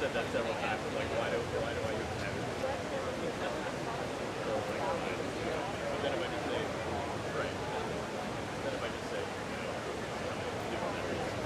said that several times. Like, why do I even have it? So I was like, fine. But then if I just say, right. Then if I just say, given that reason,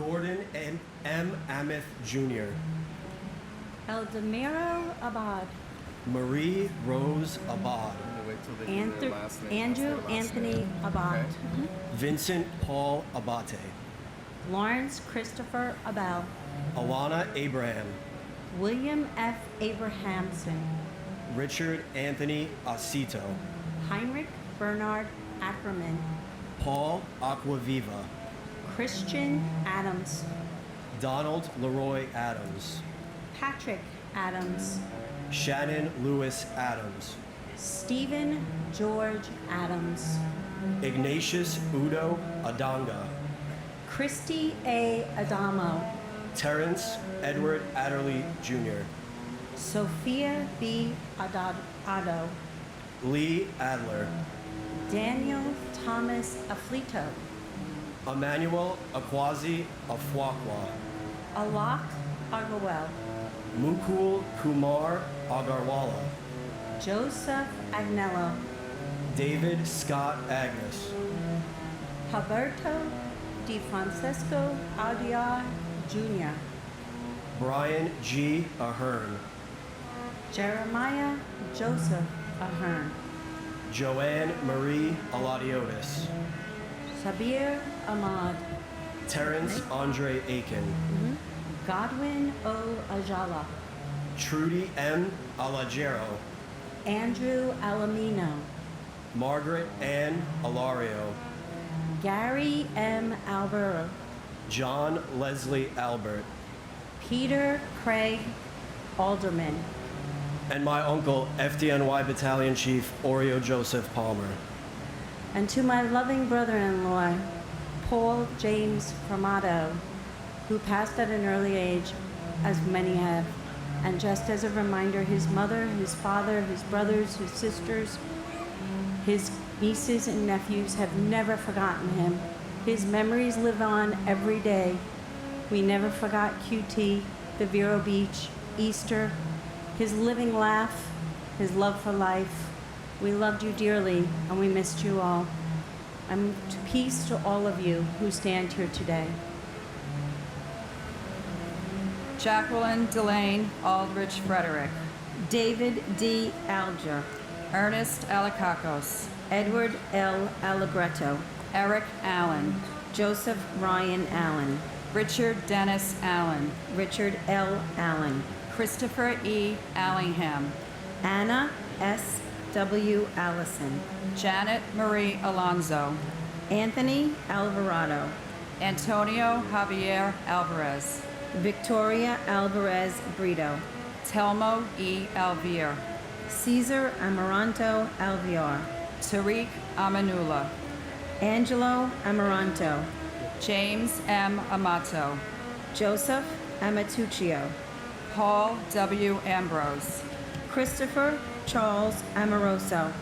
Gordon M. Ameth Jr., Eldemiro Abad, Marie Rose Abad, Wait till they do their last name. Andrew That's their last Anthony name. Abad, Okay. Vincent Paul Abate, Lawrence Christopher Abel, Alana Abraham, William F. Abrahamson, Richard Anthony Acito, Heinrich Bernard Ackerman, Paul Aquaviva, Christian Adams, Donald Leroy Adams, Patrick Adams, Shannon Lewis Adams, Stephen George Adams, Ignatius Udo Adanga, Christy A. Adamo, Terrence Edward Adderley Jr., Sophia B. Addo, Lee Adler, Daniel Thomas Aflito, Emmanuel Akwazi Afwakwa, Alok Agawel, Mukul Kumar Agarwala, Joseph Agnello, David Scott Agnes, Alberto Di Francesco Audiar Jr., Brian G. Ahern, Jeremiah Joseph Ahern, Joanne Marie Aladiotis, Sabir Ahmad, Terrence Andre Aiken, Godwin O. Ajala, Trudy M. Alagero, Andrew Alamino, Margaret Ann Alario, Gary M. Albero, John Leslie Albert, Peter Craig Alderman, and my uncle, FDNY Battalion Chief Oreo Joseph Palmer. and to my loving brother-in-law, Paul James Formato, who passed at an early age, as many have. And just as a reminder, his mother, his father, his brothers, his sisters, his nieces and nephews have never forgotten him. His memories live on every day. We never forgot QT, the Vero Beach, Easter, his living laugh, his love for life. We loved you dearly, and we missed you all. And peace to all of you who stand here today. Jacqueline Delane Aldrich Frederick, David D. Alger, Ernest Alacacos, Edward L. Allegretto, Eric Allen, Joseph Ryan Allen, Richard Dennis Allen, Richard L. Allen, Christopher E. Allingham, Anna S. W. Allison, Janet Marie Alonzo, Anthony Alvarado, Antonio Javier Alvarez, Victoria Alvarez Brito, Telmo E. Alvier, Caesar Amaranto Alviar, Tariq Amanula, Angelo Amaranto, James M. Amato, Joseph Amatuccio, Paul W. Ambrose, Christopher Charles Amoroso,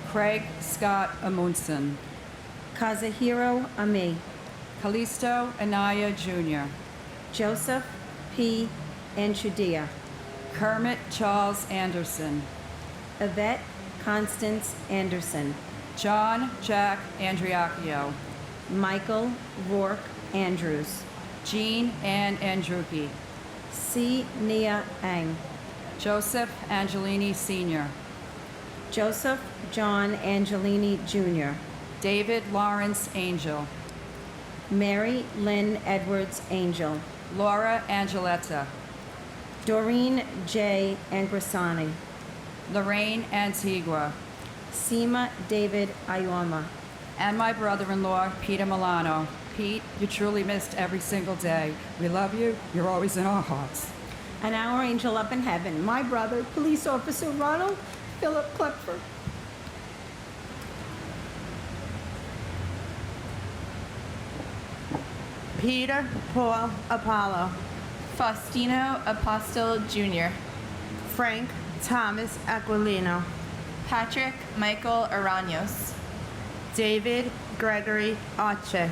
Craig Scott Amundsen, Kazuhiro Ami, Callisto Anaya Jr., Joseph P. Anchudia, Kermit Charles Anderson, Yvette Constance Anderson, John Jack Andriacchio, Michael Rourke Andrews, Jean Ann Andrucki, C. Nia Ang, Joseph Angelini Sr., Joseph John Angelini Jr., David Lawrence Angel, Mary Lynn Edwards Angel, Laura Angeletta, Doreen J. Angrisani, Lorraine Antigua, Seema David Ayoma, and my brother-in-law, Peter Milano. Pete, you truly missed every single day. We love you. You're always in our hearts. and our angel up in heaven, my brother, Police Officer Ronald Philip Klepfer. Peter Paul Apollo, Faustino Apostol Jr., Frank Thomas Aquilino, Patrick Michael Araños, David Gregory Arche,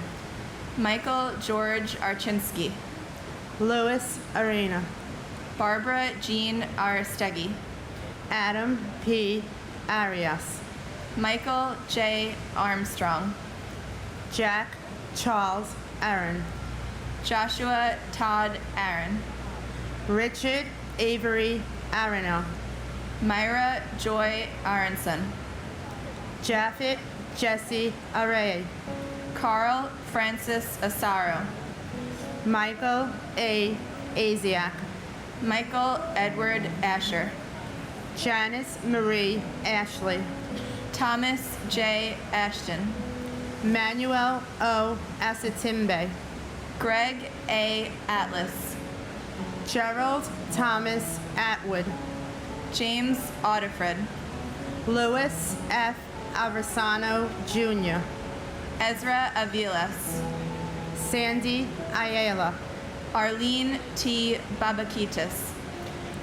Michael George Archinsky, Louis Arena, Barbara Jean Aristegui, Adam P. Arias, Michael J. Armstrong, Jack Charles Aaron, Joshua Todd Aaron. Richard Avery Arano. Myra Joy Aronson. Japhet Jesse Array. Carl Francis Asaro. Michael A. Asiak. Michael Edward Asher. Janice Marie Ashley. Thomas J. Ashton. Manuel O. Asatimbe. Greg A. Atlas. Gerald Thomas Atwood. James Audifred. Louis F. Aversano Jr. Ezra Aviles. Sandy Ayala. Arlene T. Babakitis.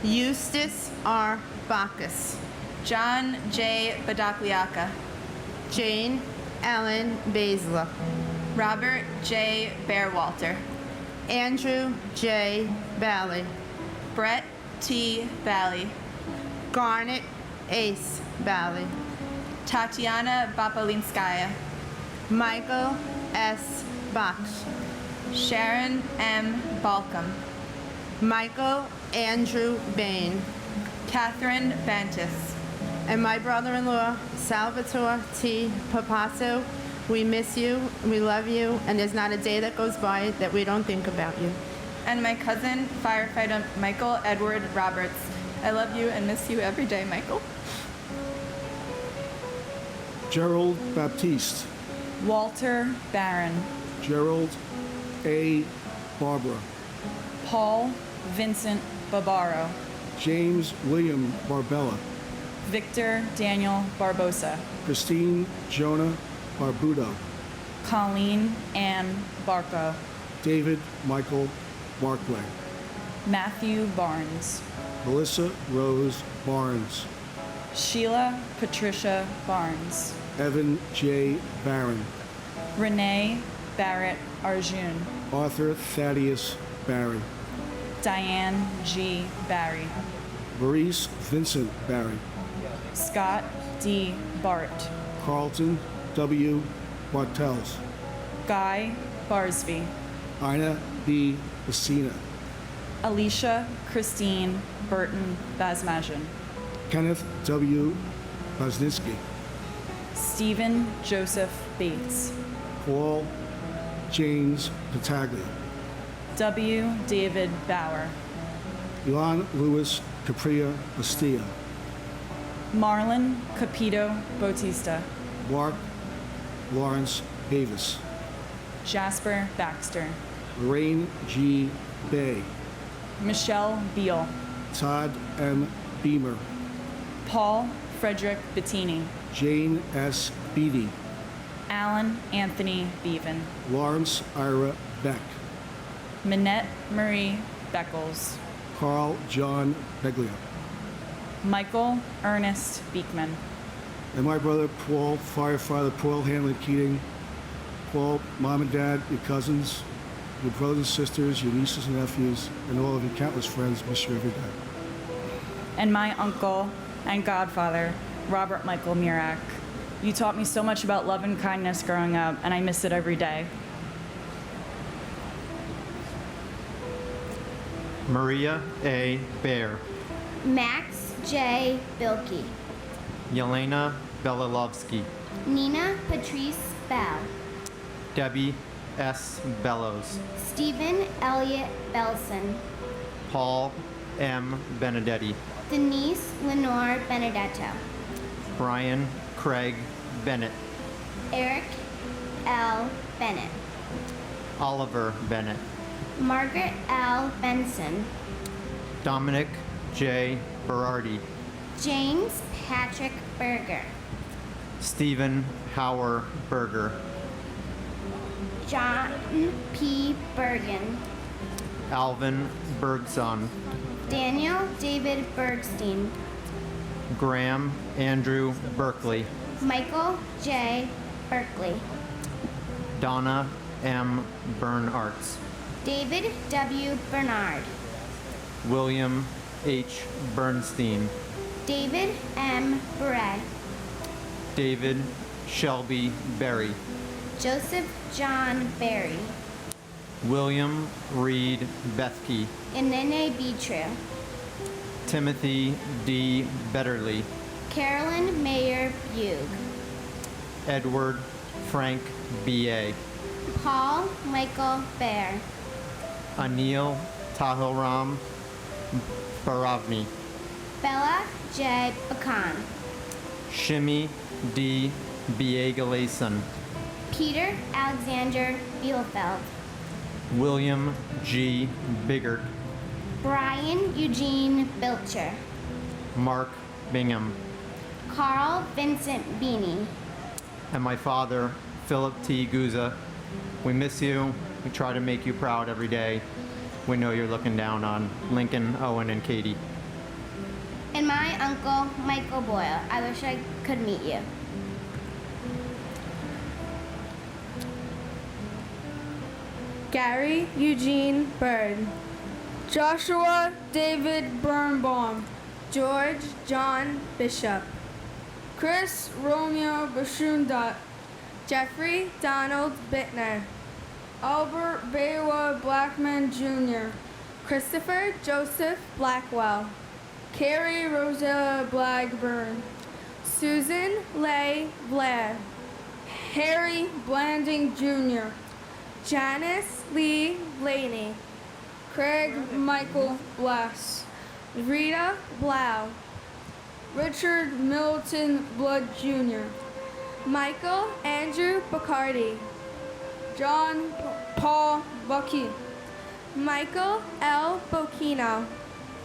Eustace R. Bacchus. John J. Badakliaka. Jane Ellen Basler. Robert J. Bearwalter. Andrew J. Bally. Brett T. Valley. Garnet Ace Bally. Tatiana Bapalinskaya. Michael S. Baksh. Sharon M. Balcom. Michael Andrew Bain. Catherine Bantis. And my brother-in-law, Salvatore T. Papasso. We miss you, we love you, and there's not a day that goes by that we don't think about you. And my cousin, firefighter Michael Edward Roberts. I love you and miss you every day, Michael. Gerald Baptiste. Walter Barron. Gerald A. Barbara. Paul Vincent Barbaro. James William Barbella. Victor Daniel Barbosa. Christine Jonah Barbudo. Colleen Ann Barco. David Michael Barclay. Matthew Barnes. Melissa Rose Barnes. Sheila Patricia Barnes. Evan J. Barron. Renee Barrett Arjun. Arthur Thaddeus Barry. Diane G. Barry. Maurice Vincent Barry. Scott D. Bart. Carlton W. Bartels. Guy Barsby. Ina B. Messina. Alicia Christine Burton Basmajian. Kenneth W. Bosniski. Stephen Joseph Bates. Paul James Pataglia. W. David Bauer. Ilan Louis Capria Bastia. Marlon Capito Bautista. Mark Lawrence Davis. Jasper Baxter. Lorraine G. Bay. Michelle Beal. Todd M. Beamer. Paul Frederick Bettini. Jane S. Beatty. Alan Anthony Beaven. Lawrence Ira Beck. Minette Marie Beckles. Carl John Beglia. Michael Ernest Beekman. And my brother Paul, firefighter Paul Hanlon Keating. Paul, mom and dad, your cousins, your brothers and sisters, your nieces and nephews, and all of your countless friends miss you every day. And my uncle and godfather, Robert Michael Murak. You taught me so much about love and kindness growing up, and I miss it every day. Maria A. Baer. Max J. Bilkey. Yelena Belilovsky. Nina Patrice Bell. Debbie S. Bellows. Stephen Elliott Belson. Paul M. Benedetti. Denise Lenore Benedetto. Brian Craig Bennett. Eric L. Bennett. Oliver Bennett. Margaret L. Benson. Dominic J. Berardi. James Patrick Berger. Stephen Hauer Berger. John P. Bergen. Alvin Bergson. Daniel David Bergstein. Graham Andrew Berkeley. Michael J. Berkeley. Donna M. Bernartz. David W. Bernard. William H. Bernstein. David M. Beret. David Shelby Berry. Joseph John Berry. William Reed Bethke, Inene Beetrue, Timothy D. Betterly, Carolyn Mayer Bug, Edward Frank B.A., Paul Michael Bear, Anil Tahiram Baravni, Bella J. Bakan, Shimi D. Biegalason, Peter Alexander Bielefeld, William G. Biggert, Brian Eugene Bilcher, Mark Bingham, Carl Vincent Beanie, and my father, Philip T. Guza. We miss you. We try to make you proud every day. We know you're looking down on Lincoln, Owen, and Katie. and my uncle Michael Boyle. I wish I could meet you. Gary Eugene Bird, Joshua David Birnbaum, George John Bishop, Chris Romeo Bashundat, Jeffrey Donald Bittner, Albert Baywa Blackman Jr., Christopher Joseph Blackwell, Carrie Rosella Blackburn, Susan Leigh Blair, Harry Blanding Jr., Janice Lee Laney, Craig Michael Blass, Rita Blau, Richard Milton Blood Jr., Michael Andrew Bacardi, John Paul Bucky, Michael L. Bocchino,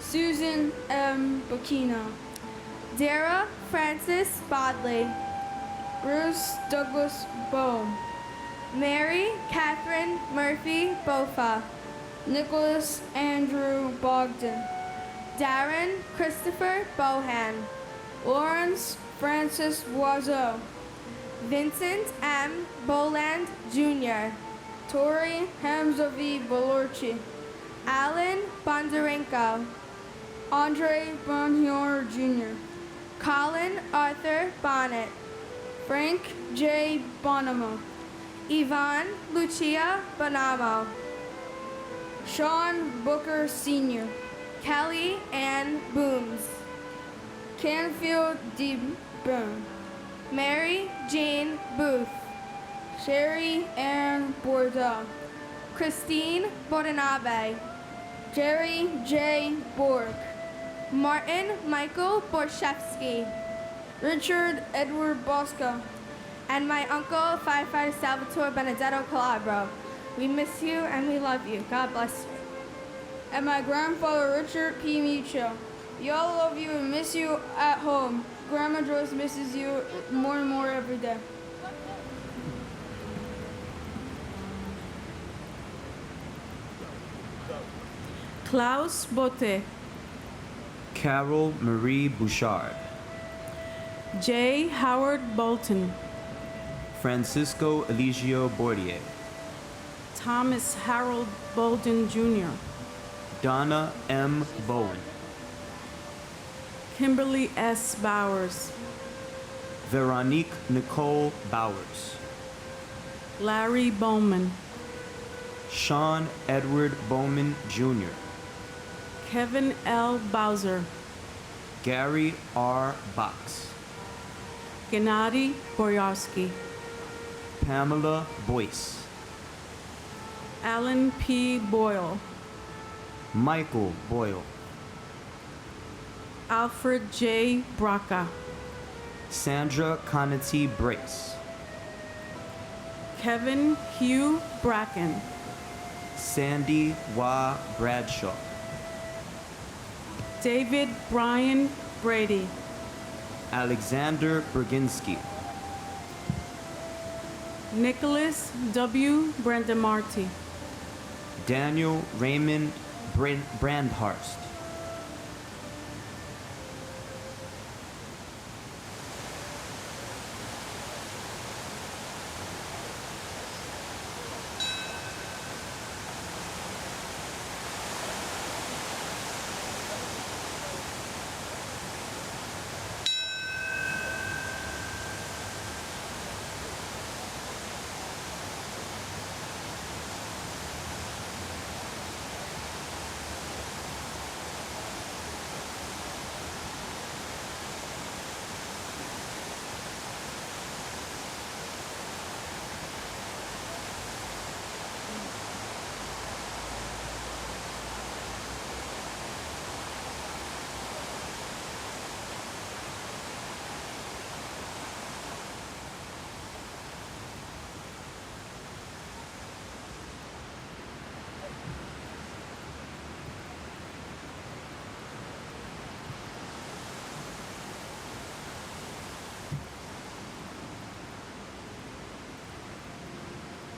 Susan M. Bocchino, Dara Francis Bodley, Bruce Douglas Bohm, Mary Catherine Murphy Bofa, Nicholas Andrew Bogdan, Darren Christopher Bohan, Lawrence Francis Boiseau, Vincent M. Boland Jr., Tori Hamzavi Balorchi, Alan Bondarenko, Andre Bonheur Jr., Colin Arthur Bonnet, Frank J. Bonamo, Yvonne Lucia Bonamo, Sean Booker Sr., Kelly Ann Booms, Canfield D. Boone, Mary Jane Booth, Sherry Ann Bordeaux, Christine Bordenabe, Jerry J. Borg, Martin Michael Borshevsky, Richard Edward Bosco, and my uncle Firefighter Salvatore Benedetto Calabro. We miss you and we love you. God bless you. And my grandfather Richard P. Micho. We all love you and miss you at home. Grandma Joyce misses you more and more every day. Klaus Botte, Carol Marie Bouchard, J. Howard Bolton, Francisco Eligio Bordier, Thomas Harold Bolden Jr., Donna M. Bowen, Kimberly S. Bowers, Veronique Nicole Bowers, Larry Bowman, Sean Edward Bowman Jr., Kevin L. Bowser, Gary R. Box, Gennady Boyarsky, Pamela Boyce, Alan P. Boyle, Michael Boyle, Alfred J. Braca, Sandra Conati Brace, Kevin Hugh Bracken, Sandy Wa Bradshaw, David Brian Brady, Alexander Berginski, Nicholas W. Brandemarty, Daniel Raymond Brandhurst,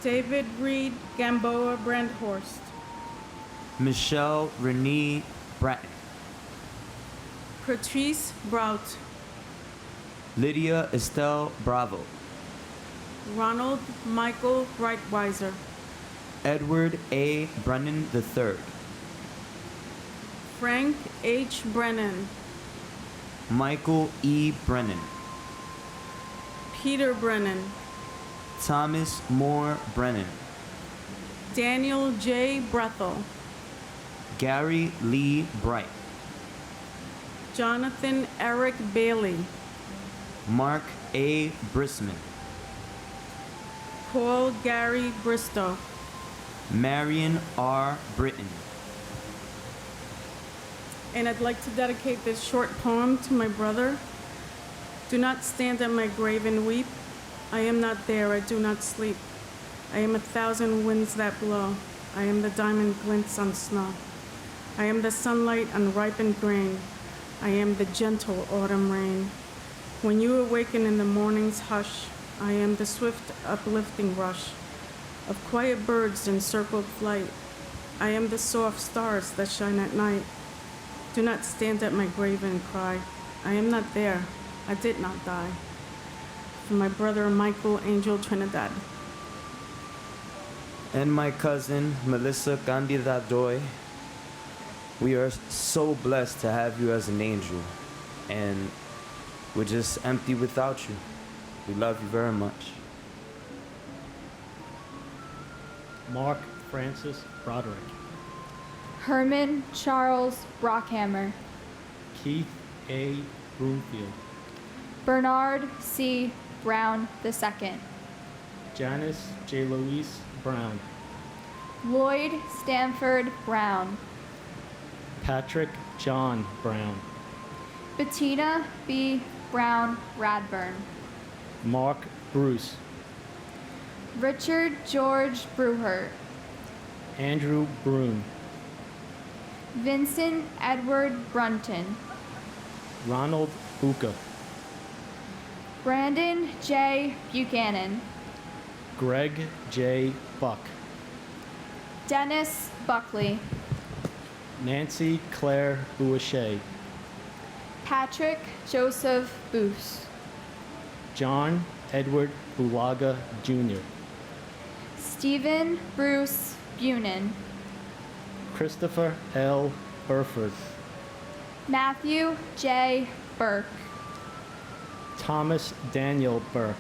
David Reed Gamboa Brandhorst. Michelle Renee Bratton. Patrice Brout. Lydia Estelle Bravo. Ronald Michael Breitweiser. Edward A. Brennan III. Frank H. Brennan. Michael E. Brennan. Peter Brennan. Thomas Moore Brennan. Daniel J. Brethel. Gary Lee Bright. Jonathan Eric Bailey. Mark A. Brisman. Paul Gary Bristow. Marion R. Britton. And I'd like to dedicate this short poem to my brother. Do not stand at my grave and weep. I am not there, I do not sleep. I am 1,000 winds that blow. I am the diamond glints on snow. I am the sunlight on ripened grain. I am the gentle autumn rain. When you awaken in the morning's hush, I am the swift uplifting rush of quiet birds in circled flight. I am the soft stars that shine at night. Do not stand at my grave and cry. I am not there. I did not die. For my brother Michael Angel Trinidad. And my cousin Melissa Candidadoy. We are so blessed to have you as an angel, and we're just empty without you. We love you very much. Mark Francis Broderick. Herman Charles Brockhammer. Keith A. Broomfield. Bernard C. Brown II. Janice J. Louise Brown. Lloyd Stanford Brown. Patrick John Brown. Bettina B. Brown Radburn. Mark Bruce. Richard George Bruhert. Andrew Broom. Vincent Edward Brunton. Ronald Buca. Brandon J. Buchanan. Greg J. Buck. Dennis Buckley. Nancy Claire Boucher. Patrick Joseph Boos. John Edward Bulaga Jr. Stephen Bruce Bunin. Christopher L. Burford. Matthew J. Burke. Thomas Daniel Burke.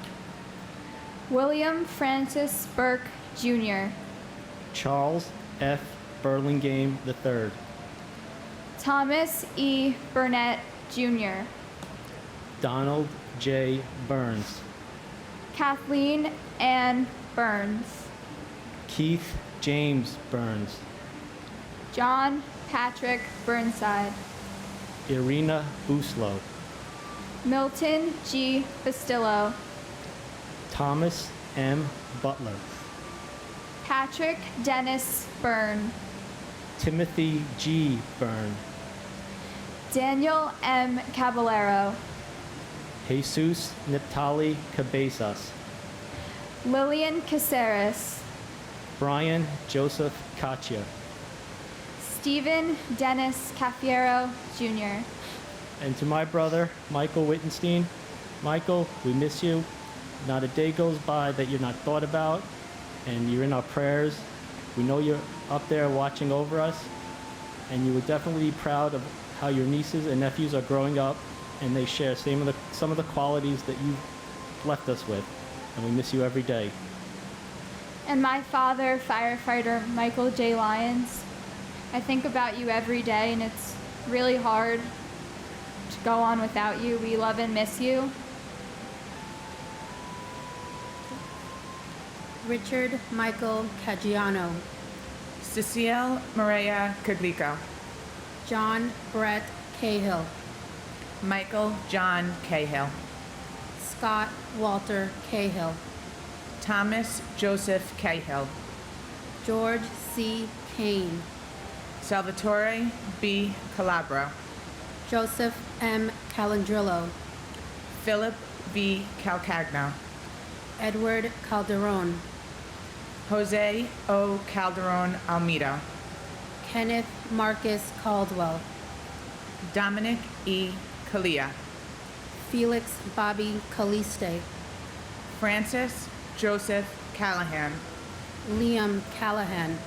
William Francis Burke Jr. Charles F. Burlingame III. Thomas E. Burnett Jr. Donald J. Burns. Kathleen Ann Burns. Keith James Burns. John Patrick Burnside. Irina Buslow. Milton G. Bastillo. Thomas M. Butler. Patrick Dennis Byrne. Timothy G. Byrne. Daniel M. Caballero. Jesus Neptali Cabezas. Lillian Caceres. Brian Joseph Katia. Stephen Dennis Cafiero Jr. And to my brother, Michael Wittenstein. Michael, we miss you. Not a day goes by that you're not thought about, and you're in our prayers. We know you're up there watching over us, and you would definitely be proud of how your nieces and nephews are growing up, and they share some of the qualities that you've left us with, and we miss you every day. And my father, firefighter Michael J. Lyons. I think about you every day, and it's really hard to go on without you. We love and miss you. Richard Michael Caggiano. Cecile Maria Cudlico. John Brett Cahill. Michael John Cahill. Scott Walter Cahill. Thomas Joseph Cahill. George C. Kane. Salvatore B. Calabro. Joseph M. Calandrillo. Philip V. Calcagno. Edward Calderon. Jose O. Calderon Almeida. Kenneth Marcus Caldwell, Dominic E. Kalia. Felix Bobby Caliste, Francis Joseph Callahan. Liam Callahan,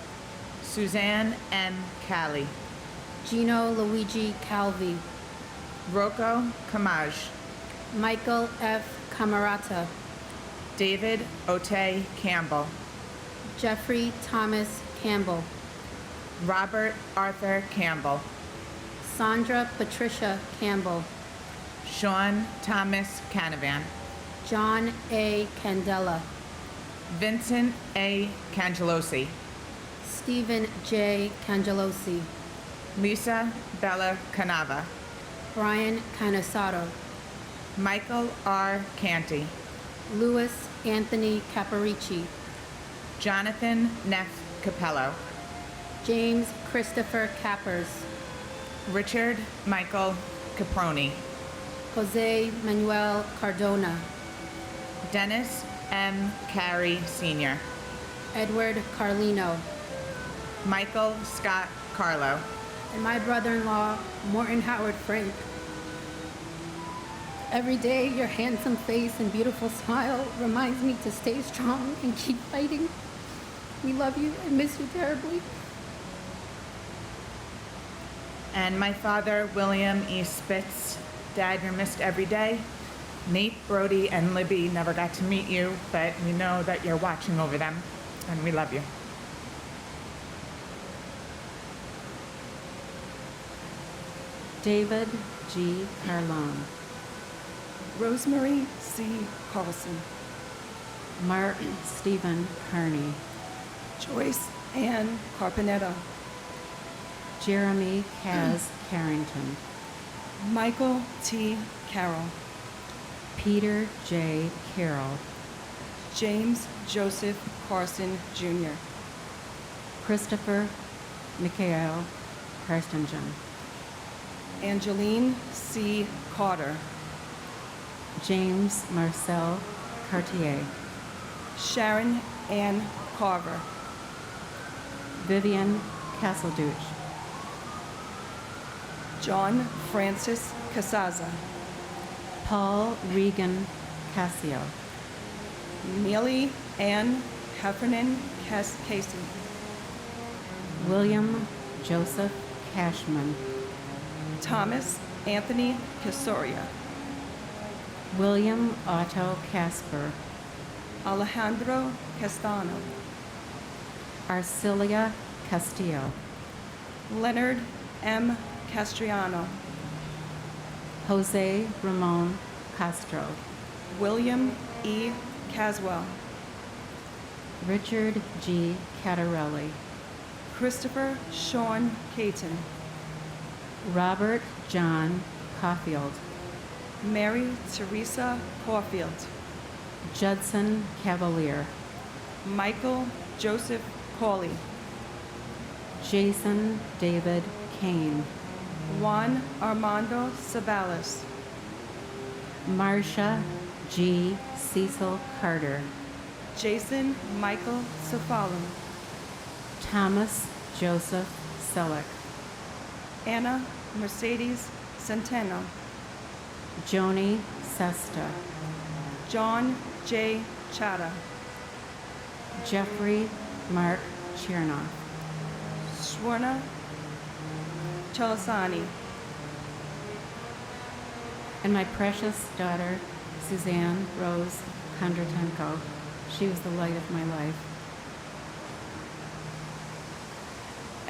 Suzanne M. Cali. Gino Luigi Calvi, Rocco Camaj. Michael F. Camarata, David Otay Campbell. Jeffrey Thomas Campbell, Robert Arthur Campbell. Sandra Patricia Campbell, Sean Thomas Canavan. John A. Candela, Vincent A. Cangelosi. Stephen J. Cangelosi, Lisa Bella Canava. Brian Canisato, Michael R. Canty. Louis Anthony Caparici, Jonathan Neff Capello. James Christopher Cappers, Richard Michael Caproni. Jose Manuel Cardona, Dennis M. Carey Sr. Edward Carlino, Michael Scott Carlo. and my brother-in-law, Morton Howard Frank. Every day, your handsome face and beautiful smile reminds me to stay strong and keep fighting. We love you and miss you terribly. And my father, William E. Spitz. Dad, you're missed every day. Nate, Brody, and Libby never got to meet you, but we know that you're watching over them, and we love you. David G. Carlone, Rosemary C. Carlson, Mark Stephen Kearney, Joyce Ann Carpenetto, Jeremy Kaz Carrington, Michael T. Carroll, Peter J. Carroll, James Joseph Carson Jr., Christopher Mikhail Karstingen, Angeline C. Carter, James Marcel Cartier, Sharon Ann Carver, Vivian Castledouche, John Francis Casaza, Paul Regan Cassio, Neely Ann Heffernan Casey, William Joseph Cashman, Thomas Anthony Casoria, William Otto Casper, Alejandro Castano, Arcilia Castillo, Leonard M. Castriano, Jose Ramon Castro, William E. Caswell, Richard G. Cattarelli, Christopher Sean Caton, Robert John Caulfield, Mary Teresa Caulfield, Judson Cavalier, Michael Joseph Cawley, Jason David Kane, Juan Armando Sabalas, Marcia G. Cecil Carter, Jason Michael Cefalu, Thomas Joseph Selleck, Anna Mercedes Centeno, Joni Sesta, John J. Chata, Jeffrey Mark Chernoff, Swarna Chalasani, and my precious daughter, Suzanne Rose Kondratenko. She was the light of my life.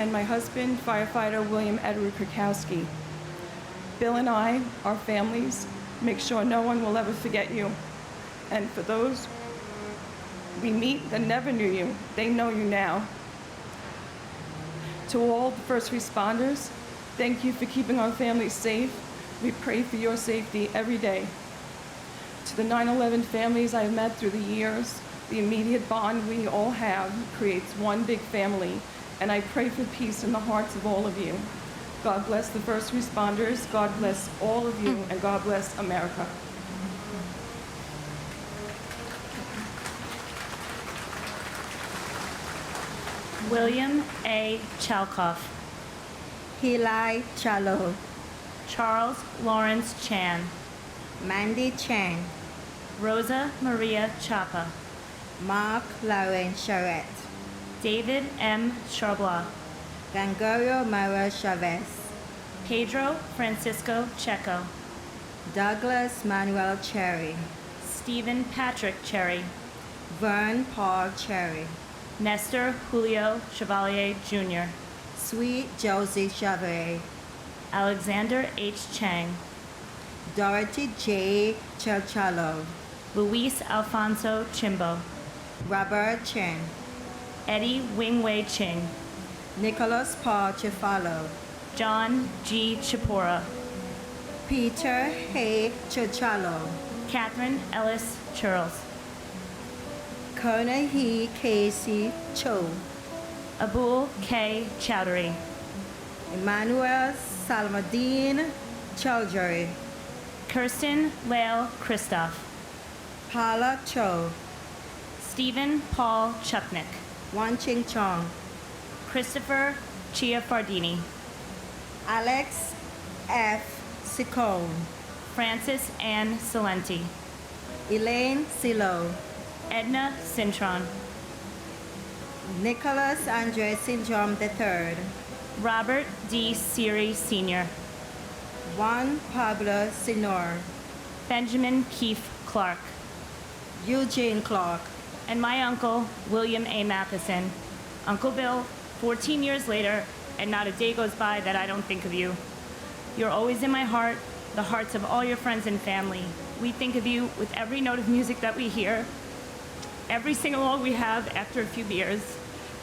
and my husband, firefighter William Edward Krakowski. Bill and I, our families, make sure no one will ever forget you. And for those we meet that never knew you, they know you now. To all the first responders, thank you for keeping our families safe. We pray for your safety every day. To the 9/11 families I've met through the years, the immediate bond we all have creates one big family, and I pray for peace in the hearts of all of you. God bless the first responders, God bless all of you, and God bless America. William A. Chalkoff. Hilai Chalo. Charles Lawrence Chan. Mandy Chang. Rosa Maria Chapa. Mark Lauren Charette. David M. Charbla. Gangorio Mara Chavez. Pedro Francisco Checo. Douglas Manuel Cherry. Stephen Patrick Cherry. Vern Paul Cherry. Nestor Julio Chevalier Jr. Sweet Josie Chevalier. Alexander H. Chang. Dorothy J. Chalchalo. Luis Alfonso Chimbo. Robert Chen. Eddie Wing-Wei Ching. Nicholas Paul Chifalo. John G. Chipora. Peter Hay Chachalo. Catherine Ellis Churls. Konahi Casey Cho. Abul K. Chowdhury. Emmanuel Salmadine Chowdhury. Kirsten Lael Christoph. Paula Cho. Stephen Paul Chupnick. Wan Ching Chong. Christopher Chiafardini. Alex F. Sicone. Francis Ann Salenti. Elaine Silo. Edna Cintron. Nicholas Andre Syndrome III. Robert D. Siri Sr. Juan Pablo Sinor. Benjamin Keefe Clark. Eugene Clark. And my uncle, William A. Matheson. Uncle Bill, 14 years later, and not a day goes by that I don't think of you. You're always in my heart, the hearts of all your friends and family. We think of you with every note of music that we hear, every sing-along we have after a few beers,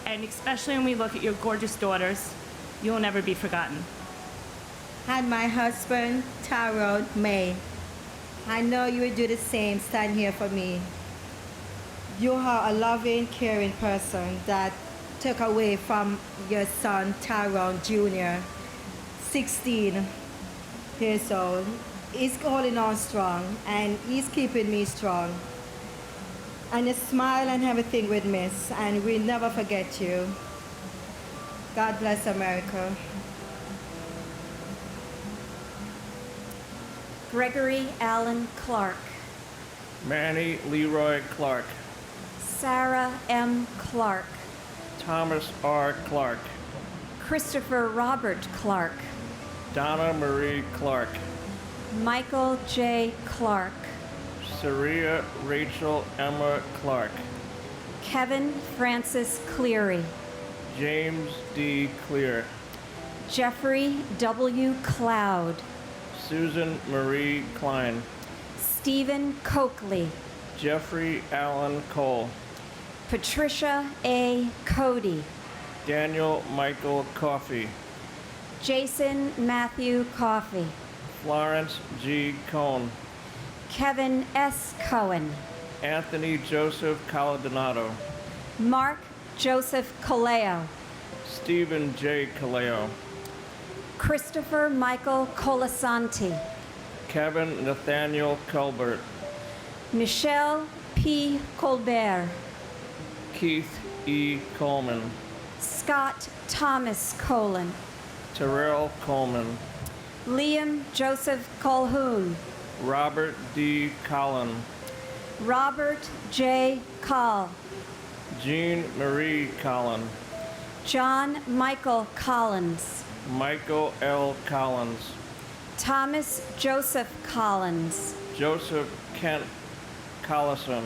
and especially when we look at your gorgeous daughters. You will never be forgotten. And my husband, Tyrone May. I know you will do the same. Stand here for me. You are a loving, caring person that took away from your son, Tyrone Jr., 16 years old. He's holding on strong, and he's keeping me strong. And you smile and everything with Miss, and we'll never forget you. God bless America. Gregory Allen Clark. Manny Leroy Clark. Sarah M. Clark. Thomas R. Clark. Christopher Robert Clark. Donna Marie Clark. Michael J. Clark. Saria Rachel Emma Clark. Kevin Francis Cleary. James D. Clear. Jeffrey W. Cloud. Susan Marie Klein. Stephen Coakley. Jeffrey Allen Cole. Patricia A. Cody. Daniel Michael Coffey. Jason Matthew Coffey. Florence G. Cohn. Kevin S. Cohen. Anthony Joseph Caladonato. Mark Joseph Caleo. Stephen J. Caleo. Christopher Michael Colasanti. Kevin Nathaniel Colbert. Michelle P. Colbert. Keith E. Coleman. Scott Thomas Colon. Terrell Coleman. Liam Joseph Colhoun. Robert D. Collin. Robert J. Call. Jean Marie Collin. John Michael Collins. Michael L. Collins. Thomas Joseph Collins. Joseph Kent Collison.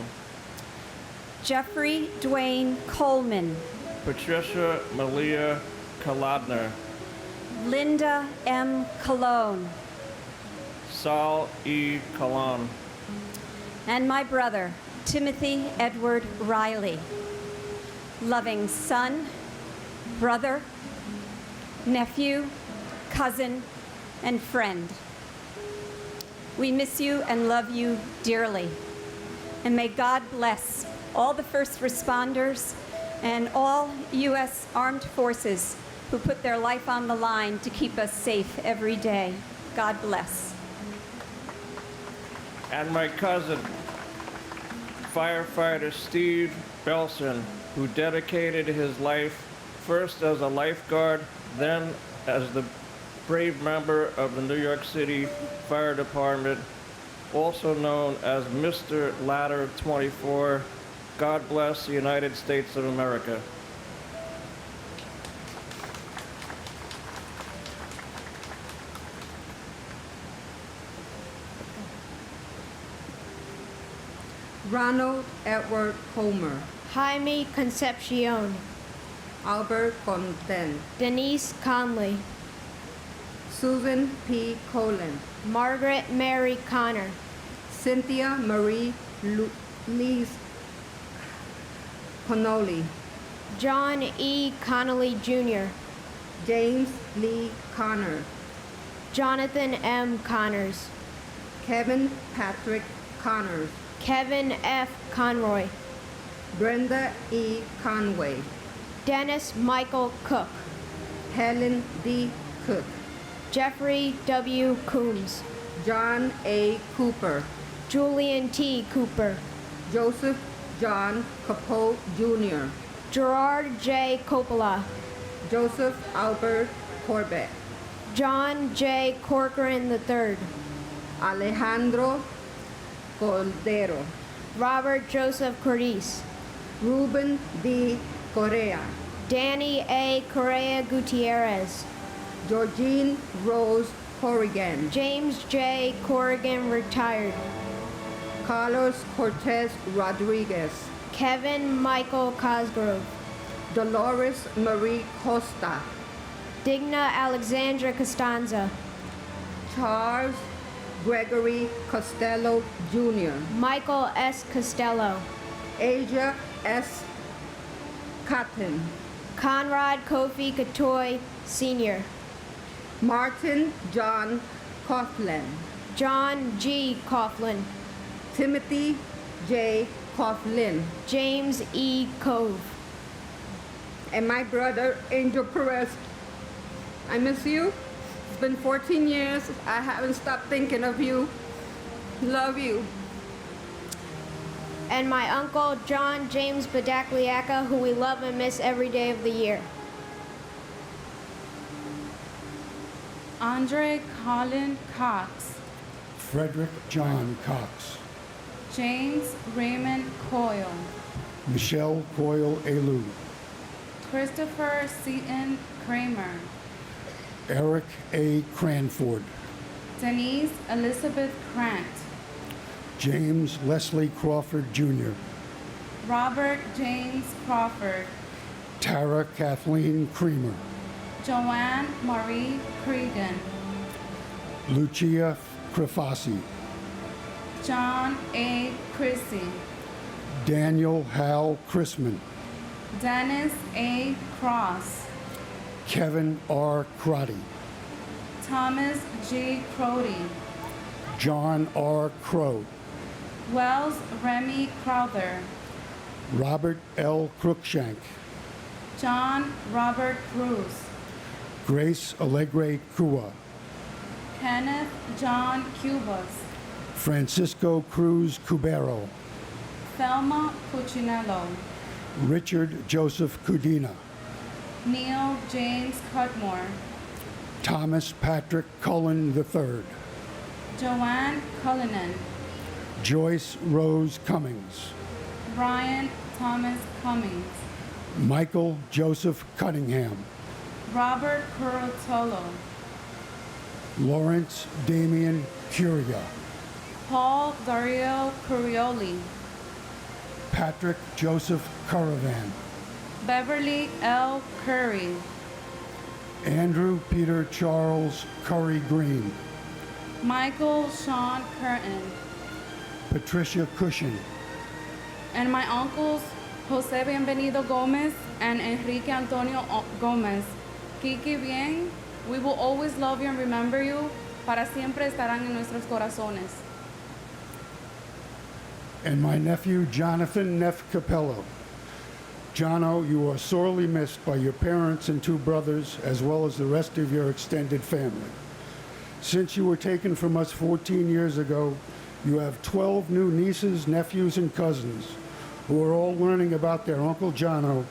Jeffrey Dwayne Coleman. Patricia Malia Kolodner. Linda M. Cologne. Saul E. Colon. And my brother, Timothy Edward Riley. Loving son, brother, nephew, cousin, and friend. We miss you and love you dearly. And may God bless all the first responders and all U.S. Armed Forces who put their life on the line to keep us safe every day. God bless. And my cousin, firefighter Steve Belson, who dedicated his life first as a lifeguard, then as the brave member of the New York City Fire Department, also known as Mr. Ladder 24. God bless the United States of America. Ronald Edward Homer, Jaime Concepcion, Albert Conten, Denise Conley, Susan P. Colin, Margaret Mary Connor, Cynthia Marie Lee Connolly, John E. Connolly Jr., James Lee Connor, Jonathan M. Connors, Kevin Patrick Connors, Kevin F. Conroy, Brenda E. Conway, Dennis Michael Cook, Helen D. Cook, Jeffrey W. Coombs, John A. Cooper, Julian T. Cooper, Joseph John Capote Jr., Gerard J. Coppola, Joseph Albert Corbett, John J. Corcoran III, Alejandro Cordero, Robert Joseph Cordes, Ruben D. Correa, Danny A. Correa Gutierrez, Georgine Rose Corrigan, James J. Corrigan retired, Carlos Cortez Rodriguez, Kevin Michael Cosgrove, Dolores Marie Costa, Digna Alexandra Costanza, Charles Gregory Costello Jr., Michael S. Costello, Asia S. Cotton, Conrad Kofi Katoy Sr., Martin John Coughlin, John G. Coughlin, Timothy J. Coughlin, James E. Cove, and my brother Angel Perez. I miss you. It's been 14 years. I haven't stopped thinking of you. Love you. and my uncle John James Badakliaka, who we love and miss every day of the year. Andre Colin Cox, Frederick John Cox, James Raymond Coyle, Michelle Coyle Elu, Christopher Seaton Kramer, Eric A. Cranford, Denise Elizabeth Krant, James Leslie Crawford Jr., Robert James Crawford, Tara Kathleen Creamer, Joanne Marie Cregan, Lucia Crefasi, John A. Chrissy, Daniel Hal Chrisman, Dennis A. Cross, Kevin R. Crotty, Thomas G. Crody, John R. Crow, Wells Remy Crowther, Robert L. Cruikshank, John Robert Cruz, Grace Allegre Cua, Kenneth John Cubas, Francisco Cruz Cubero, Thelma Cuccinello, Richard Joseph Cudina, Neil James Cutmore, Thomas Patrick Cullen III, Joanne Cullinan, Joyce Rose Cummings, Brian Thomas Cummings, Michael Joseph Cunningham, Robert Curotolo, Lawrence Damian Curia, Paul Dario Curioli, Patrick Joseph Caravan, Beverly L. Curry, Andrew Peter Charles Curry Green, Michael Sean Curtin, Patricia Cushing, and my uncles Jose Bienvenido Gomez and Enrique Antonio Gomez. Kiki Bien, we will always love you and remember you. Para siempre estarán en nuestros corazones. and my nephew Jonathan Neff Capello. Jono, you are sorely missed by your parents and two brothers, as well as the rest of your extended family. Since you were taken from us 14 years ago, you have 12 new nieces, nephews, and cousins who are all learning about their Uncle Jono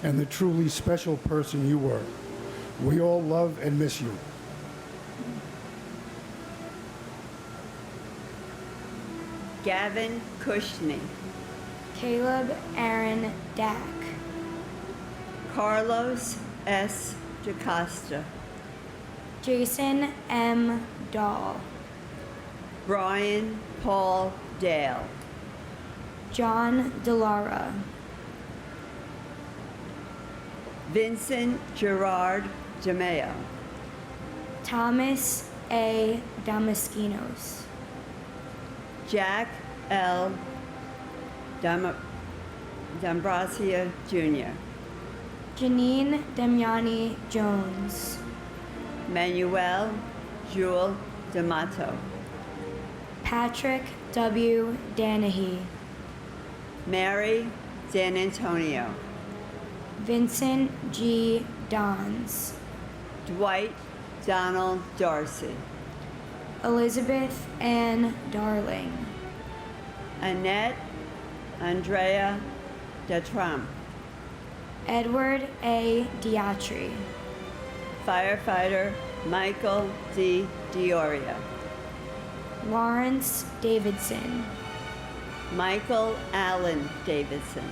and the truly special person you were. We all love and miss you. Gavin Kushney, Caleb Aaron Dack, Carlos S. DaCosta, Jason M. Dahl, Brian Paul Dale, John Delara, Vincent Gerard DeMeo, Thomas A. Damaskinos, Jack L. D'Ambrosio Jr., Janine Damiani Jones, Manuel Jewel D'Amato, Patrick W. Danahy, Mary Dan Antonio, Vincent G. Dons, Dwight Donald Darcy, Elizabeth Ann Darling, Annette Andrea Detram, Edward A. Diatri, Firefighter Michael D. Dioria, Lawrence Davidson, Michael Allen Davidson,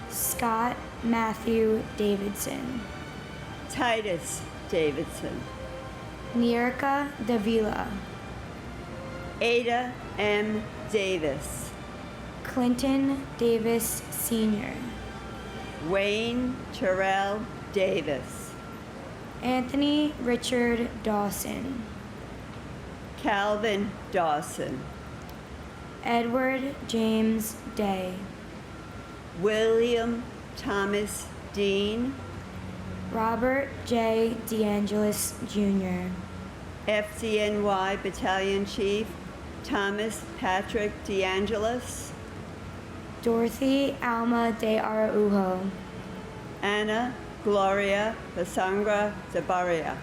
Scott Matthew Davidson, Titus Davidson, Nierka Davila, Ada M. Davis, Clinton Davis Sr., Wayne Terrell Davis, Anthony Richard Dawson, Calvin Dawson, Edward James Day, William Thomas Dean, Robert J. DeAngelis Jr., FDNY Battalion Chief Thomas Patrick DeAngelis, Dorothy Alma de Araujo, Anna Gloria Basangra Zabaria,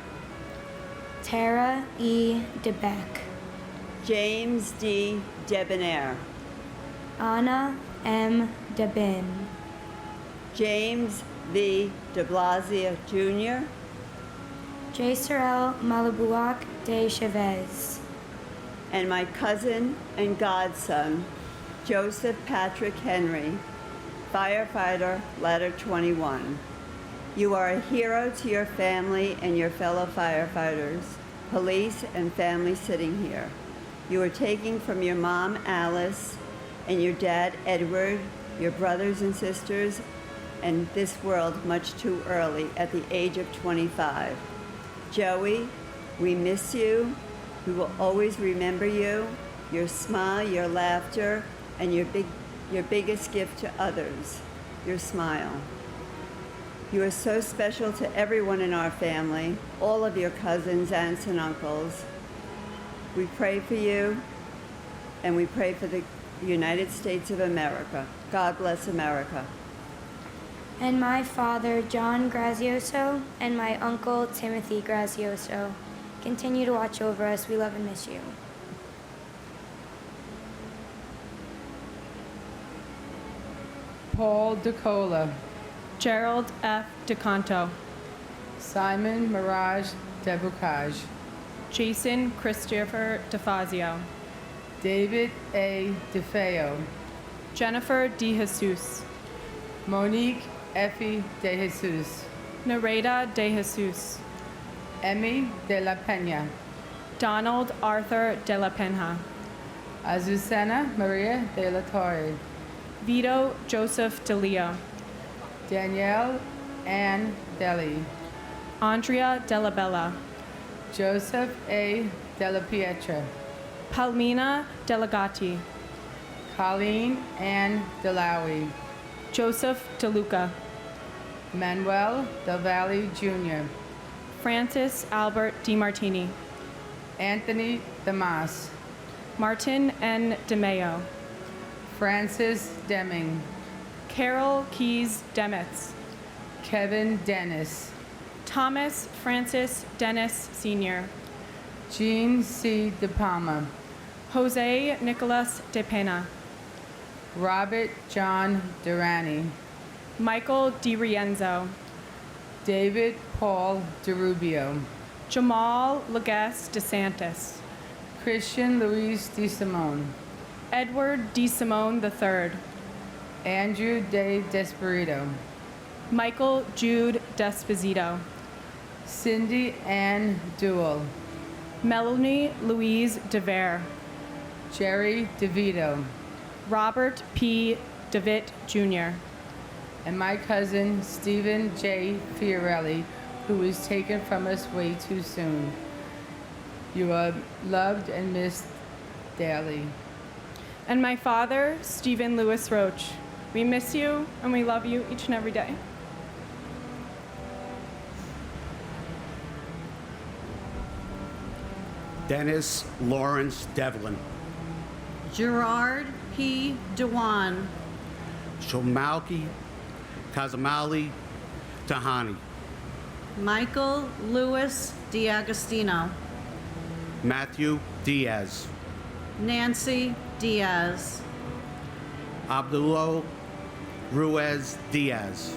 Tara E. DeBeck, James D. Debonair, Anna M. Debin, James V. de Blasio Jr., J. Sorrel Malabuak de Chavez, and my cousin and godson, Joseph Patrick Henry, firefighter, Ladder 21. You are a hero to your family and your fellow firefighters, police, and family sitting here. You are taking from your mom, Alice, and your dad, Edward, your brothers and sisters, and this world much too early at the age of 25. Joey, we miss you. We will always remember you, your smile, your laughter, and your biggest gift to others, your smile. You are so special to everyone in our family, all of your cousins, aunts, and uncles. We pray for you, and we pray for the United States of America. God bless America. and my father, John Grazioso, and my uncle, Timothy Grazioso. Continue to watch over us. We love and miss you. Paul DeCola, Gerald F. DeCanto, Simon Mirage Debucage, Jason Christopher DeFazio, David A. DeFeo, Jennifer De Jesus, Monique Effie De Jesus, Nareda De Jesus, Emmy De La Pena, Donald Arthur De La Pena, Azucena Maria De La Torre, Vito Joseph De Leo, Danielle Ann Deli, Andrea Della Bella, Joseph A. Della Pietra, Palmina Delegati, Colleen Ann Delawi, Joseph DeLuca, Manuel Del Valle Jr., Francis Albert DiMartini, Anthony Damas, Martin N. DeMeo, Francis Deming, Carol Keys Demetz, Kevin Dennis, Thomas Francis Dennis Sr., Jean C. De Palma, Jose Nicolas De Pena, Robert John Durrani, Michael DiRienzo, David Paul DeRubio, Jamal Legas DeSantis, Christian Luis DeSimone, Edward DeSimone III, Andrew De Desperito, Michael Jude Desposito, Cindy Ann Duell, Melanie Louise DeVere, Jerry DeVito, Robert P. DeVitt Jr., and my cousin Stephen J. Fiorelli, who was taken from us way too soon. You are loved and missed daily. and my father, Stephen Lewis Roach. We miss you and we love you each and every day. Dennis Lawrence Devlin, Gerard P. Dewan, Shomalki Kazamali Tahani, Michael Louis D'Agostino, Matthew Diaz, Nancy Diaz, Abdullah Ruiz Diaz,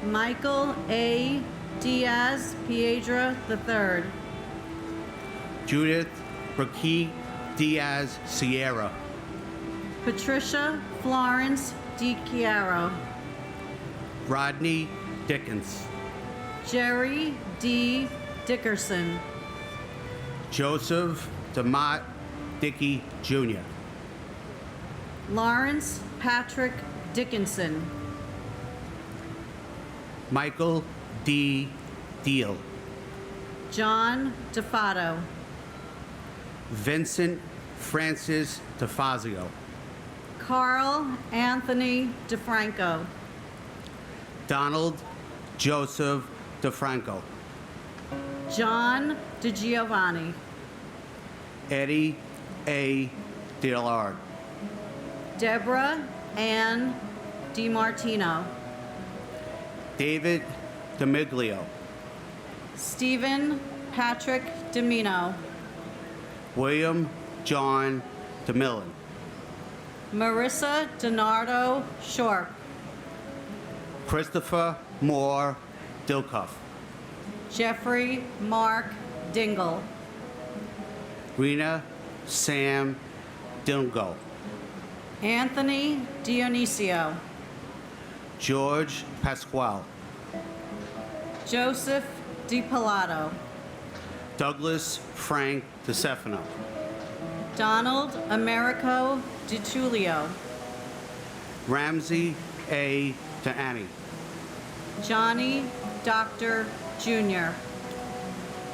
Michael A. Diaz Piedra III, Judith Raquel Diaz Sierra, Patricia Florence DiChiaro, Rodney Dickens, Jerry D. Dickerson, Joseph DeMott Dickey Jr., Lawrence Patrick Dickinson, Michael D. Deal, John DeFato, Vincent Francis DeFazio, Carl Anthony DeFranco, Donald Joseph DeFranco, John DiGiovanni, Eddie A. Dillard, Deborah Ann DiMartino, David DeMiglio, Stephen Patrick Dimino, William John DeMillan, Marissa Donardo Shorp, Christopher Moore Dilcuff, Jeffrey Mark Dingle, Rena Sam Dingo, Anthony Dionisio, George Pasquale, Joseph DiPilato, Douglas Frank DeStefano, Donald Americo DiTullio, Ramsey A. Annie, Johnny Doctor Jr.,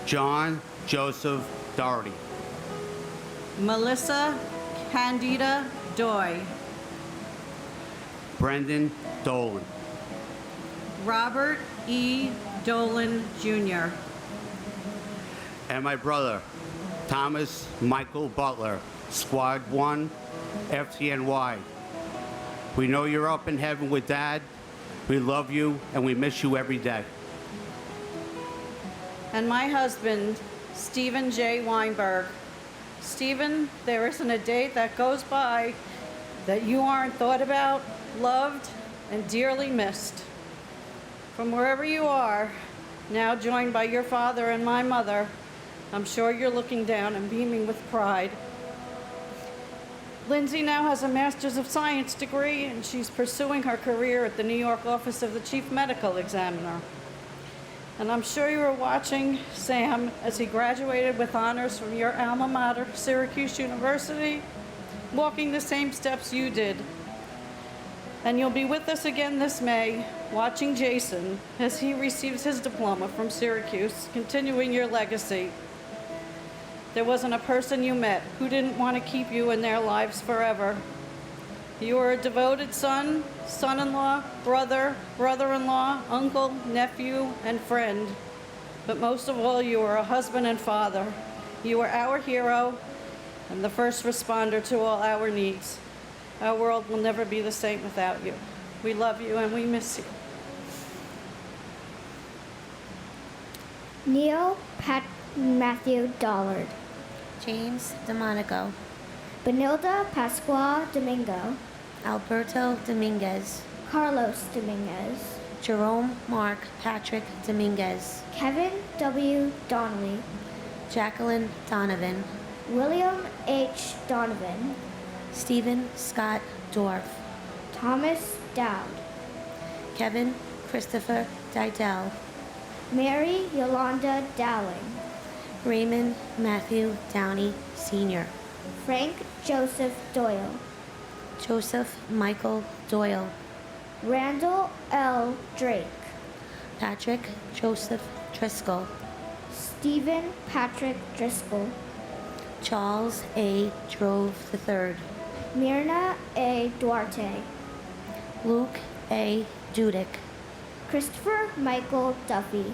John Joseph Doherty, Melissa Candida Doy, Brendan Dolan, Robert E. Dolan Jr., and my brother, Thomas Michael Butler, Squad 1, FTNY. We know you're up in heaven with Dad. We love you and we miss you every day. and my husband, Stephen J. Weinberg. Stephen, there isn't a day that goes by that you aren't thought about, loved, and dearly missed. From wherever you are, now joined by your father and my mother, I'm sure you're looking down and beaming with pride. Lindsay now has a Master's of Science degree, and she's pursuing her career at the New York office of the Chief Medical Examiner. And I'm sure you were watching Sam as he graduated with honors from your alma mater, Syracuse University, walking the same steps you did. And you'll be with us again this May, watching Jason as he receives his diploma from Syracuse, continuing your legacy. There wasn't a person you met who didn't want to keep you in their lives forever. You are a devoted son, son-in-law, brother, brother-in-law, uncle, nephew, and friend. But most of all, you are a husband and father. You are our hero and the first responder to all our needs. Our world will never be the same without you. We love you and we miss you. Neil Matthew Dollard, James DeMonico, Benilda Pasqua Domingo, Alberto Dominguez, Carlos Dominguez, Jerome Mark Patrick Dominguez, Kevin W. Donnelly, Jacqueline Donovan, William H. Donovan, Stephen Scott Dorff, Thomas Dowd, Kevin Christopher Didell, Mary Yolanda Dowling, Raymond Matthew Downey Sr., Frank Joseph Doyle, Joseph Michael Doyle, Randall L. Drake, Patrick Joseph Driscoll, Stephen Patrick Driscoll, Charles A. Drove III, Myrna A. Duarte, Luke A. Dudick, Christopher Michael Duffy,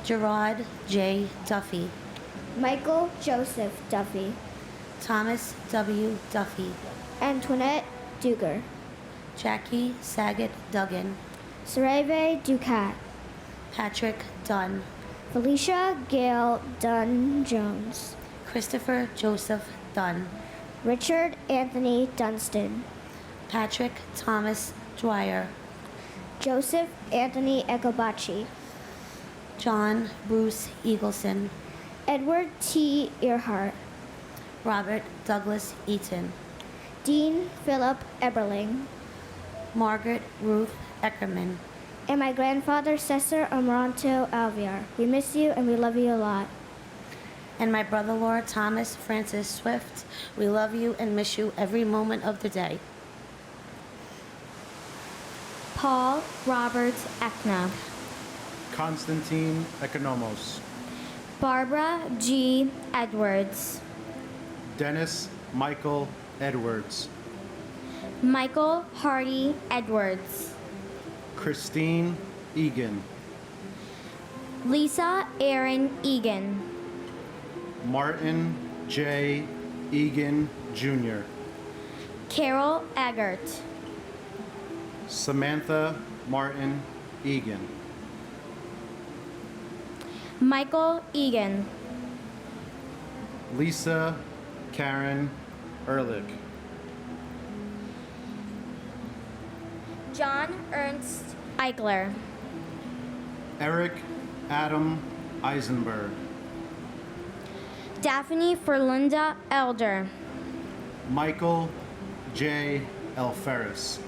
Gerard J. Duffy, Michael Joseph Duffy, Thomas W. Duffy, Antoinette Duger, Jackie Saget Duggan, Sareve Ducat, Patrick Dunn, Felicia Gail Dunn Jones, Christopher Joseph Dunn, Richard Anthony Dunstan, Patrick Thomas Dwyer, Joseph Anthony Ecobachi, John Bruce Eagleson, Edward T. Earhart, Robert Douglas Eaton, Dean Philip Eberling, Margaret Ruth Eckerman, and my grandfather Cesar Amaranto Alvear. We miss you and we love you a lot. and my brother-in-law Thomas Francis Swift. We love you and miss you every moment of the day. Paul Robert Ekna, Constantine Economos, Barbara G. Edwards, Dennis Michael Edwards, Michael Hardy Edwards, Christine Egan, Lisa Aaron Egan, Martin J. Egan Jr., Carol Eggert, Samantha Martin Egan, Michael Egan, Lisa Karen Ehrlich, John Ernst Eichler, Eric Adam Eisenberg, Daphne Ferlinda Elder, Michael J. Alferis,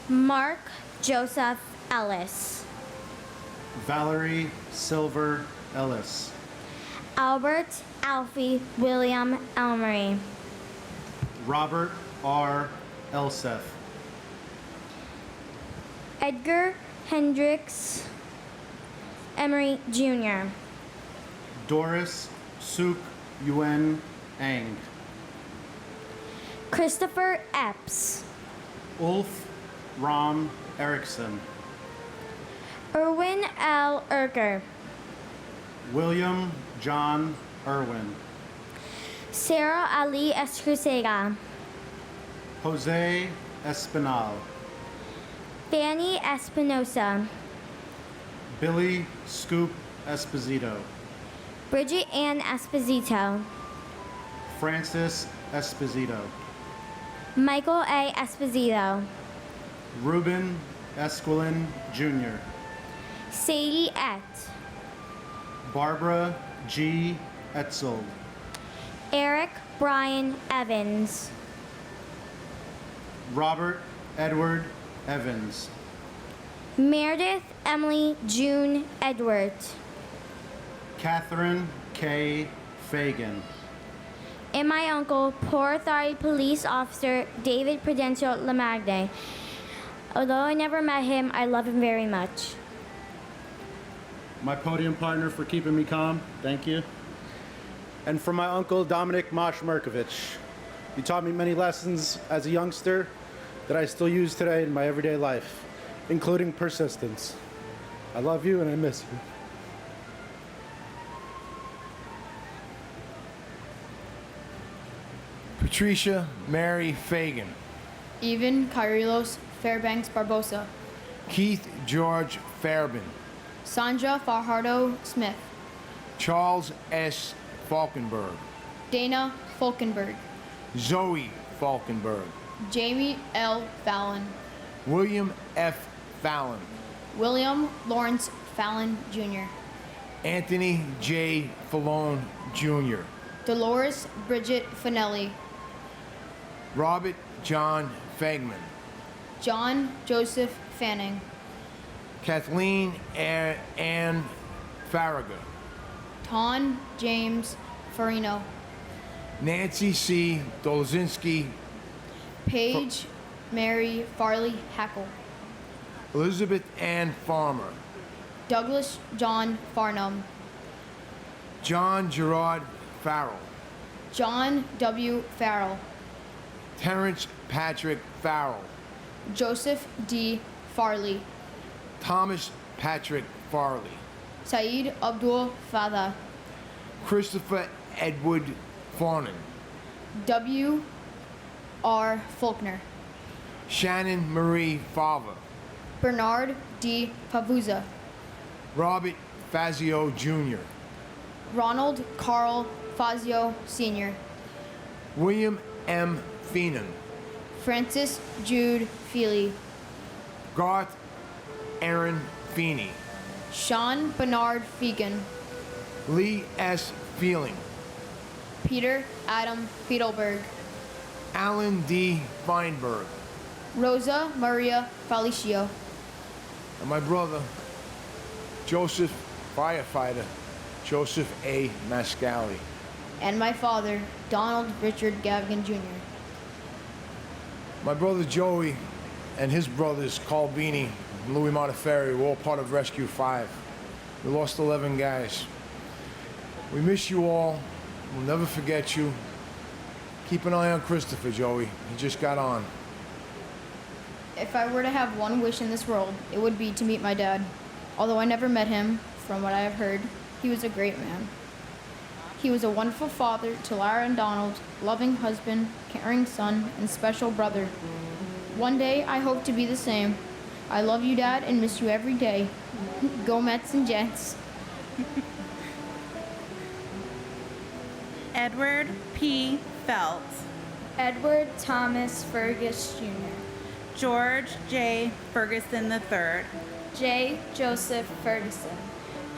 Mark Joseph Ellis, Valerie Silver Ellis, Albert Alfie William Elmery, Robert R. Elseth, Edgar Hendricks Emery Jr., Doris Suk Yuen Ang, Christopher Epps, Ulf Ron Erickson, Erwin L. Erker, William John Irwin, Sarah Ali Escrucega, Jose Espinal, Fanny Espinosa, Billy Scoop Esposito, Bridget Ann Esposito, Francis Esposito, Michael A. Esposito, Ruben Esquilin Jr., Sadie Et, Barbara G. Etzel, Eric Brian Evans. Robert Edward Evans. Meredith Emily June Edwards. Catherine K. Fagan. And my uncle, Port Authority Police Officer David Prudencio Lamagne. Although I never met him, I love him very much. My podium partner for keeping me calm, thank you. And from my uncle, Dominic Mosh Merkovich. You taught me many lessons as a youngster that I still use today in my everyday life, including persistence. I love you and I miss you. Patricia Mary Fagan. Evan Kyrilos Fairbanks Barbosa. Keith George Fairbairn. Sandra Fajardo Smith. Charles S. Falkenberg. Dana Falkenberg. Zoe Falkenberg. Jamie L. Fallon. William F. Fallon. William Lawrence Fallon Jr. Anthony J. Fallon Jr. Dolores Bridget Finelli. Robert John Fagman. John Joseph Fanning. Kathleen Ann Farragut. Ton James Farino. Nancy C. Dolzinski. Paige Mary Farley Hackle. Elizabeth Ann Farmer. Douglas John Farnham. John Gerard Farrell. John W. Farrell. Terrence Patrick Farrell. Joseph D. Farley. Thomas Patrick Farley. Saeed Abdul Fatah. Christopher Edward Farnan. W. R. Faulkner. Shannon Marie Favre. Bernard D. Pavuza. Robert Fazio Jr. Ronald Carl Fazio Sr. William M. Feenan. Francis Jude Feely. Garth Aaron Feeney. Sean Bernard Fegan. Lee S. Feeling. Peter Adam Fiedelberg. Alan D. Feinberg. Rosa Maria Felicio. And my brother, Joseph Firefighter Joseph A. Mascali. And my father, Donald Richard Gavigan Jr. My brother Joey and his brothers, Carl Beanie and Louis Montefiore, were all part of Rescue 5. We lost 11 guys. We miss you all. We'll never forget you. Keep an eye on Christopher, Joey. He just got on. If I were to have one wish in this world, it would be to meet my dad. Although I never met him, from what I have heard, he was a great man. He was a wonderful father to Lara and Donald, loving husband, caring son, and special brother. One day, I hope to be the same. I love you, Dad, and miss you every day. Go Mets and Jets. Edward P. Felt. Edward Thomas Fergus Jr. George J. Ferguson III. J. Joseph Ferguson.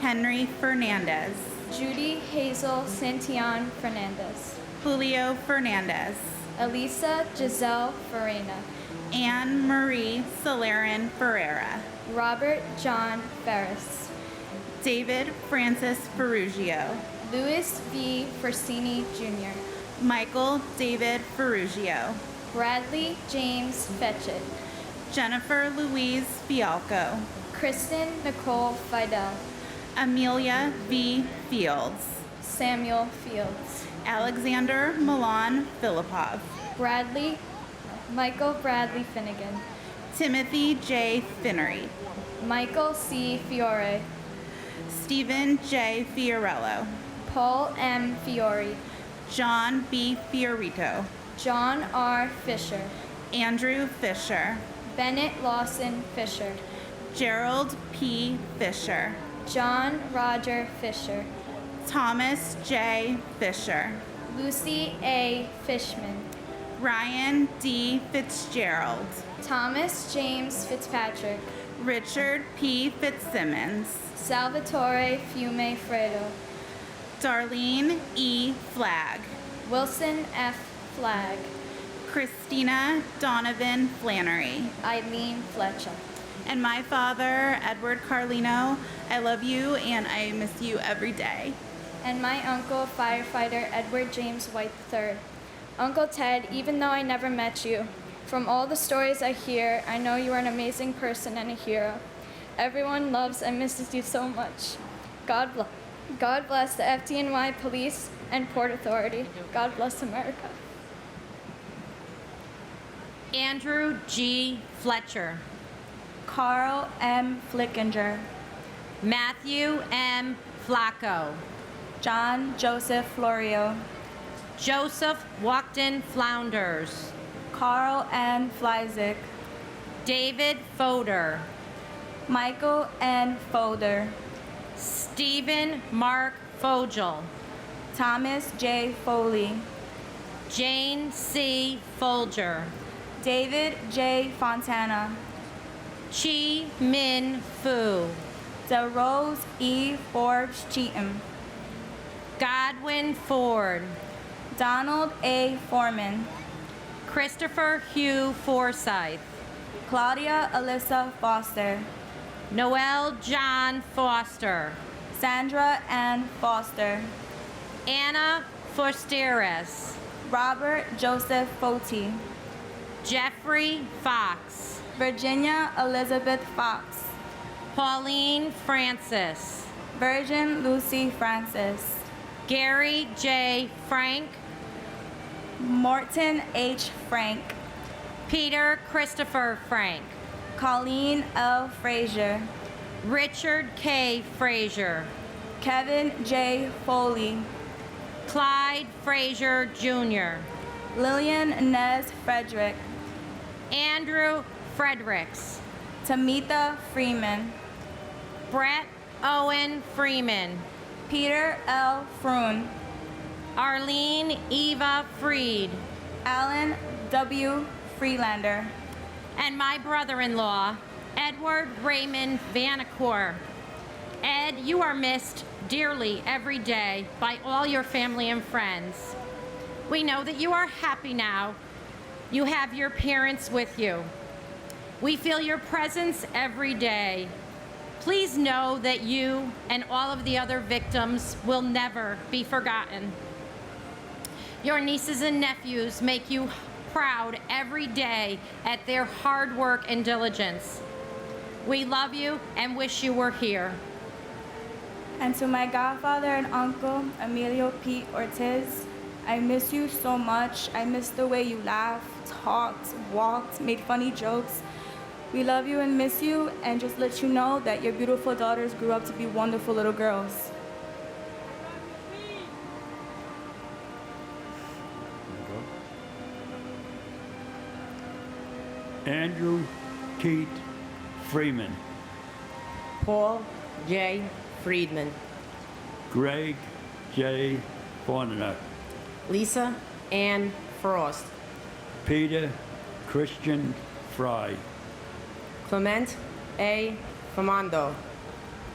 Henry Fernandez. Judy Hazel Santillan Fernandez. Julio Fernandez. Elisa Giselle Farina. Anne Marie Solarin Ferreira. Robert John Ferris. David Francis Ferrugio. Louis V. Forsini Jr. Michael David Ferrugio. Bradley James Fetchett. Jennifer Louise Fialco. Kristen Nicole Fidel. Amelia V. Fields. Samuel Fields. Alexander Milan Filipov. Michael Bradley Finnegan. Timothy J. Finnery. Michael C. Fiore. Stephen J. Fiorello. Paul M. Fiore. John B. Fiorito. John R. Fisher. Andrew Fisher. Bennett Lawson Fisher. Gerald P. Fisher. John Roger Fisher. Thomas J. Fisher. Lucy A. Fishman. Ryan D. Fitzgerald. Thomas James Fitzpatrick. Richard P. Fitzsimmons. Salvatore Fiume Fredo. Darlene E. Flagg. Wilson F. Flagg. Christina Donovan Flannery. Eileen Fletcher. And my father, Edward Carlino, I love you and I miss you every day. And my uncle, firefighter Edward James White III. Uncle Ted, even though I never met you, from all the stories I hear, I know you are an amazing person and a hero. Everyone loves and misses you so much. God bless the FDNY Police and Port Authority. God bless America. Andrew G. Fletcher. Carl M. Flickinger. Matthew M. Flacco. John Joseph Florio. Joseph Walkden Flounders. Carl N. Fleizik. David Foder. Michael N. Foder. Stephen Mark Fogel. Thomas J. Foley. Jane C. Folger. David J. Fontana. Chi Min Fu. DeRose E. Forbes Cheatham. Godwin Ford. Donald A. Foreman. Christopher Hugh Forsyth. Claudia Alyssa Foster. Noel John Foster. Sandra Ann Foster. Anna Fosteres. Robert Joseph Foti. Jeffrey Fox. Virginia Elizabeth Fox. Pauline Francis. Virgin Lucy Francis. Gary J. Frank. Morton H. Frank. Peter Christopher Frank. Colleen L. Frazier. Richard K. Frazier. Kevin J. Foley. Clyde Frazier Jr. Lillian Nez Frederick. Andrew Fredericks. Tamitha Freeman. Brett Owen Freeman. Peter L. Froon. Arlene Eva Freed. Alan W. Freelander. And my brother-in-law, Edward Raymond Vanacore. Ed, you are missed dearly every day by all your family and friends. We know that you are happy now. You have your parents with you. We feel your presence every day. Please know that you and all of the other victims will never be forgotten. Your nieces and nephews make you proud every day at their hard work and diligence. We love you and wish you were here. And to my godfather and uncle, Emilio P. Ortiz, I miss you so much. I miss the way you laughed, talked, walked, made funny jokes. We love you and miss you, and just let you know that your beautiful daughters grew up to be wonderful little girls. Andrew Keith Freeman. Paul J. Friedman. Greg J. Forner. Lisa Ann Frost. Peter Christian Fry. Clement A. Famando.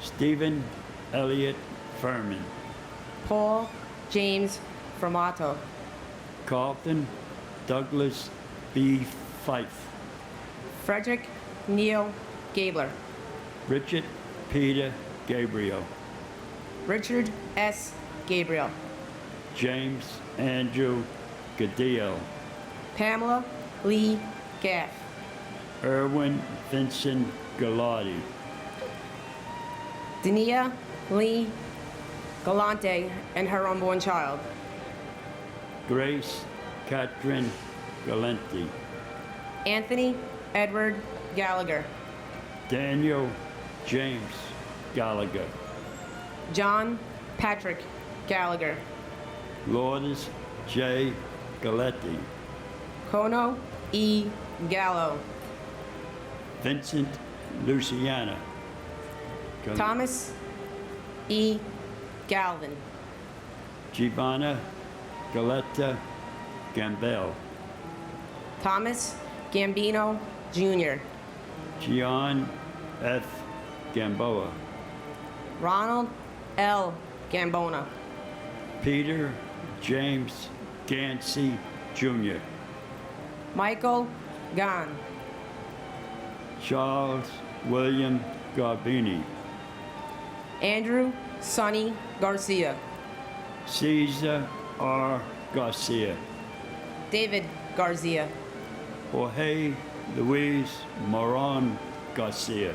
Stephen Elliott Furman. Paul James Formato. Carlton Douglas B. Fife. Frederick Neil Gabler. Richard Peter Gabriel. Richard S. Gabriel. James Andrew Gadillo. Pamela Lee Gaff. Erwin Vincent Gallardi. Dania Lee Galante and her unborn child. Grace Catherine Galenti. Anthony Edward Gallagher. Daniel James Gallagher. John Patrick Gallagher. Lourdes J. Galletti. Kono E. Gallo. Vincent Luciana. Thomas E. Galvin. Giovanna Galetta Gambel. Thomas Gambino Jr. Gian F. Gamboa. Ronald L. Gambona. Peter James Gansey Jr., Michael Gahn, Charles William Garbini, Andrew Sonny Garcia, Caesar R. Garcia, David Garcia, Jorge Luis Moran Garcia,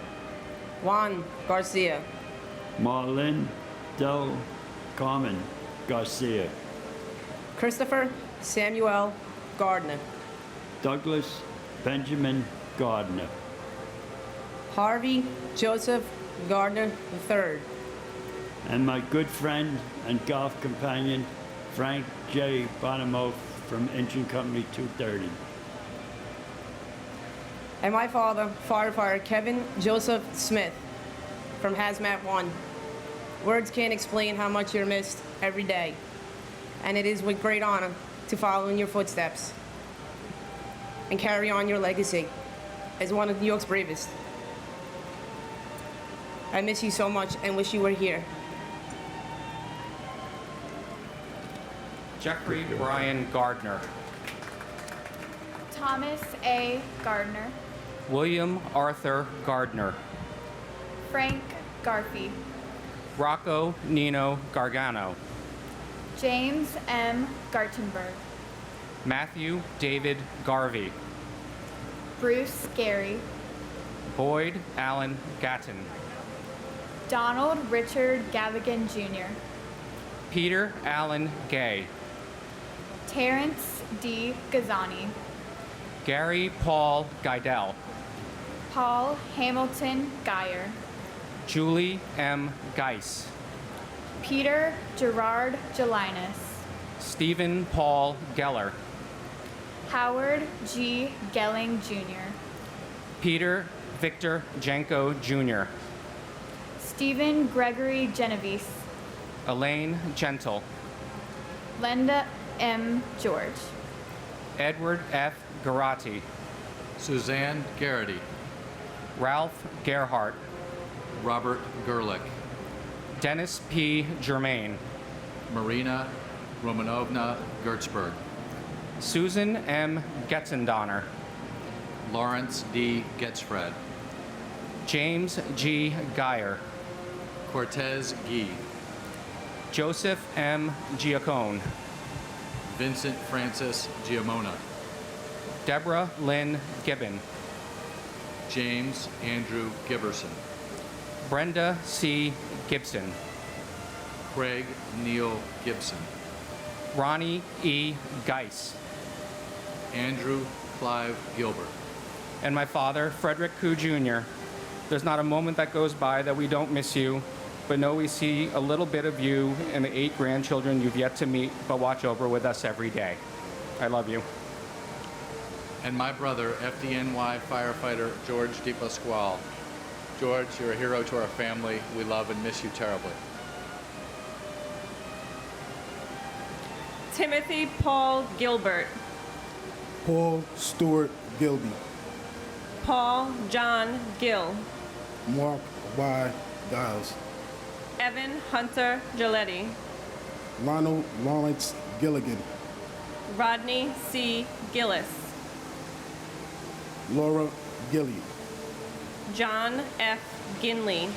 Juan Garcia, Marlene Del Carmen Garcia, Christopher Samuel Gardner, Douglas Benjamin Gardner, Harvey Joseph Gardner III, and my good friend and golf companion, Frank J. Bonamo from Engine Company 230. and my father, firefighter Kevin Joseph Smith from Hazmat 1. Words can't explain how much you're missed every day, and it is with great honor to follow in your footsteps and carry on your legacy as one of New York's bravest. I miss you so much and wish you were here. Jeffrey Brian Gardner. Thomas A. Gardner. William Arthur Gardner. Frank Garfey. Rocco Nino Gargano. James M. Gartenberg. Matthew David Garvey. Bruce Gary. Boyd Allen Gatton. Donald Richard Gavigan Jr. Peter Allen Gay. Terrence D. Gazani. Gary Paul Geidel. Paul Hamilton Geyer. Julie M. Geis. Peter Gerard Jelinus. Stephen Paul Geller. Howard G. Gelling Jr. Peter Victor Janko Jr. Stephen Gregory Genovese. Elaine Gentle. Linda M. George. Edward F. Garati. Suzanne Garrity. Ralph Gerhardt. Robert Gerlich. Dennis P. Germain. Marina Romanovna Gertzberg. Susan M. Getzendonner. Lawrence D. Getzfred. James G. Geyer. Cortez Gee. Joseph M. Giacone. Vincent Francis Giamona. Deborah Lynn Gibbon. James Andrew Giberson. Brenda C. Gibson. Craig Neil Gibson. Ronnie E. Geis. Andrew Clive Gilbert. And my father, Frederick Koo Jr. There's not a moment that goes by that we don't miss you, but know we see a little bit of you and the 8 grandchildren you've yet to meet, but watch over with us every day. I love you. And my brother, FDNY firefighter George DePasquale. George, you're a hero to our family. We love and miss you terribly. Timothy Paul Gilbert. Paul Stewart Gilby. Paul John Gill. Mark Y. Giles. Evan Hunter Giletti. Ronald Lawrence Gilligan. Rodney C. Gillis. Laura Gilly. John F. Ginley.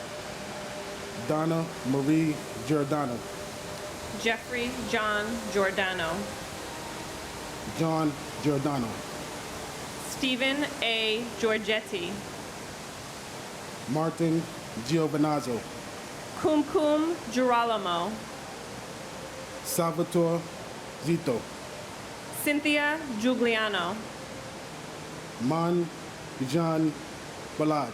Donna Marie Giordano. Jeffrey John Giordano. John Giordano. Stephen A. Giorgetti. Martin Giovanazzo. Kumkum Girolamo. Salvatore Zito. Cynthia Giuliano. Man John Balaj.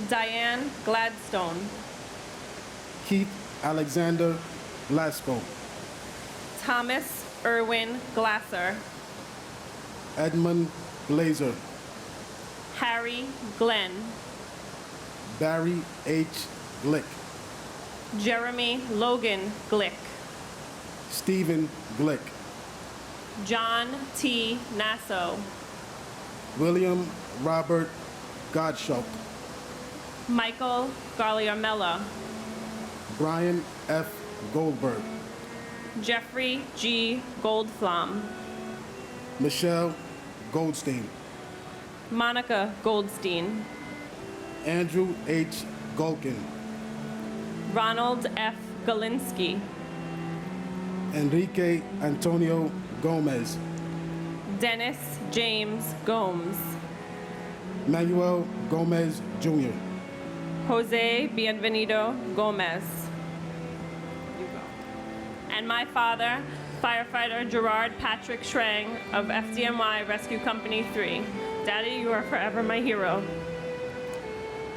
Diane Gladstone. Keith Alexander Glasgow. Thomas Irwin Glasser. Edmund Glazer. Harry Glenn. Barry H. Glick. Jeremy Logan Glick. Stephen Glick. John T. Nasso. William Robert Gottschalk. Michael Garliamella. Brian F. Goldberg. Jeffrey G. Goldflom, Michelle Goldstein, Monica Goldstein, Andrew H. Golkin, Ronald F. Galinsky, Enrique Antonio Gomez, Dennis James Gomes, Manuel Gomez Jr., Jose Bienvenido Gomez, and my father, firefighter Gerard Patrick Schrang of FDNY Rescue Company 3. Daddy, you are forever my hero.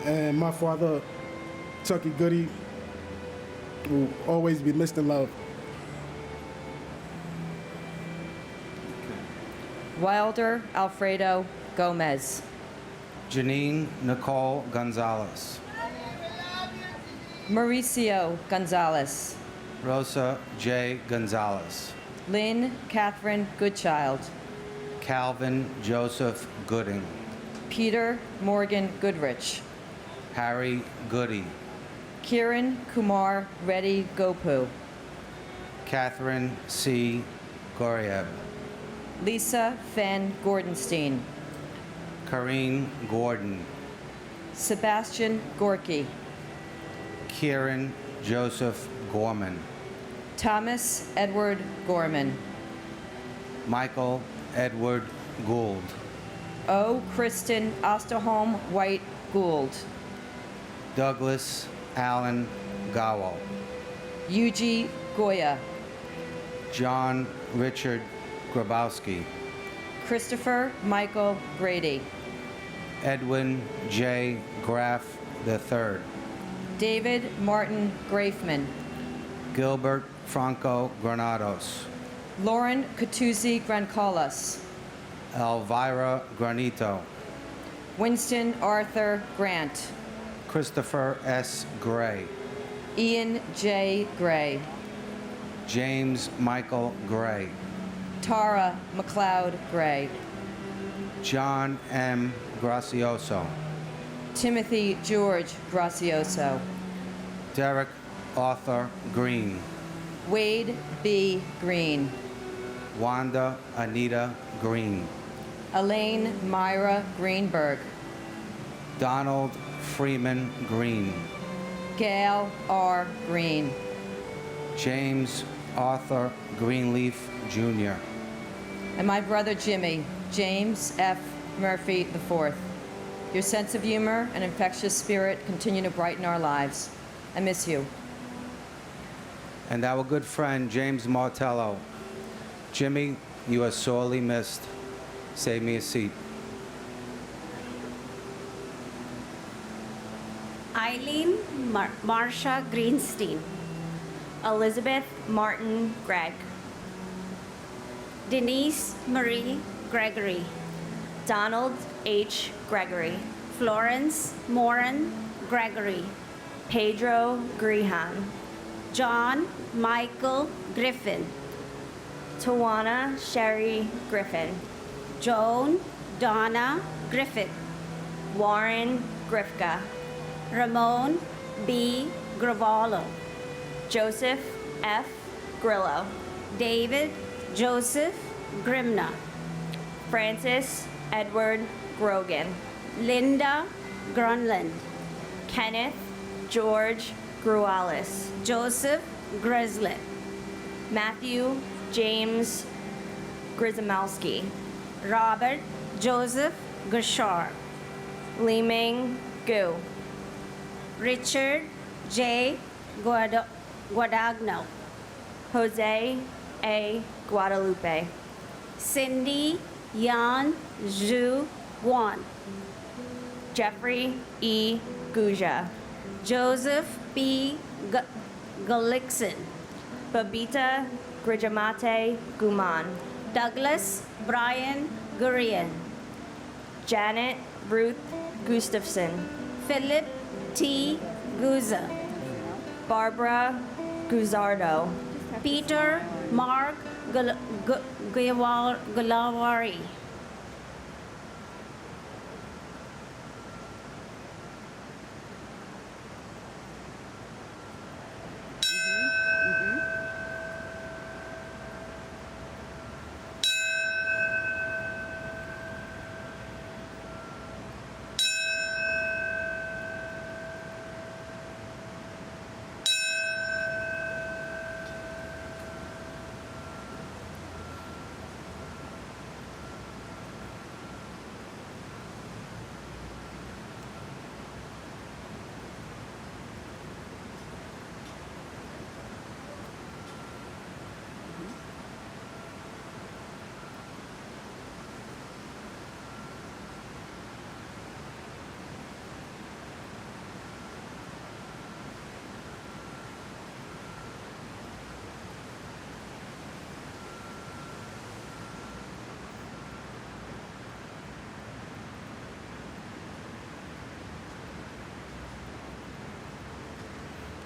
and my father, Tucky Goody, will always be missed and loved. Wilder Alfredo Gomez. Janine Nicole Gonzalez. Mauricio Gonzalez. Rosa J. Gonzalez. Lynn Catherine Goodchild. Calvin Joseph Gooding. Peter Morgan Goodrich. Harry Goody. Kiran Kumar Reddy Gopu. Catherine C. Gorieb. Lisa Fenn Gordonstein. Karine Gordon. Sebastian Gorky. Kieran Joseph Gorman. Thomas Edward Gorman. Michael Edward Gould. O. Kristen Osterholm White Gould. Douglas Allen Gowell. Yuji Goya. John Richard Grabowski. Christopher Michael Grady. Edwin J. Graff III. David Martin Grafman. Gilbert Franco Granados. Lauren Catuzzi Grancolas. Elvira Granito. Winston Arthur Grant. Christopher S. Gray. Ian J. Gray. James Michael Gray. Tara McLeod Gray. John M. Gracioso. Timothy George Gracioso. Derek Arthur Green. Wade B. Green. Wanda Anita Green. Elaine Myra Greenberg. Donald Freeman Green. Gail R. Green. James Arthur Greenleaf Jr. And my brother Jimmy, James F. Murphy IV. Your sense of humor and infectious spirit continue to brighten our lives. I miss you. And our good friend, James Martello. Jimmy, you are sorely missed. Save me a seat. Eileen Marsha Greenstein. Elizabeth Martin Gregg. Denise Marie Gregory. Donald H. Gregory. Florence Moran Gregory. Pedro Grihan. John Michael Griffin. Tawana Sherry Griffin. Joan Donna Griffith. Warren Grifka. Ramon B. Gravallo. Joseph F. Grillo. David Joseph Grimna. Francis Edward Grogan. Linda Grunland. Kenneth George Grualis. Joseph Grislett. Matthew James Grizamowski. Robert Joseph Gashar. Liming Gu. Richard J. Guadagno. Jose A. Guadalupe. Cindy Yan Zhu Guan. Jeffrey E. Guja. Joseph B. Galikson. Babita Grijamate Guman. Douglas Brian Gurian. Janet Ruth Gustafson. Philip T. Guza. Barbara Guzardo. Peter Mark Gulawari.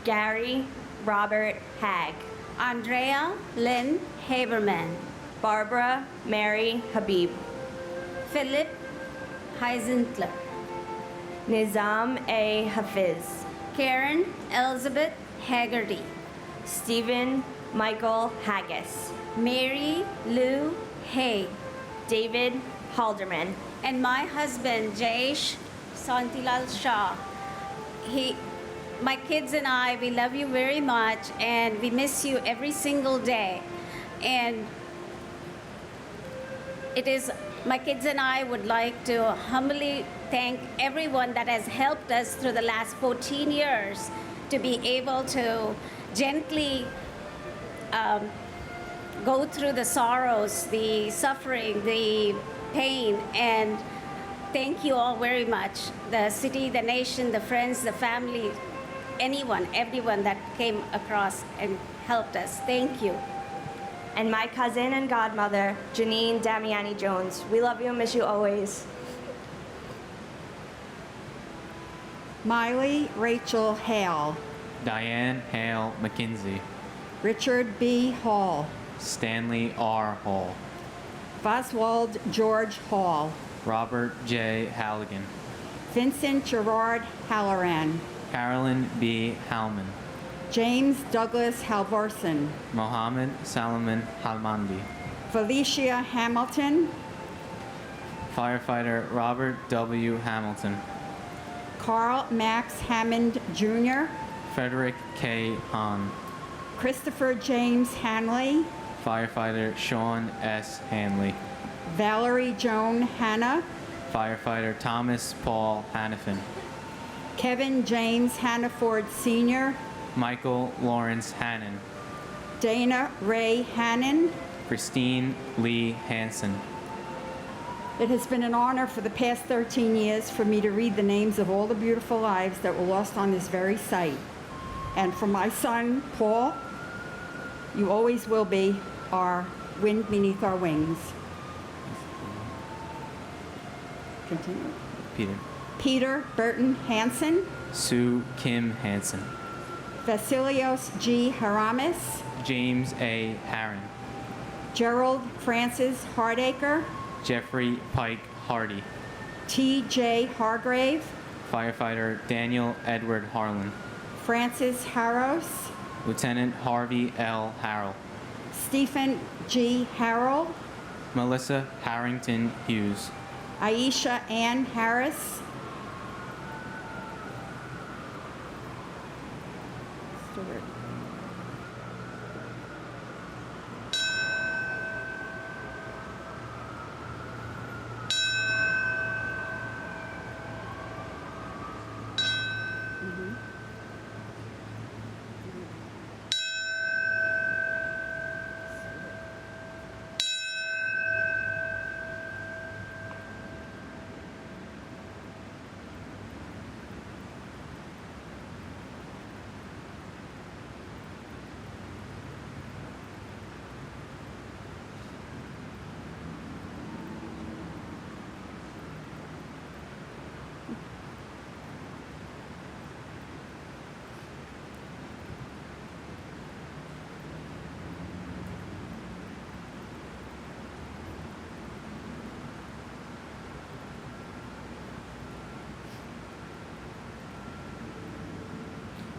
Gary Robert Hag, Andrea Lynn Haberman, Barbara Mary Habib, Philip Heisentler, Nizam A. Hafiz, Karen Elizabeth Haggerty, Stephen Michael Haggis, Mary Lou Hay, David Halderman, and my husband, Jayesh Santilal Shah. My kids and I, we love you very much, and we miss you every single day. And my kids and I would like to humbly thank everyone that has helped us through the last 14 years to be able to gently go through the sorrows, the suffering, the pain, and thank you all very much. The city, the nation, the friends, the family, everyone that came across and helped us. Thank you. And my cousin and godmother, Janine Damiani Jones. We love you and miss you always. Miley Rachel Hale, Diane Hale McKinsey, Richard B. Hall, Stanley R. Hall, Boswald George Hall, Robert J. Halligan, Vincent Gerard Halloran, Carolyn B. Hallman, James Douglas Halvorsen, Mohammed Salman Halmandi, Felicia Hamilton, Firefighter Robert W. Hamilton, Carl Max Hammond Jr., Frederick K. Hahn, Christopher James Hanley, Firefighter Sean S. Hanley, Valerie Joan Hanna, Firefighter Thomas Paul Hannafin, Kevin James Hannaford Sr., Michael Lawrence Hannon, Dana Ray Hannon. Christine Lee Hansen. It has been an honor for the past 13 years for me to read the names of all the beautiful lives that were lost on this very site. And for my son, Paul, you always will be our wind beneath our wings. Continue. Peter Burton Hansen, Sue Kim Hansen, Vasilios G. Haramis, James A. Harron, Gerald Francis Hardacre, Jeffrey Pike Hardy, T.J. Hargrave, Firefighter Daniel Edward Harlan, Francis Harros, Lieutenant Harvey L. Harrell, Stephen G. Harrell, Melissa Harrington Hughes, Aisha Ann Harris, Stewart.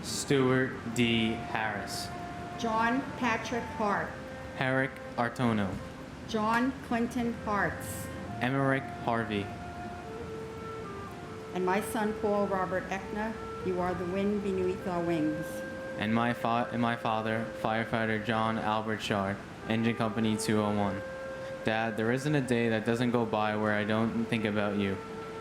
Stuart D. Harris, John Patrick Hart, Herrick Artono, John Clinton Hartz, Emmerich Harvey, and my son Paul Robert Eckner, you are the wind beneath our wings. and my father, Firefighter John Albert Shard, Engine Company 201. Dad, there isn't a day that doesn't go by where I don't think about you.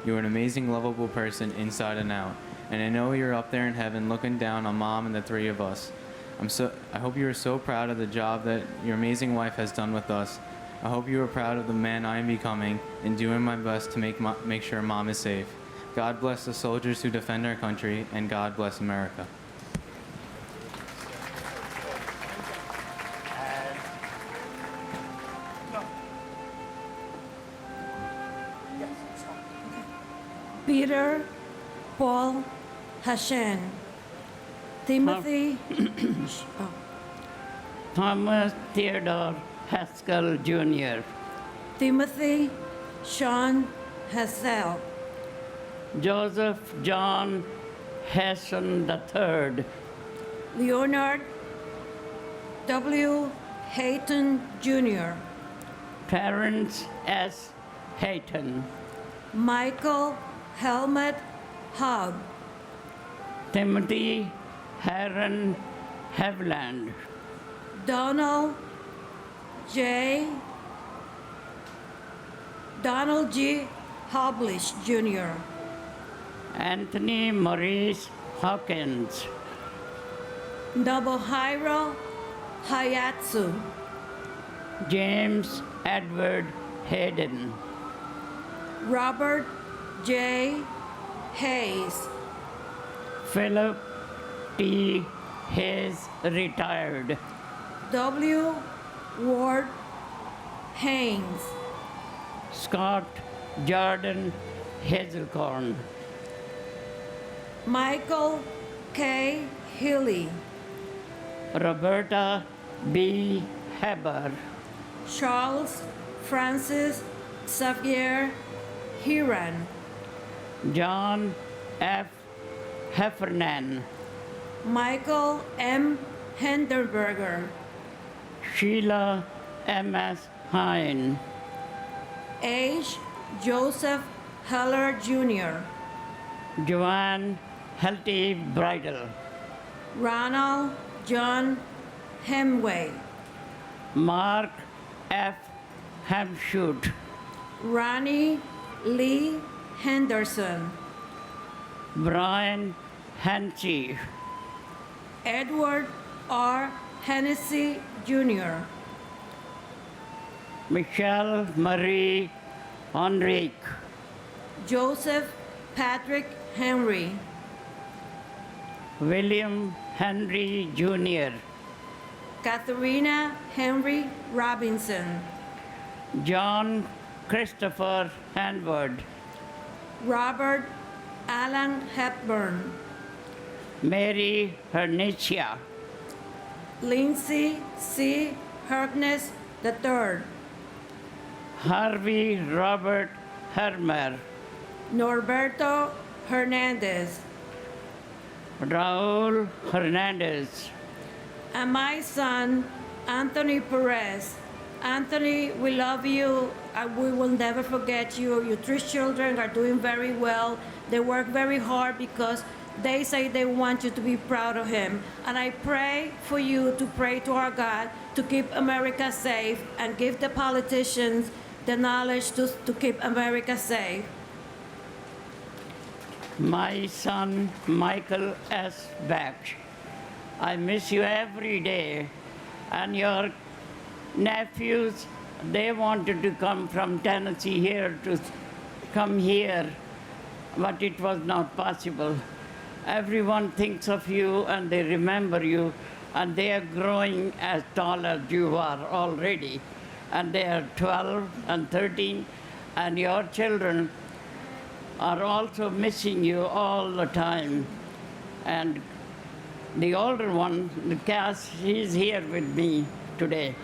You're an amazing, lovable person inside and out. And I know you're up there in heaven looking down on Mom and the three of us. I hope you are so proud of the job that your amazing wife has done with us. I hope you are proud of the man I am becoming and doing my best to make sure Mom is safe. God bless the soldiers who defend our country, and God bless America. Peter Paul Hashan, Timothy Thomas Theodore Haskell Jr., Timothy Sean Hassel, Joseph John Hasson III, Leonard W. Hayton Jr., Terrence S. Hayton, Michael Helmut Hub, Timothy Heron Haviland, Donald G. Hoblish Jr., Anthony Maurice Hawkins, Nobuhiro Hayatsu, James Edward Hayden, Robert J. Hayes, Philip T. Hayes, retired, W. Ward Haynes, Scott Jordan Hazelcorn, Michael K. Healy, Roberta B. Heber, Charles Francis Xavier Heron, John F. Heffernan, Michael M. Henderberger, Sheila M.S. Hine, H. Joseph Heller Jr., Joanne Helty Bridle, Ronald John Hemway, Mark F. Hamshoot, Ronnie Lee Henderson, Brian Hansey, Edward R. Hennessy Jr., Michelle Marie Henrique, Joseph Patrick Henry, William Henry Jr., Katharina Henry Robinson, John Christopher Hanward, Robert Allen Hepburn, Mary Hernicia, Lindsay C. Harkness III, Harvey Robert Hermer, Norberto Hernandez, Raul Hernandez, and my son, Anthony Perez. Anthony, we love you. We will never forget you. Your three children are doing very well. They work very hard because they say they want you to be proud of him. And I pray for you to pray to our God to keep America safe and give the politicians the knowledge to keep America safe. my son Michael S. Batch. I miss you every day. And your nephews, they wanted to come from Tennessee here to come here, but it was not possible. Everyone thinks of you and they remember you, and they are growing as tall as you are already. And they are 12 and 13, and your children are also missing you all the time. And the older one, Cass, he's here with me today.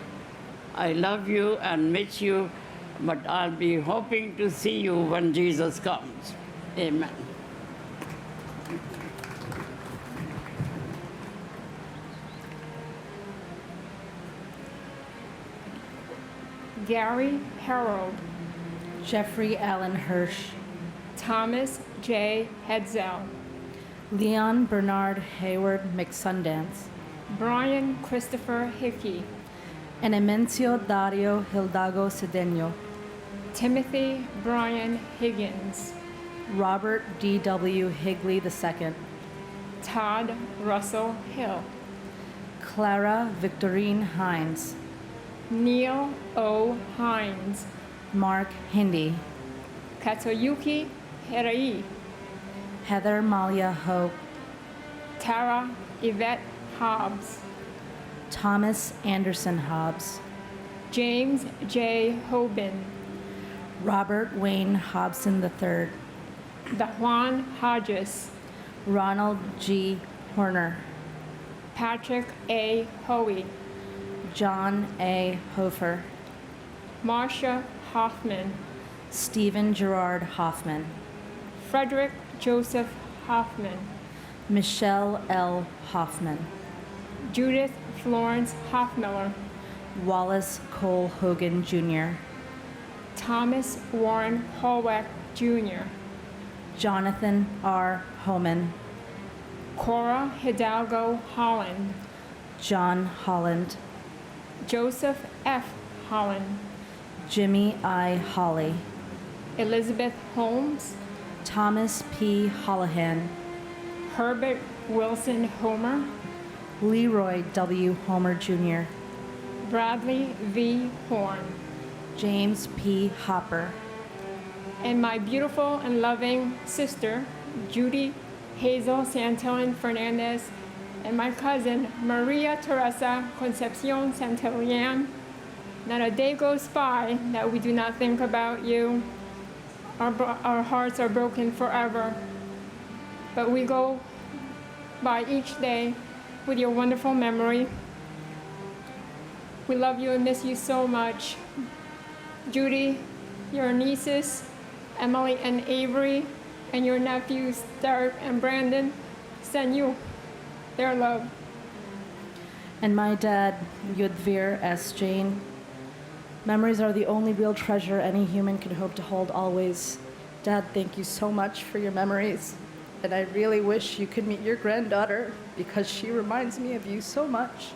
I love you and miss you, but I'll be hoping to see you when Jesus comes. Amen. Gary Harold, Jeffrey Allen Hirsch, Thomas J. Hetzel, Leon Bernard Hayward McSundance, Brian Christopher Hickey, and Emencio Dario Hildago Cedeno, Timothy Brian Higgins, Robert D.W. Higley II, Todd Russell Hill, Clara Victorine Hines, Neil O. Hines, Mark Hindi, Katoyuki Hirai, Heather Malia Hope, Tara Yvette Hobbs, Thomas Anderson Hobbs, James J. Hoban, Robert Wayne Hobson III, Dajuan Hodges, Ronald G. Horner, Patrick A. Hoey, John A. Hofer, Marcia Hoffman, Stephen Gerard Hoffman, Frederick Joseph Hoffman, Michelle L. Hoffman, Judith Florence Hoffmiller, Wallace Cole Hogan Jr., Thomas Warren Holweck Jr., Jonathan R. Homan, Cora Hidalgo Holland, John Holland, Joseph F. Holland, Jimmy I. Hawley, Elizabeth Holmes, Thomas P. Holohan, Herbert Wilson Homer, Leroy W. Homer Jr., Bradley V. Horn, James P. Hopper, and my beautiful and loving sister, Judy Hazel Santillán Fernandez, and my cousin, Maria Teresa Concepcion Santillán. Not a day goes by that we do not think about you. Our hearts are broken forever. But we go by each day with your wonderful memory. We love you and miss you so much. Judy, your nieces, Emily and Avery, and your nephews, Derek and Brandon, send you their love. and my dad, Yudvir S. Jain. Memories are the only real treasure any human can hope to hold always. Dad, thank you so much for your memories. And I really wish you could meet your granddaughter because she reminds me of you so much.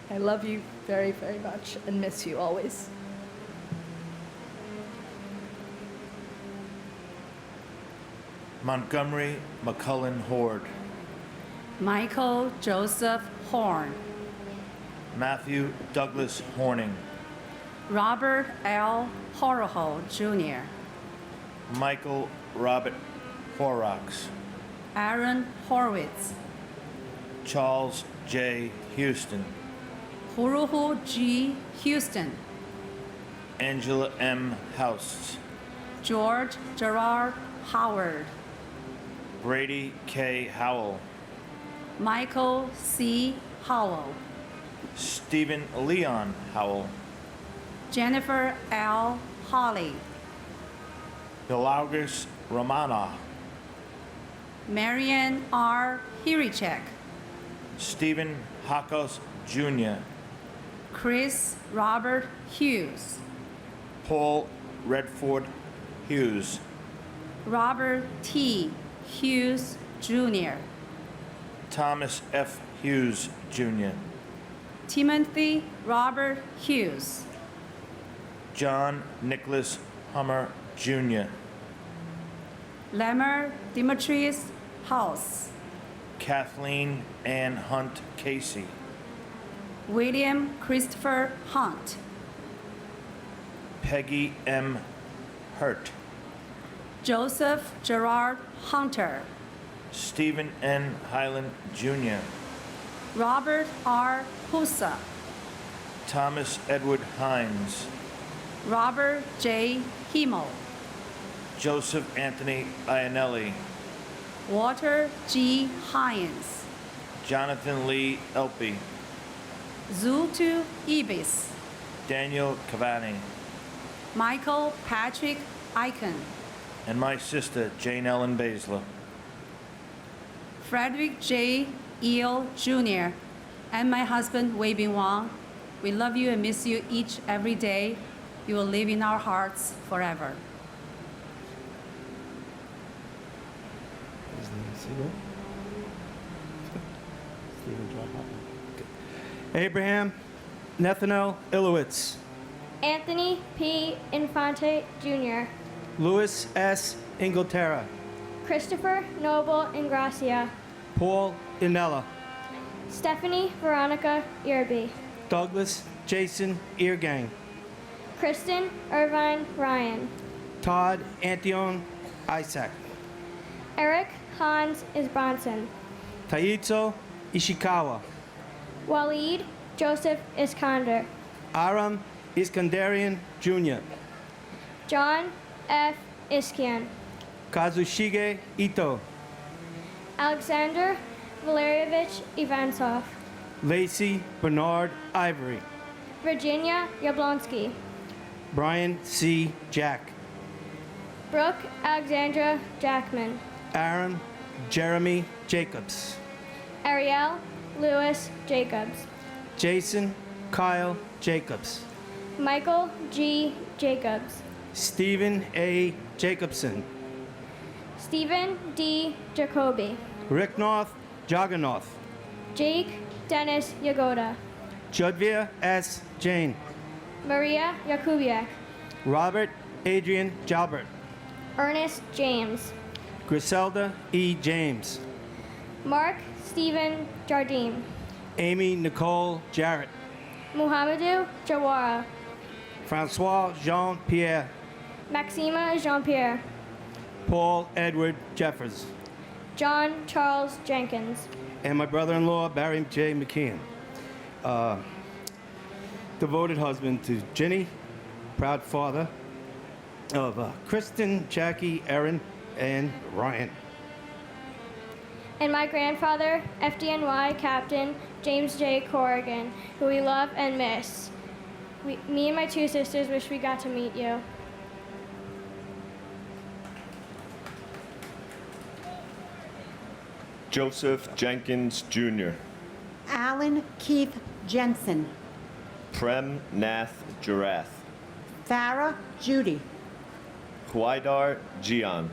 I love you very, very much and miss you always. Montgomery McCullen Horde. Michael Joseph Horn. Matthew Douglas Horning. Robert L. Horoho, Jr. Michael Robert Horrocks. Aaron Horwitz. Charles J. Houston. Huruhu G. Houston. Angela M. House. George Gerard Howard. Brady K. Howell. Michael C. Howell. Stephen Leon Howell. Jennifer L. Holly. Bilaugus Romana. Marian R. Hirichek. Stephen Hakos Jr. Chris Robert Hughes. Paul Redford Hughes. Robert T. Hughes, Jr. Thomas F. Hughes Jr. Timothy Robert Hughes. John Nicholas Hummer Jr. Lemmer Demetrius House. Kathleen Ann Hunt Casey. William Christopher Hunt. Peggy M. Hurt. Joseph Gerard Hunter. Stephen N. Highland Jr. Robert R. Husa. Thomas Edward Hines. Robert J. Himmel. Joseph Anthony Ionelli. Walter G. Hines. Jonathan Lee Elpy. Zultu Ibis. Daniel Cavani. Michael Patrick Icon. And my sister, Jane Ellen Baszler. Frederick J. Eel Jr. and my husband, Wei Bin Wang. We love you and miss you each every day. You will live in our hearts forever. Abraham Nathaniel Ilowitz. Anthony P. Infante Jr., Louis S. Inglaterra. Christopher Noble Ingracia, Paul Inella. Stephanie Veronica Irby, Douglas Jason Eargang. Kristen Irvine Ryan, Todd Antion Isaac. Eric Hans Isbronson, Taitso Ishikawa. Waleed Joseph Iskander, Aram Iskandarian Jr. John F. Iskian, Kazushige Ito. Alexander Valerievich Ivansov, Lacey Bernard Ivory. Virginia Yablonsky. Brian C. Jack. Brooke Alexandra Jackman. Aaron Jeremy Jacobs. Ariel Lewis Jacobs. Jason Kyle Jacobs. Michael G. Jacobs. Stephen A. Jacobson. Stephen D. Jacoby. Rick North Jagannath. Jake Dennis Yagoda. Judvia S. Jane. Maria Yakubiak. Robert Adrian Jalbert. Ernest James. Griselda E. James. Mark Stephen Jardim. Amy Nicole Jarrett. Muhammadu Jawara. Francois Jean Pierre. Maxima Jean-Pierre. Paul Edward Jeffers. John Charles Jenkins. And my brother-in-law, Barry J. McKeon. Devoted husband to Ginny, proud father of Kristen, Jackie, Erin, and Ryan. And my grandfather, FDNY Captain James J. Corrigan, who we love and miss. Me and my two sisters wish we got to meet you. Joseph Jenkins Jr. Alan Keith Jensen. Prem Nath Jarath. Farah Judy. Huaidar Gian.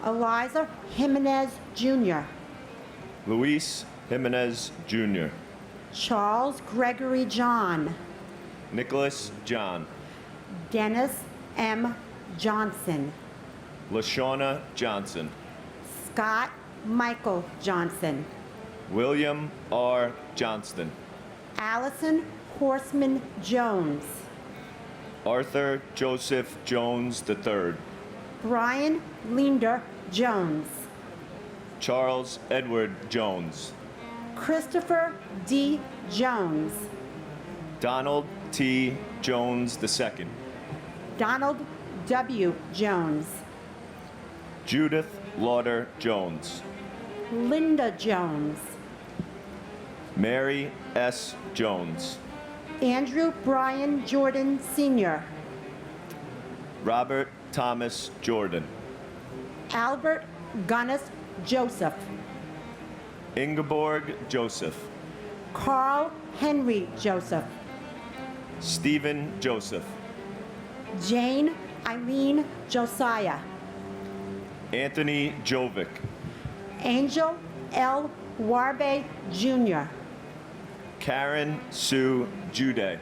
Eliza Jimenez Jr. Luis Jimenez Jr. Charles Gregory John. Nicholas John. Dennis M. Johnson. LaShawna Johnson. Scott Michael Johnson. William R. Johnston. Allison Horseman Jones. Arthur Joseph Jones III. Brian Linder Jones. Charles Edward Jones. Christopher D. Jones. Donald T. Jones II. Donald W. Jones. Judith Lauder Jones. Linda Jones. Mary S. Jones. Andrew Brian Jordan Sr. Robert Thomas Jordan. Albert Gunnis Joseph. Ingeborg Joseph. Carl Henry Joseph. Stephen Joseph. Jane Eileen Josiah. Anthony Jovic. Angel L. Warbe Jr. Karen Sue Jude.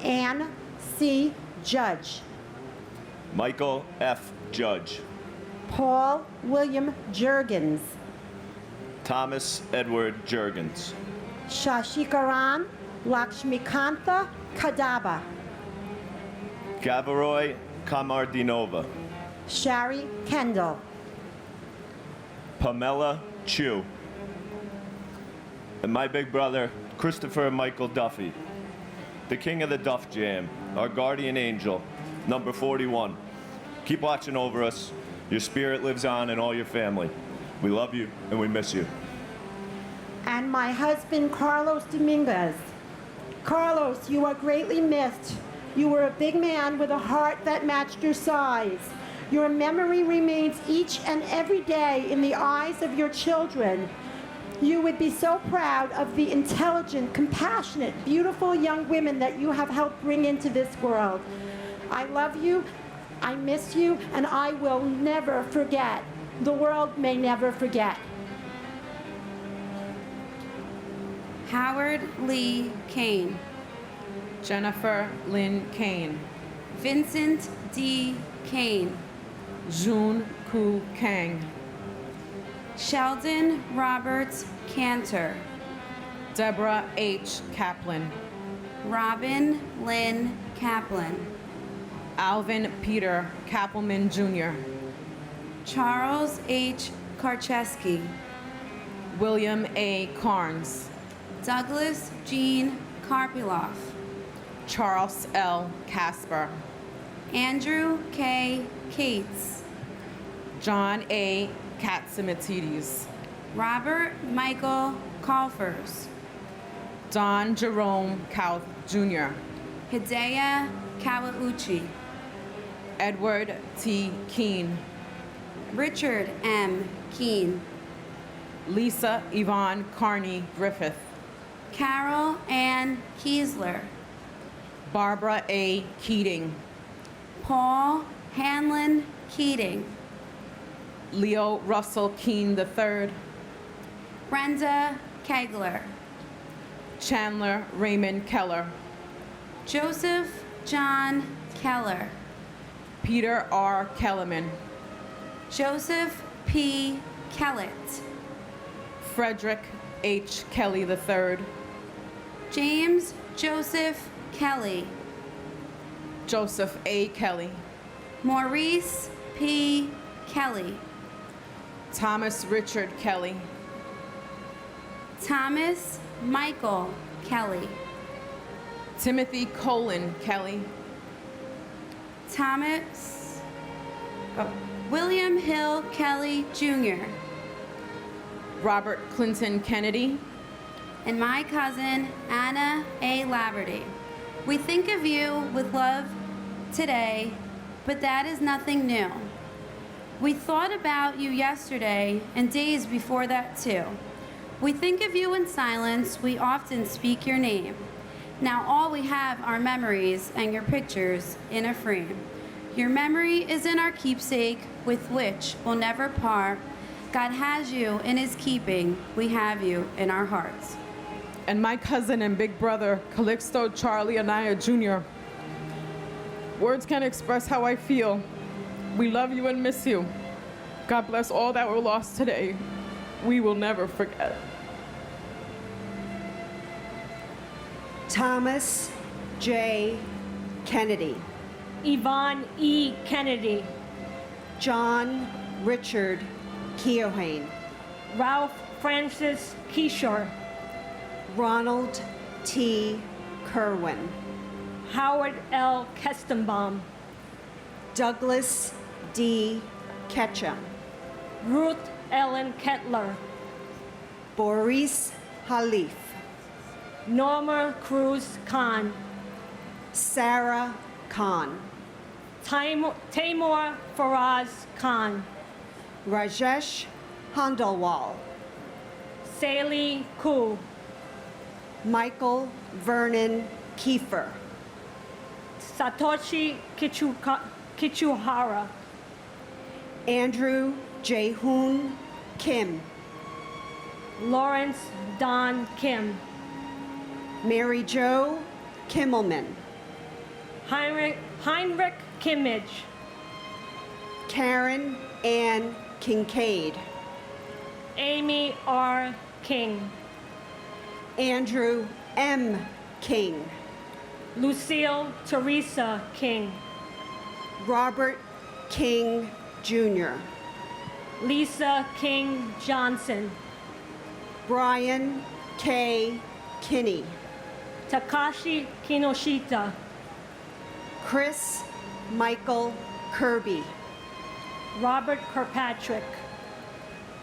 Ann C. Judge. Michael F. Judge. Paul William Jurgens. Thomas Edward Jurgens. Shashikaran Lakshmikantha Kadaba. Gavaroy Kamardinova. Shari Kendall. Pamela Chu. And my big brother, Christopher Michael Duffy. The king of the Duff Jam, our guardian angel, number 41. Keep watching over us. Your spirit lives on in all your family. We love you and we miss you. And my husband, Carlos Dominguez. Carlos, you are greatly missed. You were a big man with a heart that matched your size. Your memory remains each and every day in the eyes of your children. You would be so proud of the intelligent, compassionate, beautiful young women that you have helped bring into this world. I love you, I miss you, and I will never forget. The world may never forget. Howard Lee Kane. Jennifer Lynn Kane. Vincent D. Kane. June Ku Kang. Sheldon Roberts Cantor. Deborah H. Kaplan. Robin Lynn Kaplan. Alvin Peter Kappelman Jr. Charles H. Karcheski. William A. Carnes. Douglas Jean Karpiloff. Charles L. Casper. Andrew K. Cates. John A. Katsimatidis. Robert Michael Colfers. Don Jerome Kauth Jr., Hidea Kawauchi, Edward T. Keene, Richard M. Keene, Lisa Yvonne Carney Griffith, Carol Ann Kiesler, Barbara A. Keating, Paul Hanlon Keating, Leo Russell Keene III, Brenda Kegler, Chandler Raymond Keller, Joseph John Keller, Peter R. Kellerman, Joseph P. Kellett, Frederick H. Kelly III, James Joseph Kelly, Joseph A. Kelly, Maurice P. Kelly, Thomas Richard Kelly, Thomas Michael Kelly, Timothy Colin Kelly, William Hill Kelly Jr., Robert Clinton Kennedy, and my cousin Anna A. Laverty. We think of you with love today, but that is nothing new. We thought about you yesterday and days before that too. We think of you in silence, we often speak your name. Now all we have are memories and your pictures in a frame. Your memory is in our keepsake with which we'll never part. God has you in his keeping, we have you in our hearts. and my cousin and big brother, Calixto Charlie Anaya Jr. Words can't express how I feel. We love you and miss you. God bless all that were lost today. We will never forget. Thomas J. Kennedy. Yvonne E. Kennedy. John Richard Keohane. Ralph Francis Kishore. Ronald T. Kerwin. Howard L. Kestenbaum. Douglas D. Ketchum. Ruth Ellen Kettler. Boris Halif. Norma Cruz Khan. Sarah Khan. Taimur Faraz Khan. Rajesh Handelwal. Saley Koo. Michael Vernon Kiefer. Satoshi Kichuhara. Andrew Jaehoon Kim. Lawrence Don Kim. Mary Jo Kimmelman. Heinrich Kimmage. Karen Ann Kincaid. Amy R. King. Andrew M. King. Lucille Teresa King. Robert King Jr. Lisa King Johnson. Brian K. Kinney. Takashi Kinoshita. Chris Michael Kirby. Robert Kirkpatrick.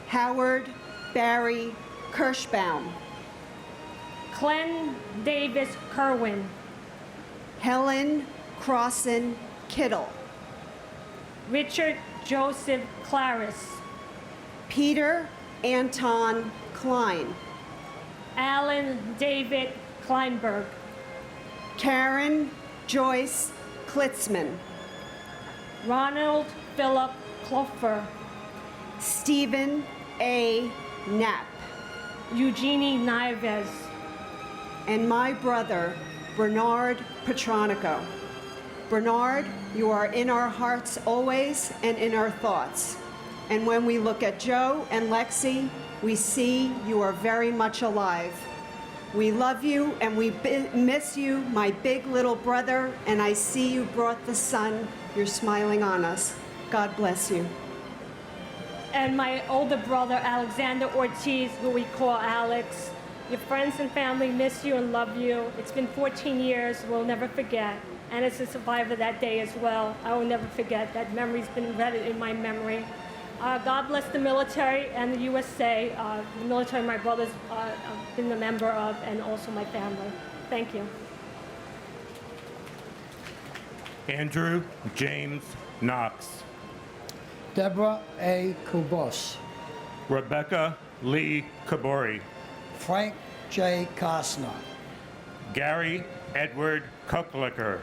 Howard Barry Kirschbaum. Glenn Davis Kerwin. Helen Crossan Kittle. Richard Joseph Claris. Peter Anton Klein. Alan David Kleinberg. Karen Joyce Klitzman. Ronald Philip Kloffer. Stephen A. Knapp. Eugenie Nieves. And my brother, Bernard Petronico. Bernard, you are in our hearts always and in our thoughts. And when we look at Joe and Lexi, we see you are very much alive. We love you and we miss you, my big little brother, and I see you brought the sun. You're smiling on us. God bless you. And my older brother, Alexander Ortiz, who we call Alex. Your friends and family miss you and love you. It's been 14 years, we'll never forget. And as a survivor that day as well, I will never forget. That memory's been embedded in my memory. God bless the military and the USA, the military my brother's been a member of, and also my family. Thank you. Andrew James Knox. Deborah A. Kubos. Rebecca Lee Kabori. Frank J. Costner. Gary Edward Kucklicker.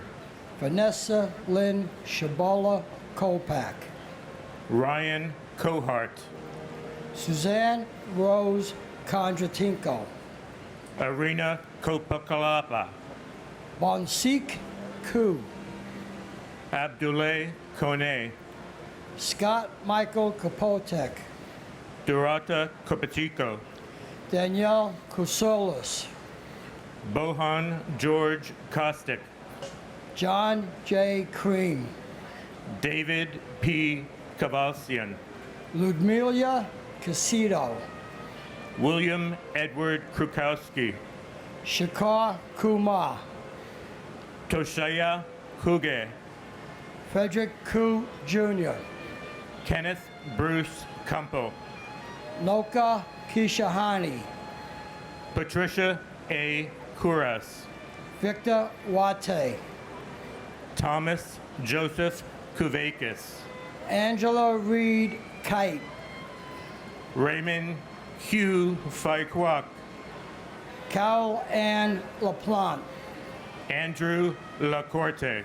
Vanessa Lynn Shabola Kolpak. Ryan Cohart. Suzanne Rose Kondratinko. Arena Kopakalapa. Bonsik Ku. Abdullah Kone. Scott Michael Kapotek. Durata Kopachiko. Danielle Kusolis. Bohan George Kostic. John J. Cream. David P. Kavalsian. Ludmila Casito. William Edward Krukowski. Shakar Kumar. Toshaya Kuge. Frederick Ku Jr. Kenneth Bruce Campo. Noka Kishahani. Patricia A. Kuras. Victor Wate. Thomas Joseph Kuvakis. Angela Reed Kite. Raymond Hugh Faikwak. Carol Ann LaPlante. Andrew Lacorte.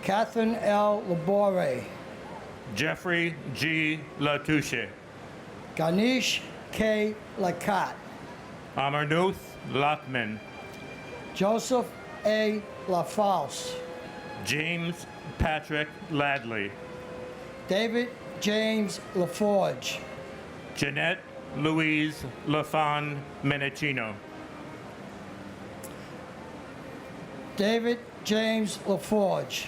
Catherine L. Labore. Jeffrey G. Latouche. Ganesh K. Lakat. Amarnuth Lockman. Joseph A. LaFalce. James Patrick Ladley. David James LaForge. Jeanette Louise Lafon Menechino. David James LaForge.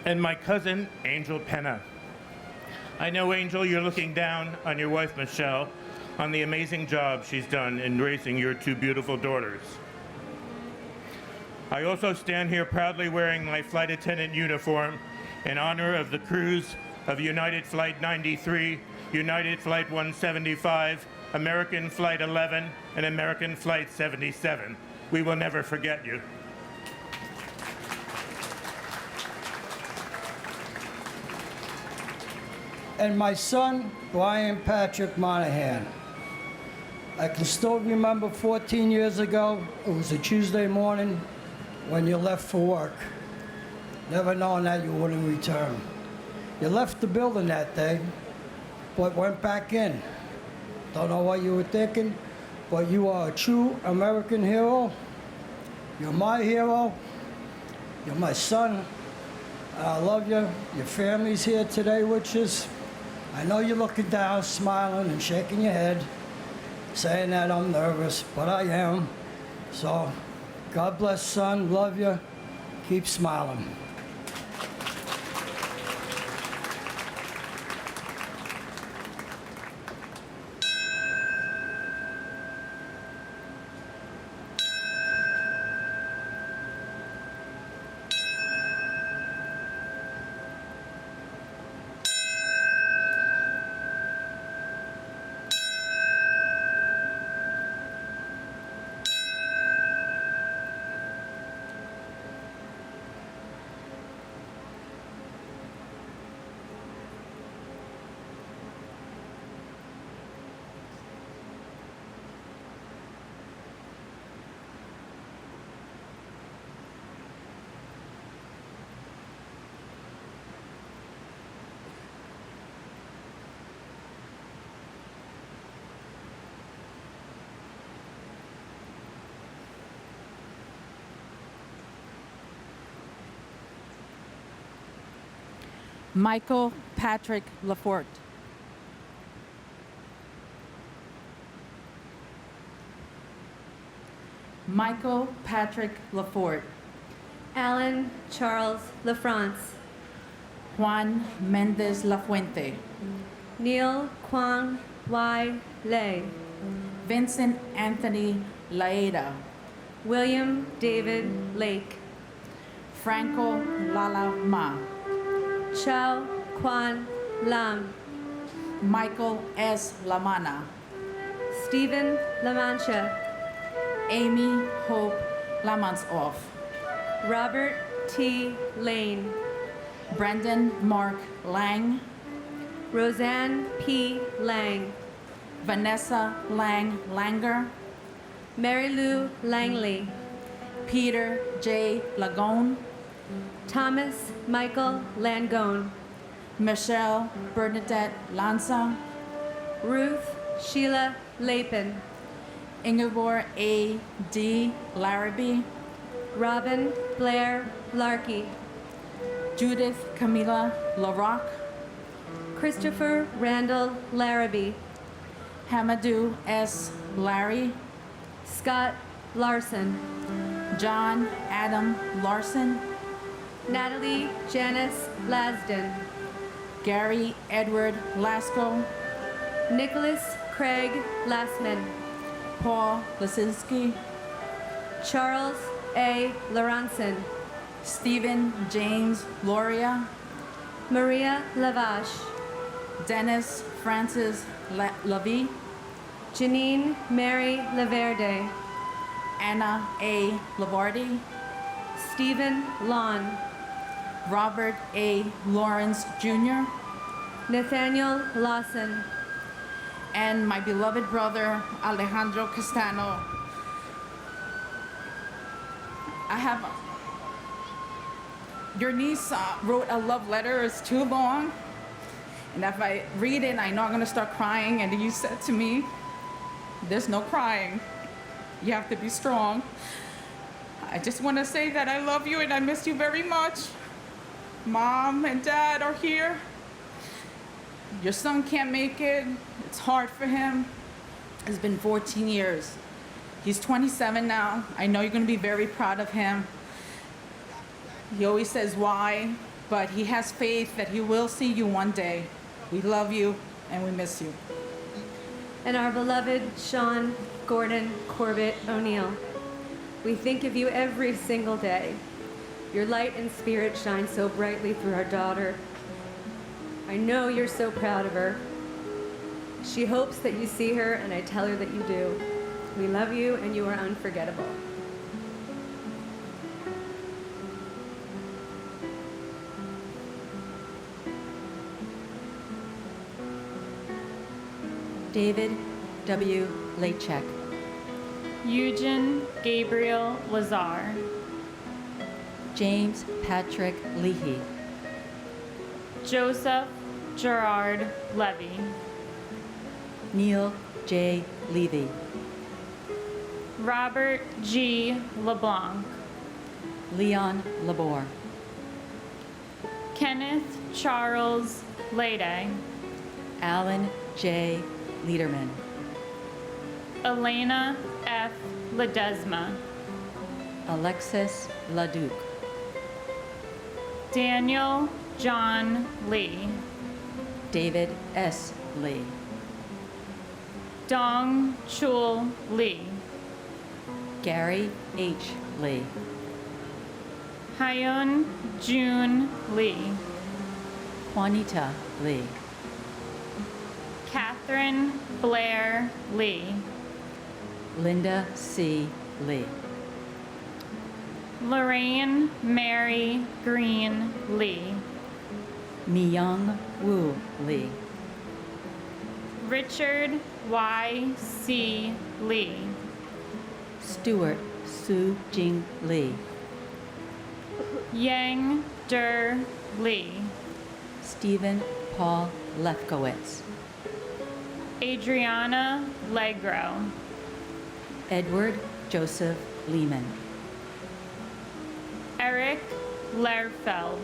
And my cousin, Angel Penna. I know, Angel, you're looking down on your wife, Michelle, on the amazing job she's done in raising your two beautiful daughters. I also stand here proudly wearing my flight attendant uniform in honor of the crews of United Flight 93, United Flight 175, American Flight 11, and American Flight 77. We will never forget you. And my son, Brian Patrick Monahan. I can still remember 14 years ago, it was a Tuesday morning when you left for work, never knowing that you wouldn't return. You left the building that day, but went back in. Don't know what you were thinking, but you are a true American hero. You're my hero. You're my son. I love you. Your family's here today, which is, I know you're looking down, smiling and shaking your head, saying that I'm nervous, but I am. So, God bless, son. Love you. Keep smiling. Michael Patrick Lafort. Michael Patrick Lafort. Alan Charles LaFrance. Juan Mendez Lafuente. Neil Kwang Y. Lei. Vincent Anthony Laeda. William David Lake. Franco Lala Ma. Chow Quan Lam, Michael S. Lamana, Stephen Lamancha, Amy Hope Lamansoff, Robert T. Lane, Brendan Mark Lang, Roseanne P. Lang, Vanessa Lang Langer, Mary Lou Langley, Peter J. Lagone, Thomas Michael Langone, Michelle Bernadette Lanza, Ruth Sheila Lapin, Ingeborg A. D. Larrabee, Robin Blair Larkey, Judith Camila LaRock, Christopher Randall Larrabee, Hamadou S. Larry, Scott Larson, John Adam Larson, Natalie Janice Lasden, Gary Edward Lasko, Nicholas Craig Lassman, Paul Lasinski, Charles A. Lorenzen, Stephen James Loria, Maria Lavache, Dennis Francis Lavie, Janine Mary Laverde, Anna A. Lavardi, Stephen Lawn, Robert A. Lawrence Jr., Nathaniel Lawson, and my beloved brother Alejandro Castano. Your niece wrote a love letter. It's too long. And if I read it, I know I'm gonna start crying. And you said to me, there's no crying. You have to be strong. I just wanna say that I love you and I miss you very much. Mom and Dad are here. Your son can't make it. It's hard for him. It's been 14 years. He's 27 now. I know you're gonna be very proud of him. He always says why, but he has faith that he will see you one day. We love you and we miss you. and our beloved Sean Gordon Corbett O'Neill. We think of you every single day. Your light and spirit shine so brightly through our daughter. I know you're so proud of her. She hopes that you see her, and I tell her that you do. We love you, and you are unforgettable. David W. Lachek. Eugen Gabriel Lazar. James Patrick Leahy. Joseph Gerard Levy. Neil J. Levy. Robert G. LeBlanc. Leon Labor. Kenneth Charles Lede. Alan J. Liederman. Elena F. Ledesma. Alexis LaDuke. Daniel John Lee. David S. Lee. Dong Chul Lee. Gary H. Lee. Hyun June Lee. Juanita Lee. Catherine Blair Lee. Linda C. Lee. Lorraine Mary Green Lee. Myung Woo Lee. Richard Y. C. Lee. Stuart Su Jing Lee. Yang Der Lee. Stephen Paul Lefkowitz. Adriana Legro. Edward Joseph Lehman. Eric Lerfeld.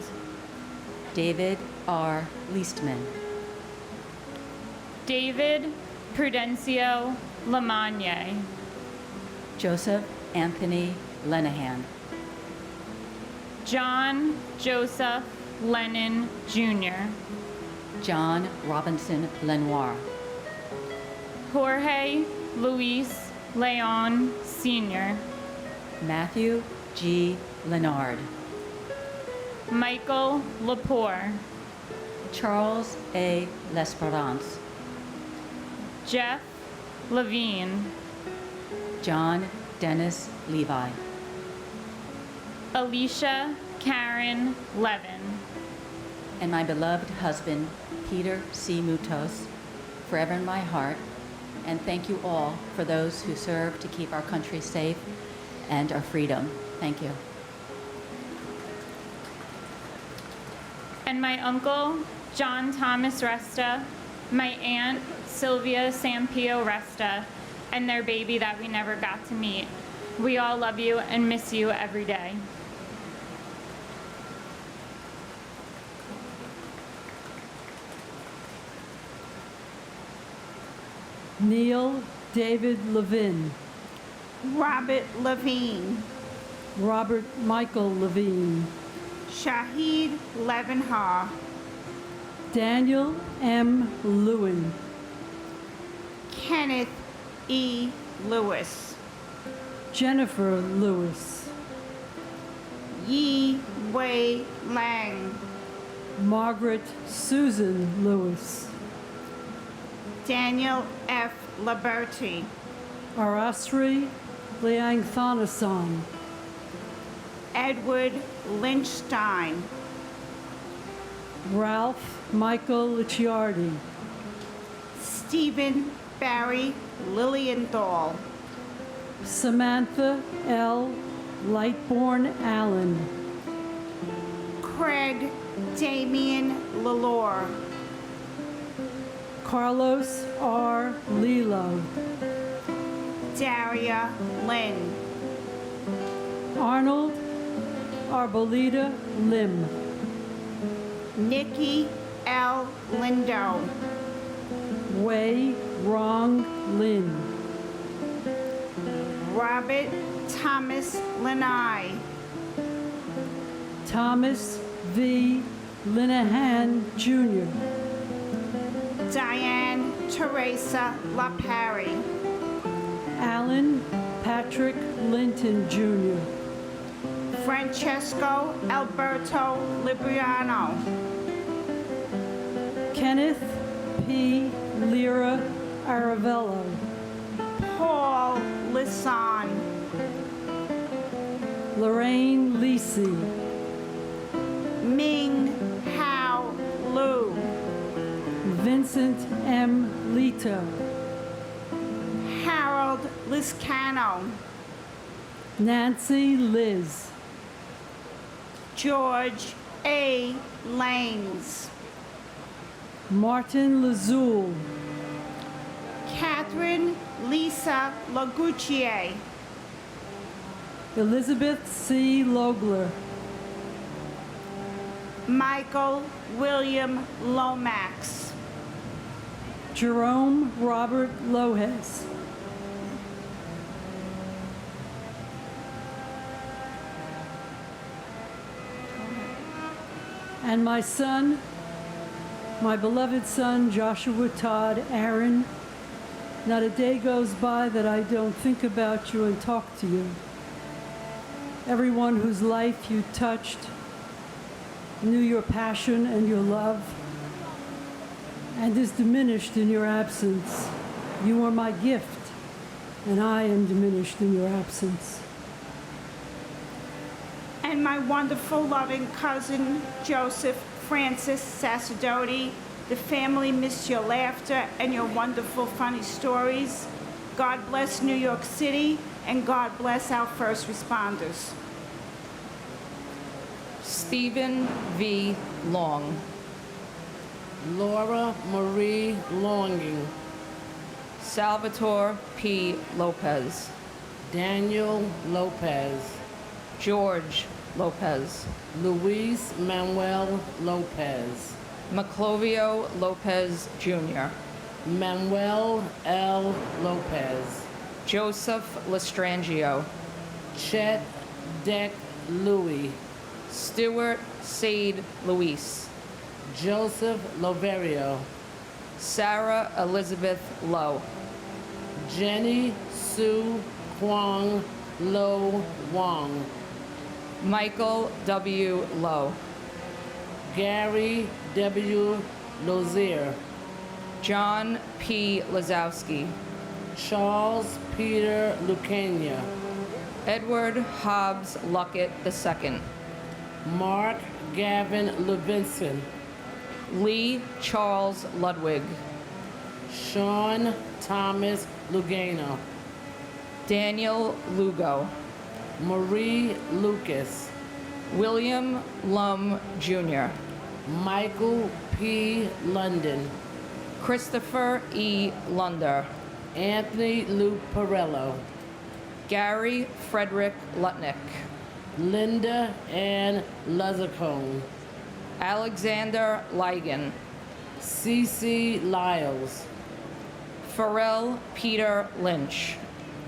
David R. Leastman. David Prudencio Lamagne. Joseph Anthony Lenahan. John Joseph Lennon Jr. John Robinson Lenoir. Jorge Luis Leon Sr. Matthew G. Leonard. Michael Lepore. Charles A. L'Esperance, Jeff Levine, John Dennis Levi, Alicia Karen Levin, and my beloved husband, Peter C. Mutos, forever in my heart. And thank you all for those who serve to keep our country safe and our freedom. Thank you. and my uncle, John Thomas Resta, my aunt, Sylvia Sampio Resta, and their baby that we never got to meet. We all love you and miss you every day. Neil David Levin, Robert Levine, Robert Michael Levine, Shahid Levenhar, Daniel M. Lewin, Kenneth E. Lewis, Jennifer Lewis, Yi Wei Lang, Margaret Susan Lewis, Daniel F. Liberty, Arasri Liangthanasan, Edward Lynchstein, Ralph Michael Licciardi, Stephen Barry Lilienthal, Samantha L. Lightborn Allen, Craig Damian Lalore, Carlos R. Lilo, Daria Lynn, Arnold Arboleda Lim, Nikki L. Lindo, Wei Rong Lin, Robert Thomas Lanai, Thomas V. Linehan Jr., Diane Teresa LaParry, Alan Patrick Linton Jr., Francesco Alberto Libriano, Kenneth P. Lira Aravello, Paul Lisson, Lorraine Lisi, Ming Hao Lu, Vincent M. Lito, Harold Liscano, Nancy Liz, George A. Lanes, Martin Lazul, Catherine Lisa Laguccier, Elizabeth C. Logler, Michael William Lomax, Jerome Robert Lohes, and my son, my beloved son, Joshua Todd Aaron. Not a day goes by that I don't think about you and talk to you. Everyone whose life you touched knew your passion and your love and is diminished in your absence. You are my gift, and I am diminished in your absence. and my wonderful, loving cousin, Joseph Francis Sacerdote. The family missed your laughter and your wonderful, funny stories. God bless New York City, and God bless our first responders. Stephen V. Long, Laura Marie Longing, Salvatore P. Lopez, Daniel Lopez, George Lopez, Luis Manuel Lopez, Maclovio Lopez Jr., Manuel L. Lopez, Joseph Lestrangio, Chet Deck Louis, Stuart Sade Luis, Joseph Loverio, Sarah Elizabeth Lowe, Jenny Sue Kwong Lo Wong, Michael W. Lowe, Gary W. Lozier, John P. Lazowski, Charles Peter Lucania, Edward Hobbs Luckett II, Mark Gavin Levinson, Lee Charles Ludwig, Sean Thomas Lugano, Daniel Lugo, Marie Lucas, William Lum Jr., Michael P. London, Christopher E. Lunder, Anthony Luke Perello, Gary Frederick Lutnick, Linda Ann Lezacone, Alexander Ligon, C.C. Lyles, Pharrell Peter Lynch,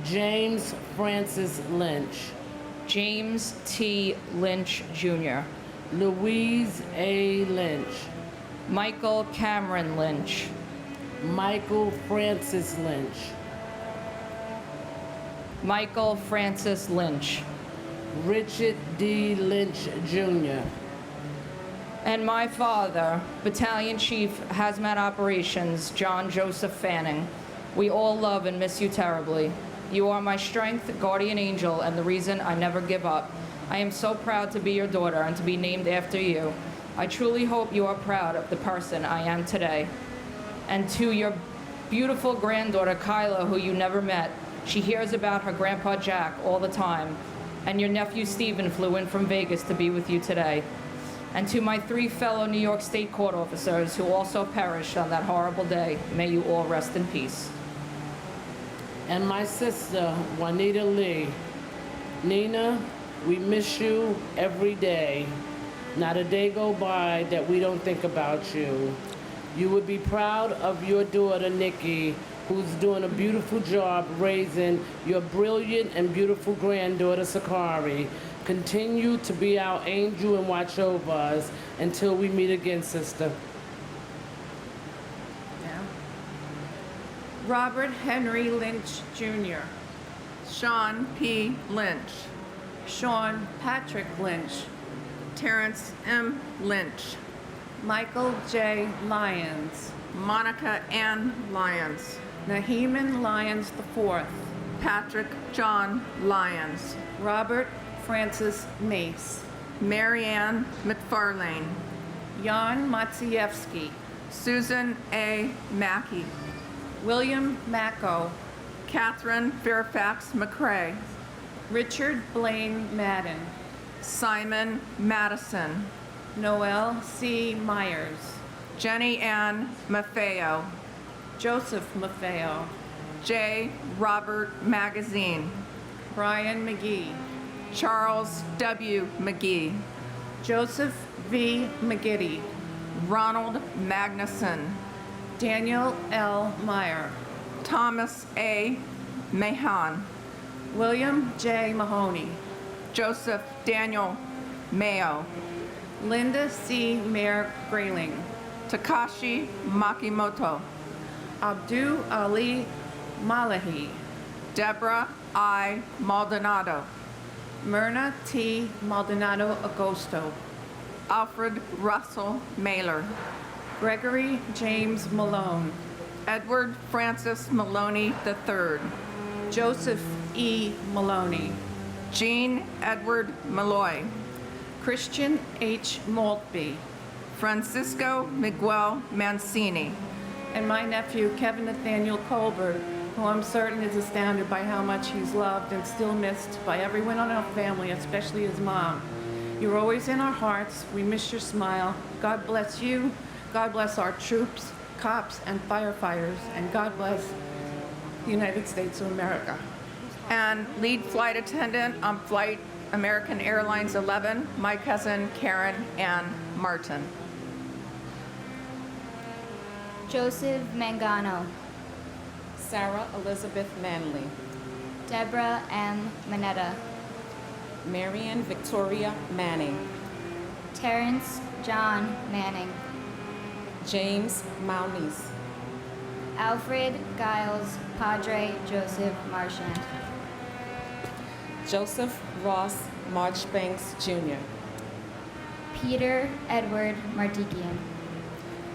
James Francis Lynch, James T. Lynch Jr., Louise A. Lynch, Michael Cameron Lynch, Michael Francis Lynch, Michael Francis Lynch, Richard D. Lynch Jr., and my father, Battalion Chief Hazmat Operations, John Joseph Fanning. We all love and miss you terribly. You are my strength, guardian angel, and the reason I never give up. I am so proud to be your daughter and to be named after you. I truly hope you are proud of the person I am today. And to your beautiful granddaughter, Kyla, who you never met, she hears about her grandpa Jack all the time. And your nephew Stephen flew in from Vegas to be with you today. And to my 3 fellow New York State court officers who also perished on that horrible day, may you all rest in peace. and my sister, Juanita Lee. Nina, we miss you every day. Not a day go by that we don't think about you. You would be proud of your daughter, Nikki, who's doing a beautiful job raising your brilliant and beautiful granddaughter, Sakari. Continue to be our angel and watch over us until we meet again, sister. Robert Henry Lynch Jr., Sean P. Lynch, Sean Patrick Lynch, Terrence M. Lynch, Michael J. Lyons, Monica Ann Lyons, Naheeman Lyons IV, Patrick John Lyons, Robert Francis Mace, Marianne McFarlane, Jan Matsievsky, Susan A. Mackey, William Macko, Catherine Fairfax McCrae, Richard Blaine Madden, Simon Madison, Noel C. Myers, Jenny Ann Maffeo, Joseph Maffeo, J. Robert Magazine, Brian McGee, Charles W. McGee, Joseph V. McGiddy, Ronald Magnuson, Daniel L. Meyer, Thomas A. Mahan, William J. Mahoney, Joseph Daniel Mayo, Linda C. Mayer Grayling, Takashi Makimoto, Abdu Ali Malahi, Deborah I. Maldonado, Myrna T. Maldonado Agosto, Alfred Russell Mailer, Gregory James Malone, Edward Francis Maloney III, Joseph E. Maloney, Jean Edward Malloy, Christian H. Maltby, Francisco Miguel Mancini, and my nephew Kevin Nathaniel Colbert, who I'm certain is astounded by how much he's loved and still missed by everyone in our family, especially his mom. You're always in our hearts. We miss your smile. God bless you. God bless our troops, cops, and firefighters, and God bless the United States of America. And lead flight attendant on Flight American Airlines 11, my cousin Karen Ann Martin. Joseph Mangano, Sarah Elizabeth Manley, Deborah M. Manetta, Marian Victoria Manning, Terrence John Manning, James Maunice, Alfred Giles Padre Joseph Marchand, Joseph Ross Marchbanks Jr., Peter Edward Mardikian.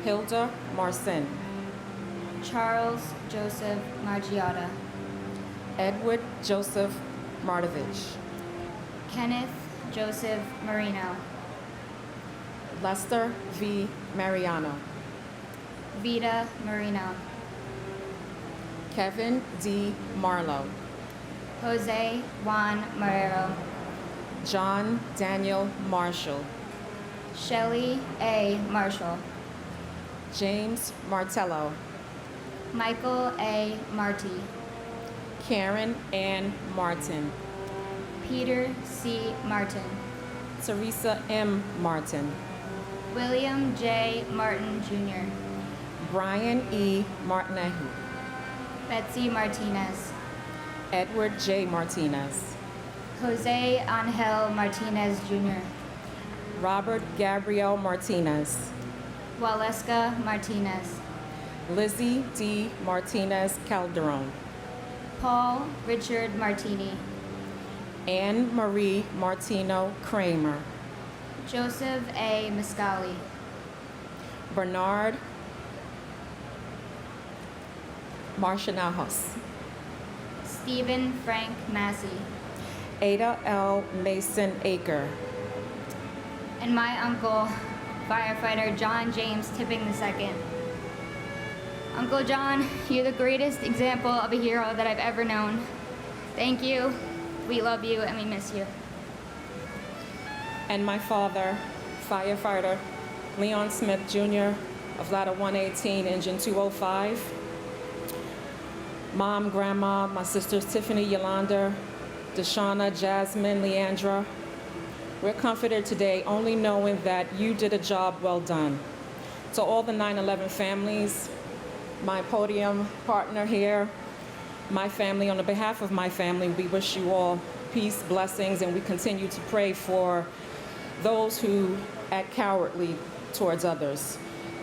Hilda Marcin. Charles Joseph Margiotta. Edward Joseph Mardovich. Kenneth Joseph Marino. Lester V. Mariano. Vita Marino. Kevin D. Marlowe. Jose Juan Marrero. John Daniel Marshall. Shelley A. Marshall. James Martello. Michael A. Marty. Karen Ann Martin. Peter C. Martin. Teresa M. Martin. William J. Martin Jr. Brian E. Martinehu. Betsy Martinez. Edward J. Martinez. Jose Angel Martinez Jr. Robert Gabriel Martinez. Waleska Martinez. Lizzie D. Martinez Calderon. Paul Richard Martini. Anne Marie Martino Kramer. Joseph A. Miscali. Bernard Marcianajos. Stephen Frank Massey. Ada L. Mason Aker. And my uncle, firefighter John James Tipping II. Uncle John, you're the greatest example of a hero that I've ever known. Thank you. We love you and we miss you. And my father, firefighter Leon Smith Jr. of Ladder 118, Engine 205. Mom, Grandma, my sisters Tiffany, Yolanda, Deshauna, Jasmine, Leandra. We're comforted today only knowing that you did a job well done. To all the 9/11 families, my podium partner here, my family, on behalf of my family, we wish you all peace, blessings, and we continue to pray for those who act cowardly towards others.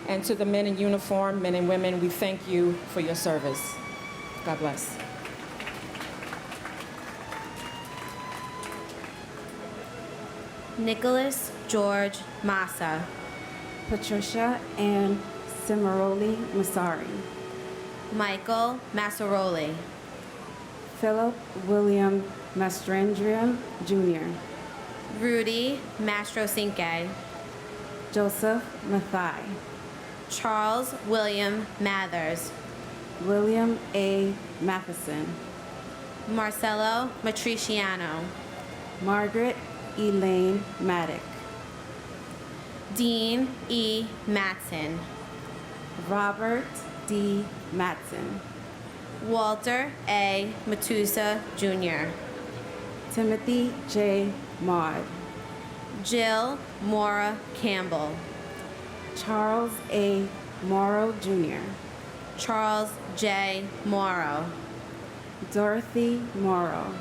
And to the men in uniform, men and women, we thank you for your service. God bless. Nicholas George Massa. Patricia Ann Cimaroli Masari. Michael Massaroli. Philip William Mastrandria Jr. Rudy Mastrocinque. Joseph Mathai. Charles William Mathers. William A. Matheson. Marcelo Matriciano. Margaret Elaine Maddock. Dean E. Matson. Robert D. Matson. Walter A. Matusa Jr. Timothy J. Maud. Jill Mora Campbell. Charles A. Morrow Jr. Charles J. Morrow. Dorothy Morrow.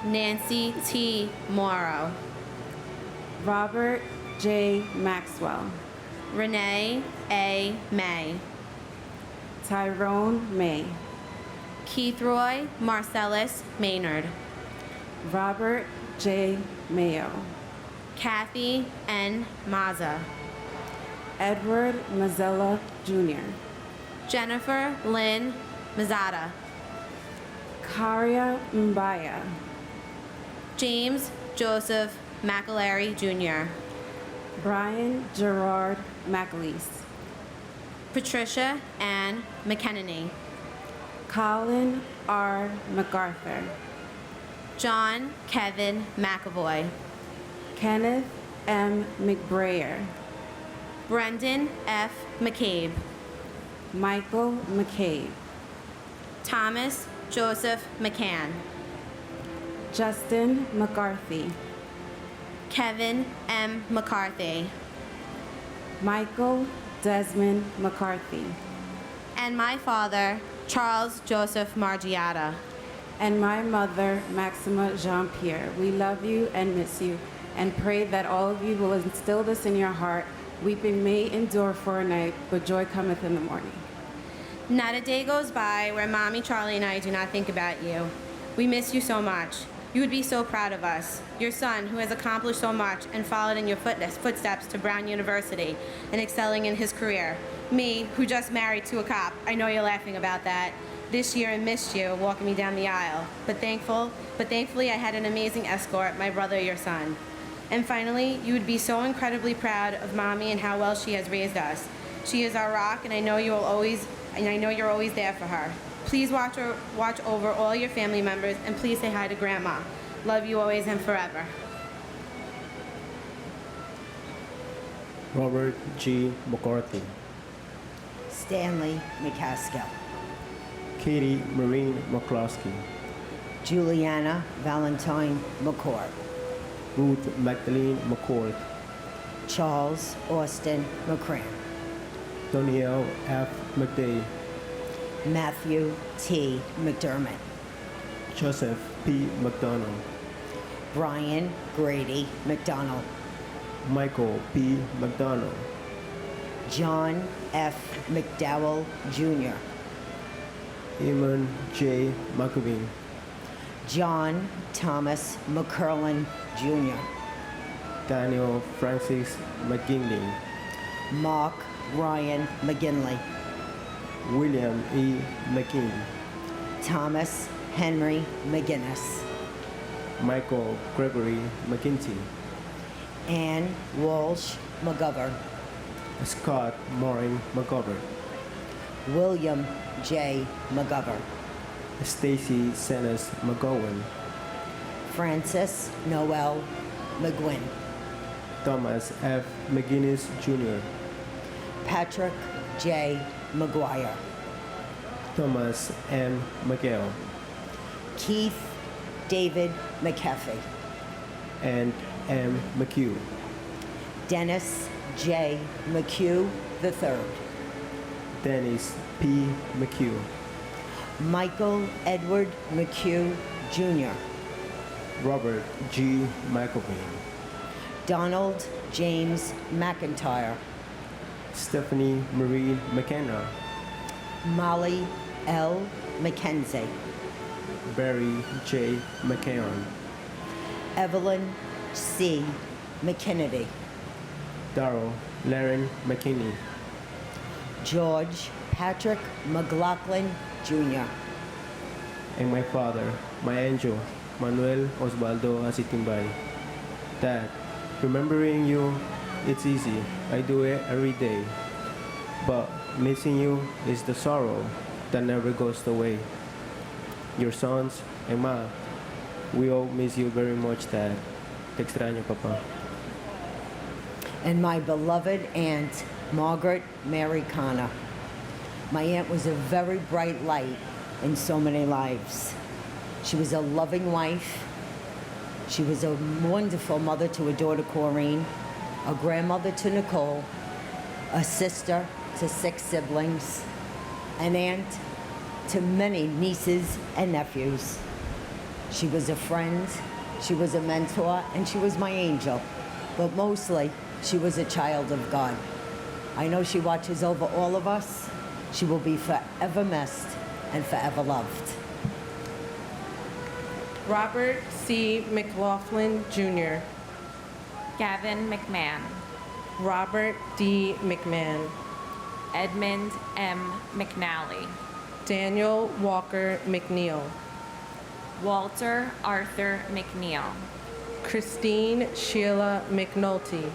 Nancy T. Morrow. Robert J. Maxwell. Renee A. May. Tyrone May. Keithroy Marcellus Maynard. Robert J. Mayo. Kathy N. Maza. Edward Mazzella Jr. Jennifer Lynn Mazzata. Karia Mbaya. James Joseph McAlery Jr. Brian Gerard McAleese. Patricia Ann McKenney. Colin R. MacArthur. John Kevin McAvoy. Kenneth M. McBrayer. Brendan F. McCabe. Michael McCabe. Thomas Joseph McCann. Justin McCarthy. Kevin M. McCarthy. Michael Desmond McCarthy. And my father, Charles Joseph Margiotta. And my mother, Maxima Jean-Pierre. We love you and miss you, and pray that all of you will instill this in your heart. Weeping may endure for a night, but joy cometh in the morning. Not a day goes by where Mommy, Charlie, and I do not think about you. We miss you so much. You would be so proud of us. Your son, who has accomplished so much and followed in your footsteps to Brown University and excelling in his career. Me, who just married to a cop, I know you're laughing about that, this year and missed you walking me down the aisle. But thankfully I had an amazing escort, my brother, your son. And finally, you would be so incredibly proud of Mommy and how well she has raised us. She is our rock, and I know you're always there for her. Please watch over all your family members, and please say hi to Grandma. Love you always and forever. Robert G. McCarthy. Stanley McCaskill. Katie Marine McCloskey. Juliana Valentine McCord. Ruth Magdalene McCord. Charles Austin McCran. Donielle F. McDay. Matthew T. McDermott. Joseph P. McDonald. Brian Grady McDonald. Michael P. McDonald. John F. McDowell Jr. Eamon J. McAveen. John Thomas McCurlin Jr. Daniel Francis McGinley. Mark Ryan McGinley. William E. McKean. Thomas Henry McGinnis. Michael Gregory McGinty. Ann Walsh McGovern. Scott Morin McGovern. William J. McGovern. Stacy Senes McGowan. Francis Noel McGuinn. Thomas F. McGinnis Jr. Patrick J. McGuire. Thomas M. McGill. Keith David McAfee. And M. McHugh. Dennis J. McHugh III. Dennis P. McHugh. Michael Edward McHugh Jr. Robert G. McElveen. Donald James McIntyre. Stephanie Marie McKenna. Molly L. McKenzie. Barry J. McCarron. Evelyn C. McKennedy. Darrell Laren McKinney. George Patrick McLaughlin Jr. And my father, my angel, Manuel Osvaldo Asitimbay. Dad, remembering you, it's easy. I do it every day. But missing you is the sorrow that never goes away. Your sons and Ma, we all miss you very much, Dad. Te extraño, Papa. And my beloved aunt, Margaret Mary Connor. My aunt was a very bright light in so many lives. She was a loving wife. She was a wonderful mother to her daughter, Corrine, a grandmother to Nicole, a sister to 6 siblings, an aunt to many nieces and nephews. She was a friend, she was a mentor, and she was my angel. But mostly, she was a child of God. I know she watches over all of us. She will be forever missed and forever loved. Robert C. McLaughlin Jr. Gavin McMahon. Robert D. McMahon. Edmund M. McNally. Daniel Walker McNeil. Walter Arthur McNeil. Christine Sheila McNulty.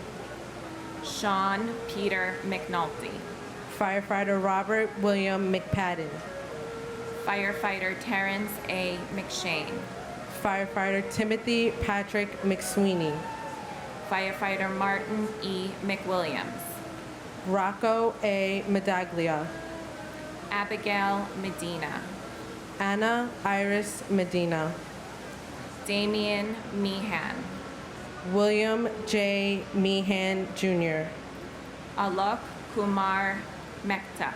Sean Peter McNulty. Firefighter Robert William McPadden. Firefighter Terrence A. McShane. Firefighter Timothy Patrick McSweeney. Firefighter Martin E. McWilliams. Rocco A. Medaglia. Abigail Medina. Anna Iris Medina. Damian Meehan. William J. Meehan Jr. Alok Kumar Mehta.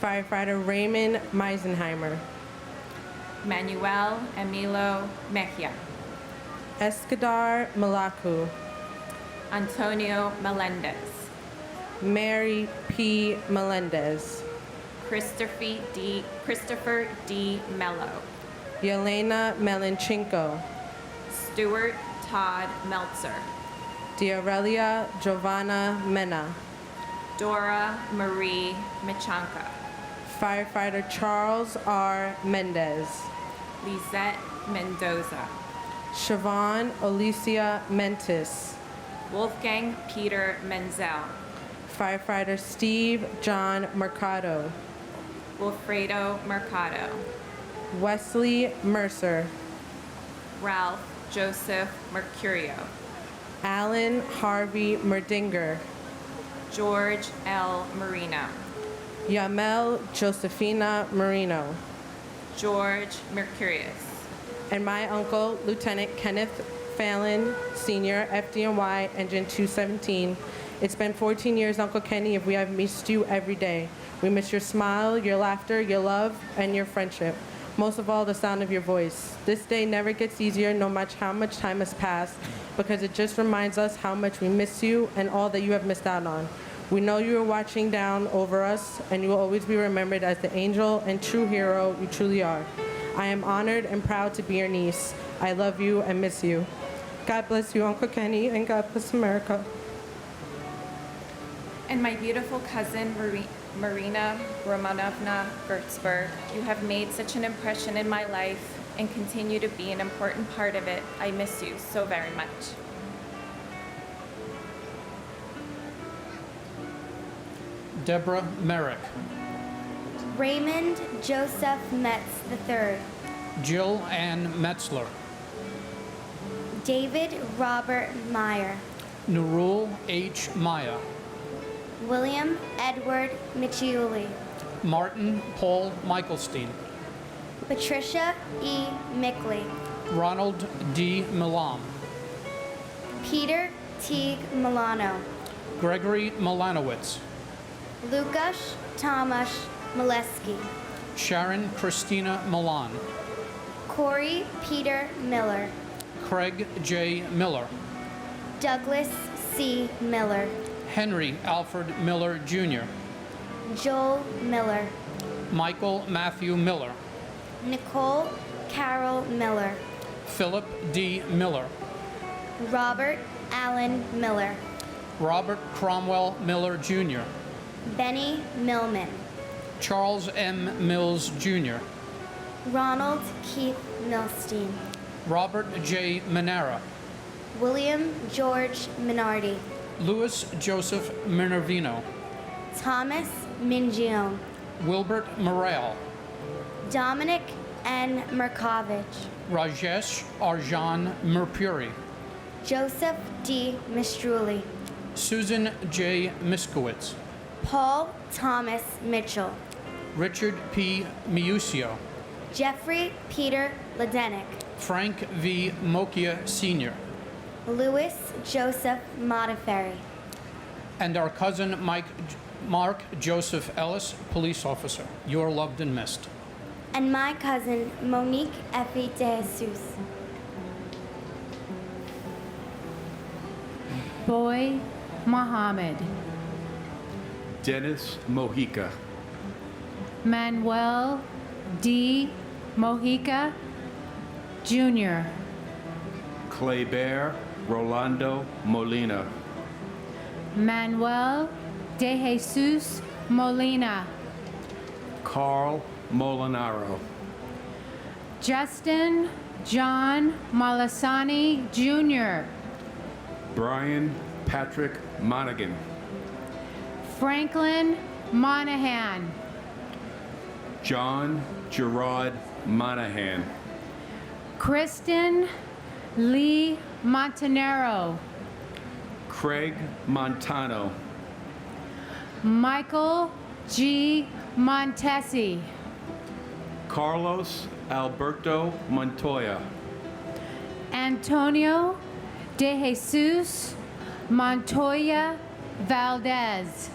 Firefighter Raymond Meisenheimer. Manuel Emilio Mejia. Escadar Malaku. Antonio Melendez. Mary P. Melendez. Christopher D. Mello. Yelena Melanchenko. Stuart Todd Meltzer, D'Aurelia Giovanna Mena, Dora Marie Michanka, Firefighter Charles R. Mendez, Lisette Mendoza, Siobhan Alicia Mentis, Wolfgang Peter Menzel, Firefighter Steve John Mercado, Wilfredo Mercado, Wesley Mercer, Ralph Joseph Mercurio, Alan Harvey Merdinger, George L. Marino, Yamel Josephina Marino, George Mercurius, and my uncle, Lieutenant Kenneth Fallon, Sr., FDNY, Engine 217. It's been 14 years, Uncle Kenny, if we have missed you every day. We miss your smile, your laughter, your love, and your friendship. Most of all, the sound of your voice. This day never gets easier, no matter how much time has passed, because it just reminds us how much we miss you and all that you have missed out on. We know you are watching down over us, and you will always be remembered as the angel and true hero you truly are. I am honored and proud to be your niece. I love you and miss you. God bless you, Uncle Kenny, and God bless America. and my beautiful cousin, Marina Romanovna Gertzberg. You have made such an impression in my life and continue to be an important part of it. I miss you so very much. Deborah Merrick, Raymond Joseph Metz III, Jill Ann Metzler, David Robert Meyer, Nurul H. Maya, William Edward Michiuli, Martin Paul Michelstein, Patricia E. Mickley, Ronald D. Milam, Peter Teague Milano, Gregory Milanowitz, Lukasz Tomasz Mileski, Sharon Christina Milan, Corey Peter Miller, Craig J. Miller, Douglas C. Miller, Henry Alfred Miller Jr., Joel Miller, Michael Matthew Miller, Nicole Carol Miller, Philip D. Miller, Robert Allen Miller, Robert Cromwell Miller Jr., Benny Millman, Charles M. Mills Jr., Ronald Keith Milstein, Robert J. Manara, William George Minardi, Louis Joseph Minervino, Thomas Mingione, Wilbert Morel, Dominic N. Merkovich, Rajesh Arjan Merpuri, Joseph D. Mistruli, Susan J. Miskowitz, Paul Thomas Mitchell, Richard P. Miusio, Jeffrey Peter Ledenick, Frank V. Mokia Sr., Louis Joseph Modafferi, and our cousin Mark Joseph Ellis, police officer. You are loved and missed. and my cousin Monique Effie de Jesus. Boy Muhammad, Dennis Mojica, Manuel D. Mojica Jr., Claybear Rolando Molina, Manuel de Jesus Molina, Carl Molinaro, Justin John Malasani Jr., Brian Patrick Monaghan, Franklin Monahan, John Gerard Monahan, Kristen Lee Montanero, Craig Montano, Michael G. Montesi, Carlos Alberto Montoya, Antonio de Jesus Montoya Valdez,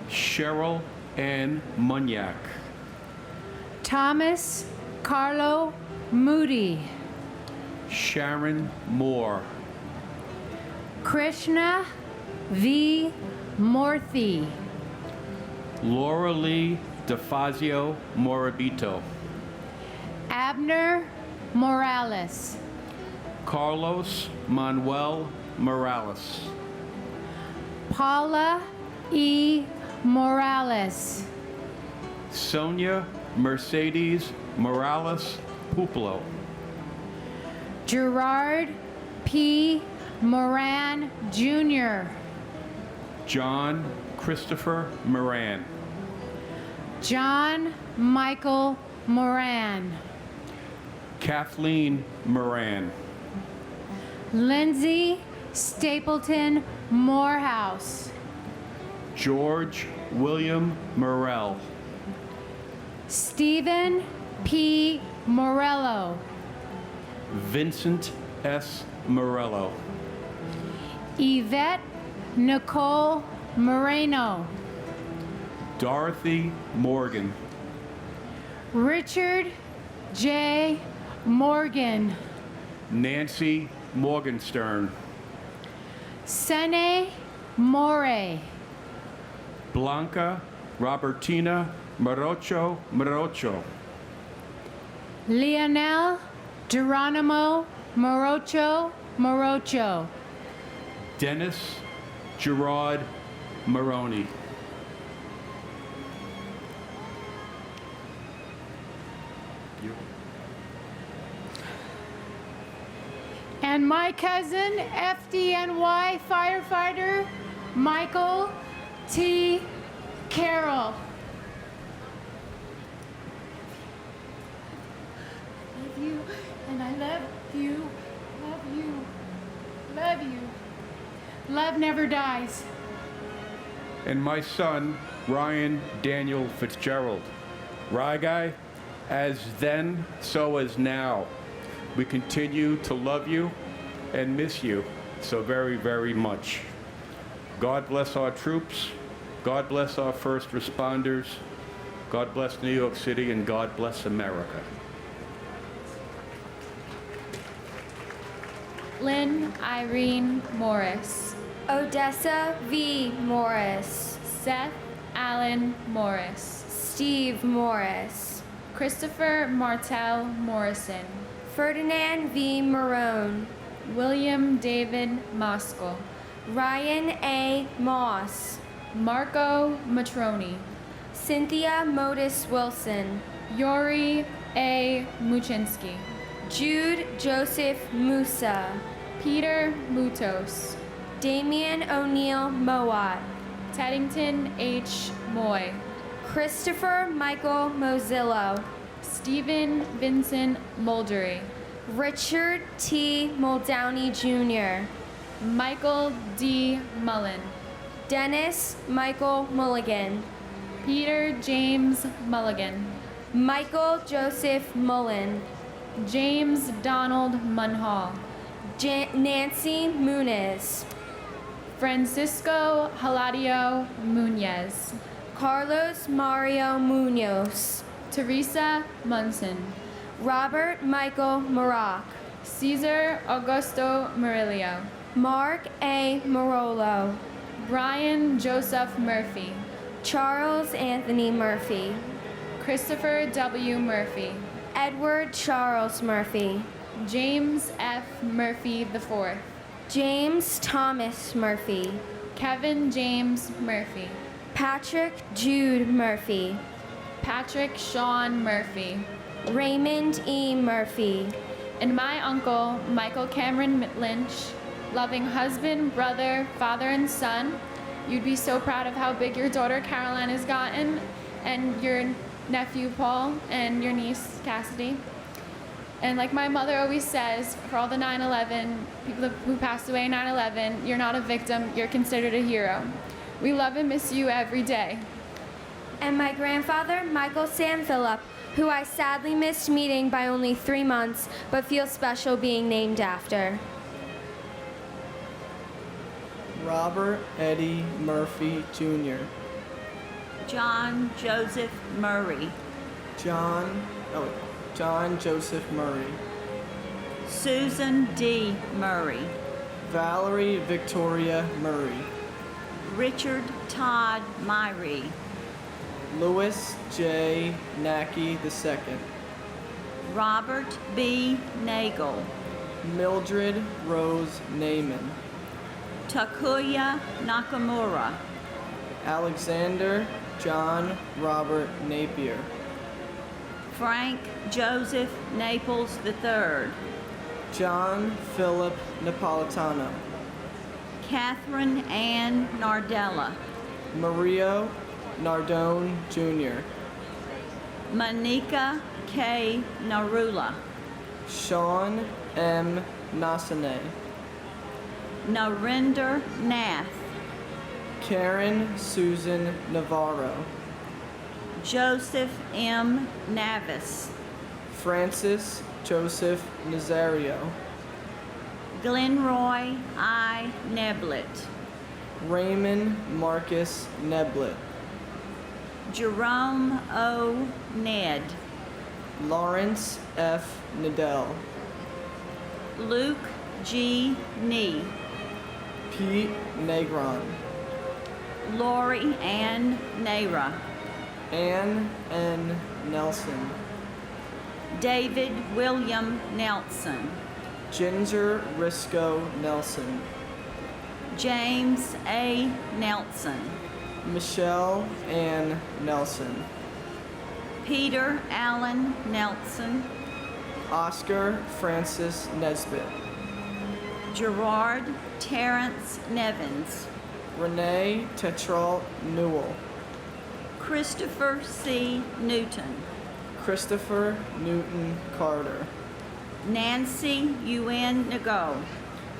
Cheryl Ann Munyak, Thomas Carlo Moody, Sharon Moore, Krishna V. Morthy, Laura Lee DeFazio Morabito, Abner Morales, Carlos Manuel Morales. Paula E. Morales. Sonia Mercedes Morales Puplo. Gerard P. Moran Jr. John Christopher Moran. John Michael Moran. Kathleen Moran. Lindsay Stapleton Morehouse. George William Morell. Stephen P. Morello. Vincent S. Morello. Yvette Nicole Moreno. Dorothy Morgan. Richard J. Morgan. Nancy Morgenstern. Sene More. Blanca Robertina Morocho. Lionel Geronimo Morocho. Dennis Gerard Maroney. And my cousin, FDNY firefighter, Michael T. Carroll. Love you, and I love you, love you, love you. Love never dies. And my son, Ryan Daniel Fitzgerald. Rye Guy, as then, so as now. We continue to love you and miss you so very, very much. God bless our troops. God bless our first responders. God bless New York City, and God bless America. Lynn Irene Morris. Odessa V. Morris. Seth Allen Morris. Steve Morris. Christopher Martell Morrison. Ferdinand V. Marone. William David Moskal. Ryan A. Moss. Marco Matroni. Cynthia Modis Wilson. Yuri A. Muchinsky. Jude Joseph Musa. Peter Mutos. Damian O'Neill Mowat. Teddington H. Moy. Christopher Michael Mozillo. Stephen Vincent Muldery. Richard T. Muldowney Jr. Michael D. Mullen. Dennis Michael Mulligan. Peter James Mulligan. Michael Joseph Mullen. James Donald Munhall. Nancy Muniz. Francisco Haladio Munez. Carlos Mario Munoz. Teresa Munson. Robert Michael Maroc. Cesar Augusto Murillo. Mark A. Marolo. Brian Joseph Murphy. Charles Anthony Murphy. Christopher W. Murphy. Edward Charles Murphy. James F. Murphy IV. James Thomas Murphy. Kevin James Murphy. Patrick Jude Murphy. Patrick Sean Murphy. Raymond E. Murphy. And my uncle, Michael Cameron Lynch, loving husband, brother, father, and son. You'd be so proud of how big your daughter Caroline has gotten, and your nephew Paul, and your niece Cassidy. And like my mother always says, for all the 9/11 people who passed away in 9/11, you're not a victim, you're considered a hero. We love and miss you every day. And my grandfather, Michael Sam Phillip, who I sadly missed meeting by only 3 months, but feel special being named after. Robert Eddie Murphy Jr. John Joseph Murray. John Joseph Murray. Susan D. Murray. Valerie Victoria Murray. Richard Todd Myrie. Louis J. Nackey II. Robert B. Nagel. Mildred Rose Naiman. Takuya Nakamura. Alexander John Robert Napier. Frank Joseph Naples III. John Philip Napolitano. Catherine Ann Nardella. Mario Nardone Jr. Monica K. Narula. Sean M. Nasane. Narinder Nath. Karen Susan Navarro. Joseph M. Navis. Francis Joseph Nazario. Glenroy I. Neblett. Raymond Marcus Neblett. Jerome O. Ned. Lawrence F. Nadell. Luke G. Nee. Pete Negron. Lori Ann Nara. Ann N. Nelson. David William Nelson. Ginger Risco Nelson. James A. Nelson. Michelle Ann Nelson. Peter Allen Nelson. Oscar Francis Nesbitt. Gerard Terrence Nevins. Renee Tetrall Newell. Christopher C. Newton. Christopher Newton Carter. Nancy UN Nago.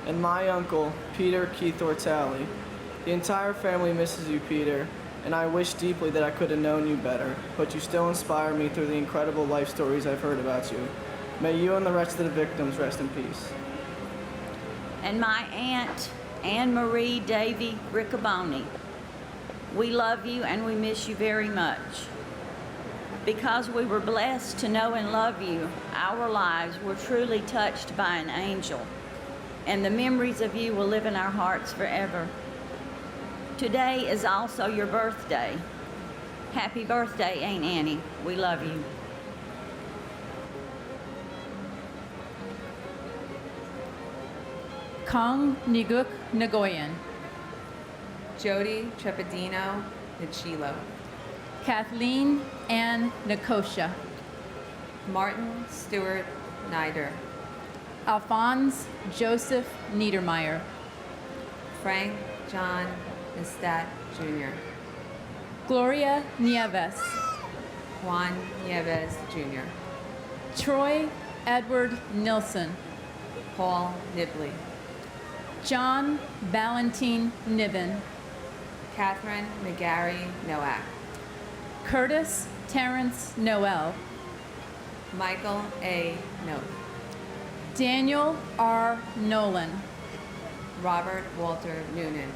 And my uncle, Peter Keith Ortali. The entire family misses you, Peter, and I wish deeply that I could have known you better, but you still inspire me through the incredible life stories I've heard about you. May you and the rest of the victims rest in peace. And my aunt, Anne Marie Davy Riccoboni. We love you and we miss you very much. Because we were blessed to know and love you, our lives were truly touched by an angel, and the memories of you will live in our hearts forever. Today is also your birthday. Happy birthday, Aunt Annie. We love you. Kong Niguk Nagoyan. Jody Trepadino Nachilo. Kathleen Ann Nikosha. Martin Stewart Nider. Alphonse Joseph Niedermeyer. Frank John Nestat Jr. Gloria Nieves. Juan Nieves Jr. Troy Edward Nilsson. Paul Nibley. John Valentine Niven. Catherine McGarry Nowak. Curtis Terrence Noel. Michael A. Note. Daniel R. Nolan. Robert Walter Noonan.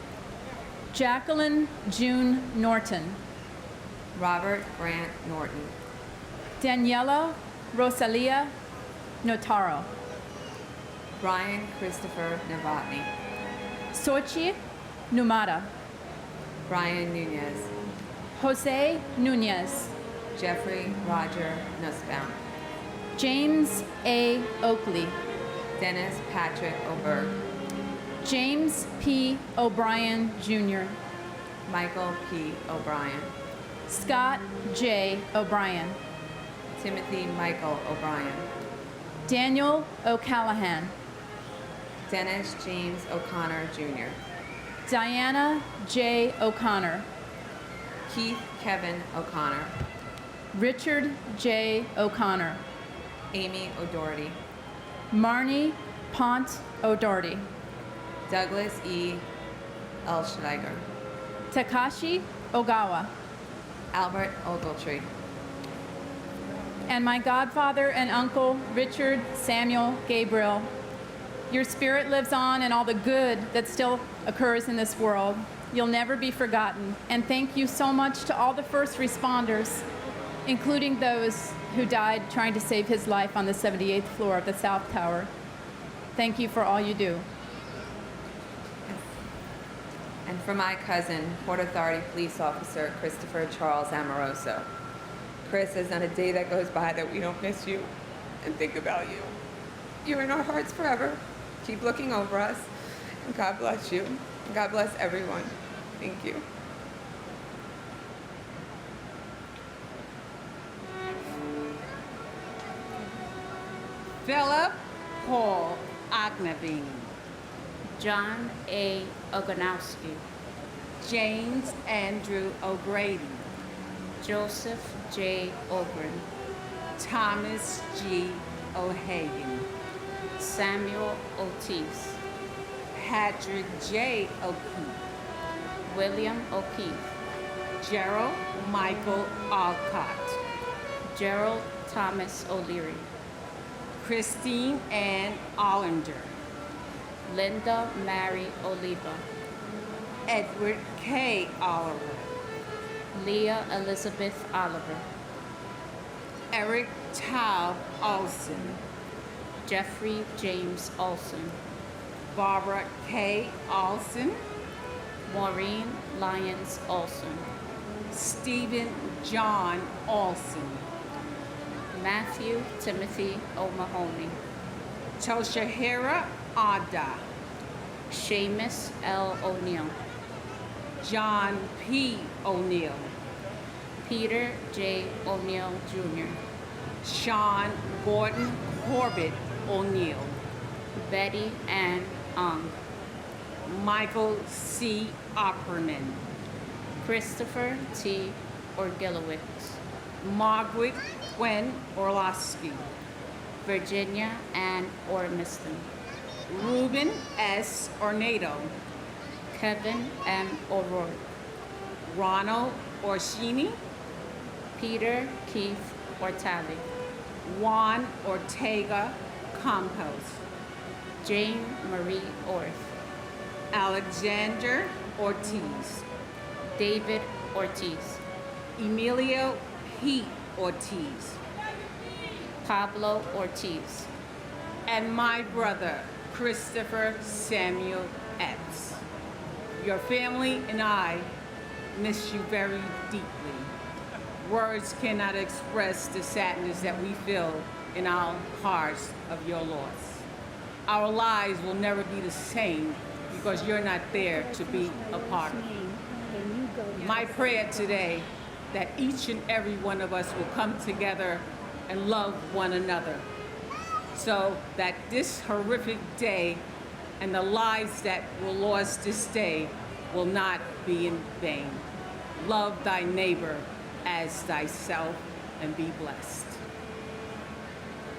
Jacqueline June Norton. Robert Grant Norton. Daniela Rosalia Notaro. Brian Christopher Novotny. Sochi Numata. Brian Nunez. Jose Nunez. Jeffrey Roger Nussbaum. James A. Oakley. Dennis Patrick Oberg. James P. O'Brien, Jr. Michael P. O'Brien. Scott J. O'Brien. Timothy Michael O'Brien. Daniel O'Callahan. Dennis James O'Connor, Jr. Diana J. O'Connor. Keith Kevin O'Connor. Richard J. O'Connor. Amy O'Doherty. Marnie Pont O'Doherty. Douglas E. Elschlager. Takashi Ogawa. Albert Ogletree. And my godfather and uncle, Richard Samuel Gabriel. Your spirit lives on in all the good that still occurs in this world. You'll never be forgotten. And thank you so much to all the first responders, including those who died trying to save his life on the 78th floor of the South Tower. Thank you for all you do. And for my cousin, Port Authority Police Officer Christopher Charles Amoroso. Chris, there's not a day that goes by that we don't miss you and think about you. You're in our hearts forever. Keep looking over us. And God bless you. And God bless everyone. Thank you. Philip Paul Ognavine. John A. Ogonowski. James Andrew O'Grady. Joseph J. Ogren. Thomas G. O'Hagan. Samuel Ortiz. Patrick J. O'Keefe. William O'Keefe. Gerald Michael Alcott. Gerald Thomas O'Leary. Christine Ann Ollender. Linda Mary Oliva. Edward K. Oliver. Leah Elizabeth Oliver. Eric Tao Olson. Jeffrey James Olson. Barbara K. Olson. Maureen Lyons Olson. Stephen John Olson. Matthew Timothy O'Mahony. Toshihira Ada. Seamus L. O'Neill. John P. O'Neill. Peter J. O'Neill Jr. Sean Gordon Corbett O'Neill. Betty Ann Ong. Michael C. Opperman. Christopher T. Orgilowitz. Margaret Gwen Orlowski. Virginia Ann Ormiston. Ruben S. Ornado. Kevin M. O'Rourke. Ronald Orsini. Peter Keith Ortali. Juan Ortega Campos. Jane Marie Orth. Alexander Ortiz. David Ortiz. Emilio Pete Ortiz. Pablo Ortiz. And my brother, Christopher Samuel Epps. Your family and I miss you very deeply. Words cannot express the sadness that we feel in our hearts of your loss. Our lives will never be the same because you're not there to be a part of it. My prayer today that each and every one of us will come together and love one another so that this horrific day and the lives that were lost this day will not be in vain. Love thy neighbor as thyself and be blessed.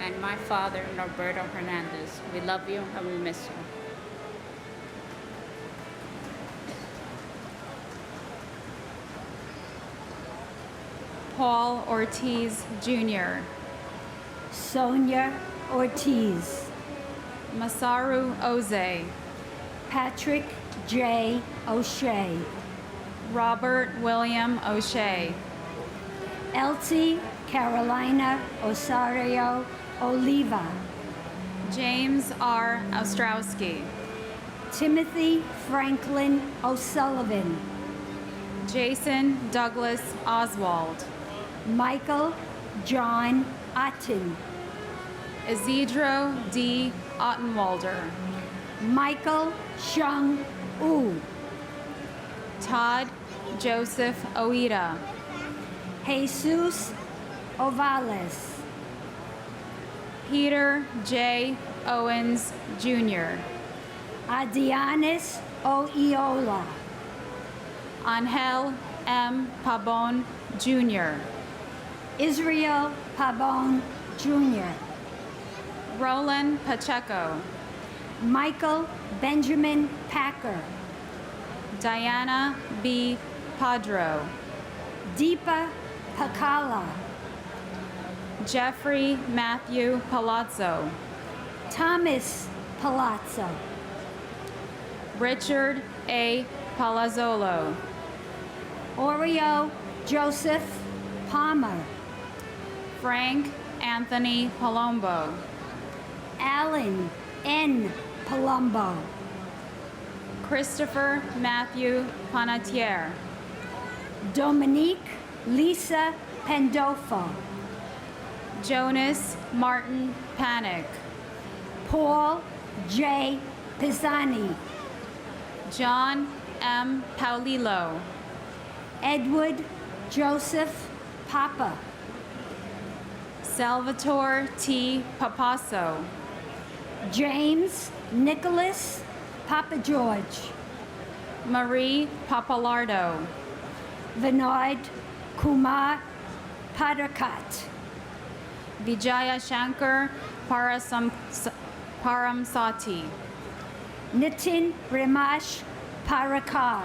And my father, Norberto Hernandez, we love you and we miss you. Paul Ortiz Jr. Sonia Ortiz. Masaru Oze. Patrick J. O'Shea. Robert William O'Shea. Elsie Carolina Osario Oliva. James R. Ostrowski. Timothy Franklin O'Sullivan. Jason Douglas Oswald. Michael John Otten. Isidro D. Ottenwalder. Michael Shung U. Todd Joseph Oida. Jesus Ovales. Peter J. Owens Jr. Adianis Oiola. Angel M. Pabon Jr. Israel Pabon Jr. Roland Pacheco. Michael Benjamin Packer. Diana B. Padro. Deepa Pakala. Jeffrey Matthew Palazzo. Thomas Palazzo. Richard A. Palazzolo. Oreo Joseph Palmer. Frank Anthony Palombo. Alan N. Palumbo. Christopher Matthew Panatier. Dominique Lisa Pandolfo. Jonas Martin Panic. Paul J. Pisani, John M. Paulillo, Edward Joseph Papa, Salvatore T. Papasso, James Nicholas Papa George, Marie Papalardo, Vinod Kumar Padakat, Vijaya Shankar Paramsati, Nitin Rimash Parakar,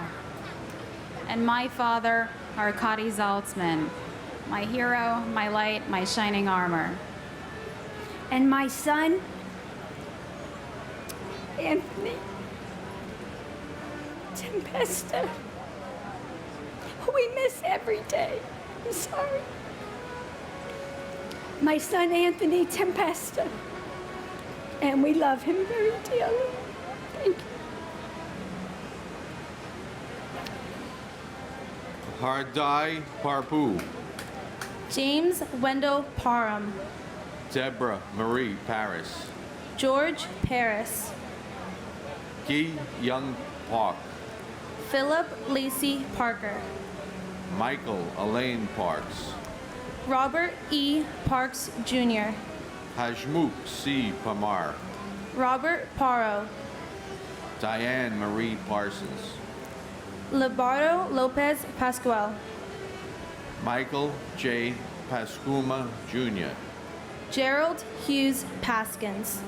and my father, Arkady Zaltzman, my hero, my light, my shining armor. and my son, Anthony Tempesta, who we miss every day. I'm sorry. My son, Anthony Tempesta, and we love him very dearly. Thank you. Hardai Parpu, James Wendell Parham, Deborah Marie Paris, George Paris, Gi Young Park, Philip Lacey Parker, Michael Elaine Parks, Robert E. Parks Jr., Hajmuk C. Pamar, Robert Paro, Diane Marie Parsons, Lebardo Lopez Pascual, Michael J. Pascuma Jr., Gerald Hughes Paskins,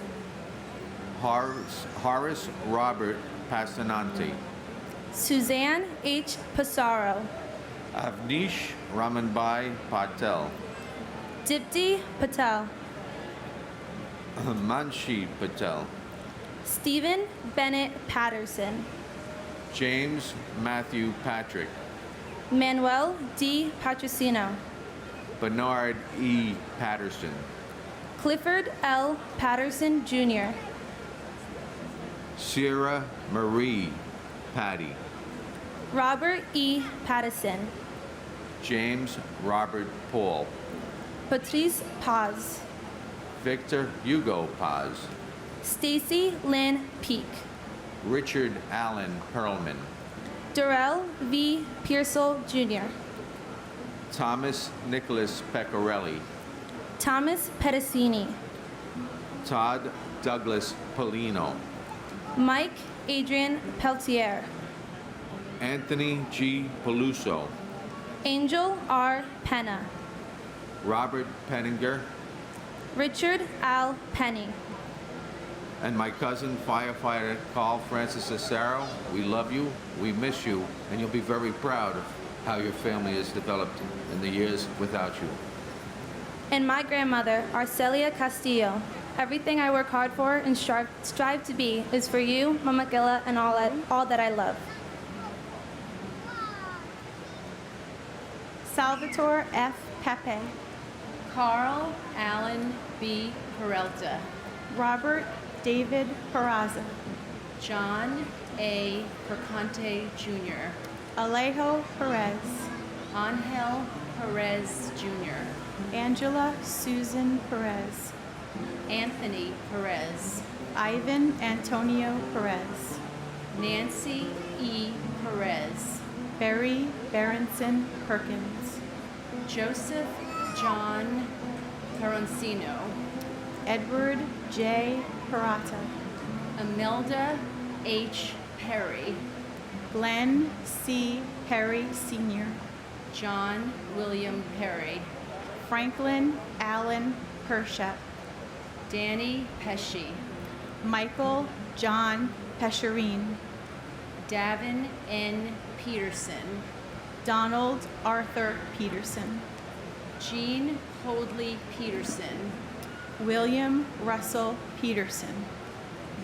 Horace Robert Pastanante, Suzanne H. Passaro, Avnish Ramanbai Patel, Dipti Patel, Manshi Patel, Stephen Bennett Patterson, James Matthew Patrick, Manuel D. Patricino, Bernard E. Patterson, Clifford L. Patterson Jr., Sierra Marie Patty, Robert E. Pattison, James Robert Paul, Patrice Paz, Victor Hugo Paz, Stacy Lynn Peak, Richard Allen Perlman, Durrell V. Pearsall Jr., Thomas Nicholas Pecorelli, Thomas Pedicini, Todd Douglas Polino, Mike Adrian Peltier, Anthony G. Peluso, Angel R. Penna, Robert Penninger, Richard Al Penny, and my cousin firefighter Carl Francis Cesaro. We love you, we miss you, and you'll be very proud of how your family has developed in the years without you. and my grandmother, Arcelia Castillo. Everything I work hard for and strive to be is for you, Mama Gilla, and all that I love. Salvatore F. Pepe, Carl Allen B. Peralta, Robert David Peraza, John A. Perconte Jr., Alejo Perez, Angel Perez Jr., Angela Susan Perez, Anthony Perez, Ivan Antonio Perez, Nancy E. Perez, Barry Berenson Perkins, Joseph John Peroncino, Edward J. Perata, Imelda H. Perry, Glenn C. Perry Sr., John William Perry, Franklin Allen Pershep, Danny Pesci, Michael John Pescherine, Davin N. Peterson, Donald Arthur Peterson, Jean Hoadley Peterson, William Russell Peterson,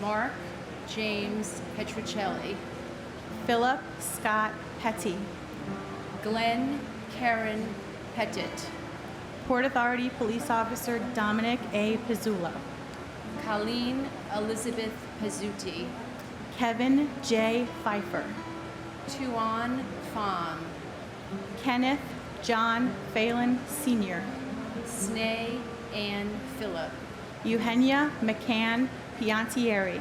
Mark James Petruccelli, Philip Scott Petty, Glenn Karen Pettit, Port Authority Police Officer Dominic A. Pizzullo, Colleen Elizabeth Pizzuti, Kevin J. Pfeiffer, Tuan Pham, Kenneth John Phelan Sr., Snea Ann Phillip, Eugenia McCann Piantieri,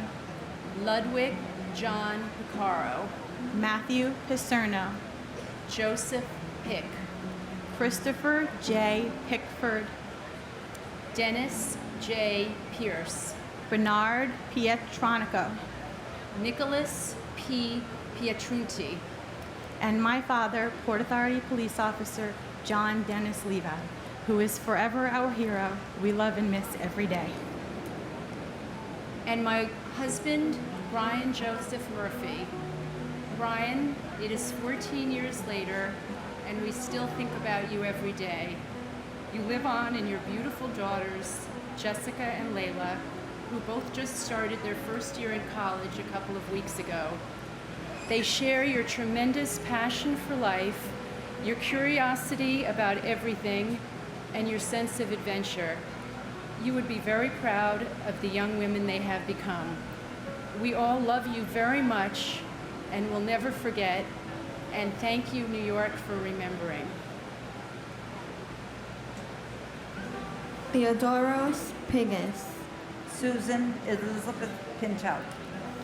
Ludwig John Picaro, Matthew Picerno, Joseph Pick, Christopher J. Pickford, Dennis J. Pierce, Bernard Pietronico, Nicholas P. Pietrunti, and my father, Port Authority Police Officer John Dennis Levi, who is forever our hero. We love and miss every day. and my husband, Brian Joseph Murphy. Brian, it is 14 years later, and we still think about you every day. You live on in your beautiful daughters, Jessica and Layla, who both just started their first year in college a couple of weeks ago. They share your tremendous passion for life, your curiosity about everything, and your sense of adventure. You would be very proud of the young women they have become. We all love you very much and will never forget, and thank you, New York, for remembering. Theodoros Pigus, Susan Elizabeth Pinto,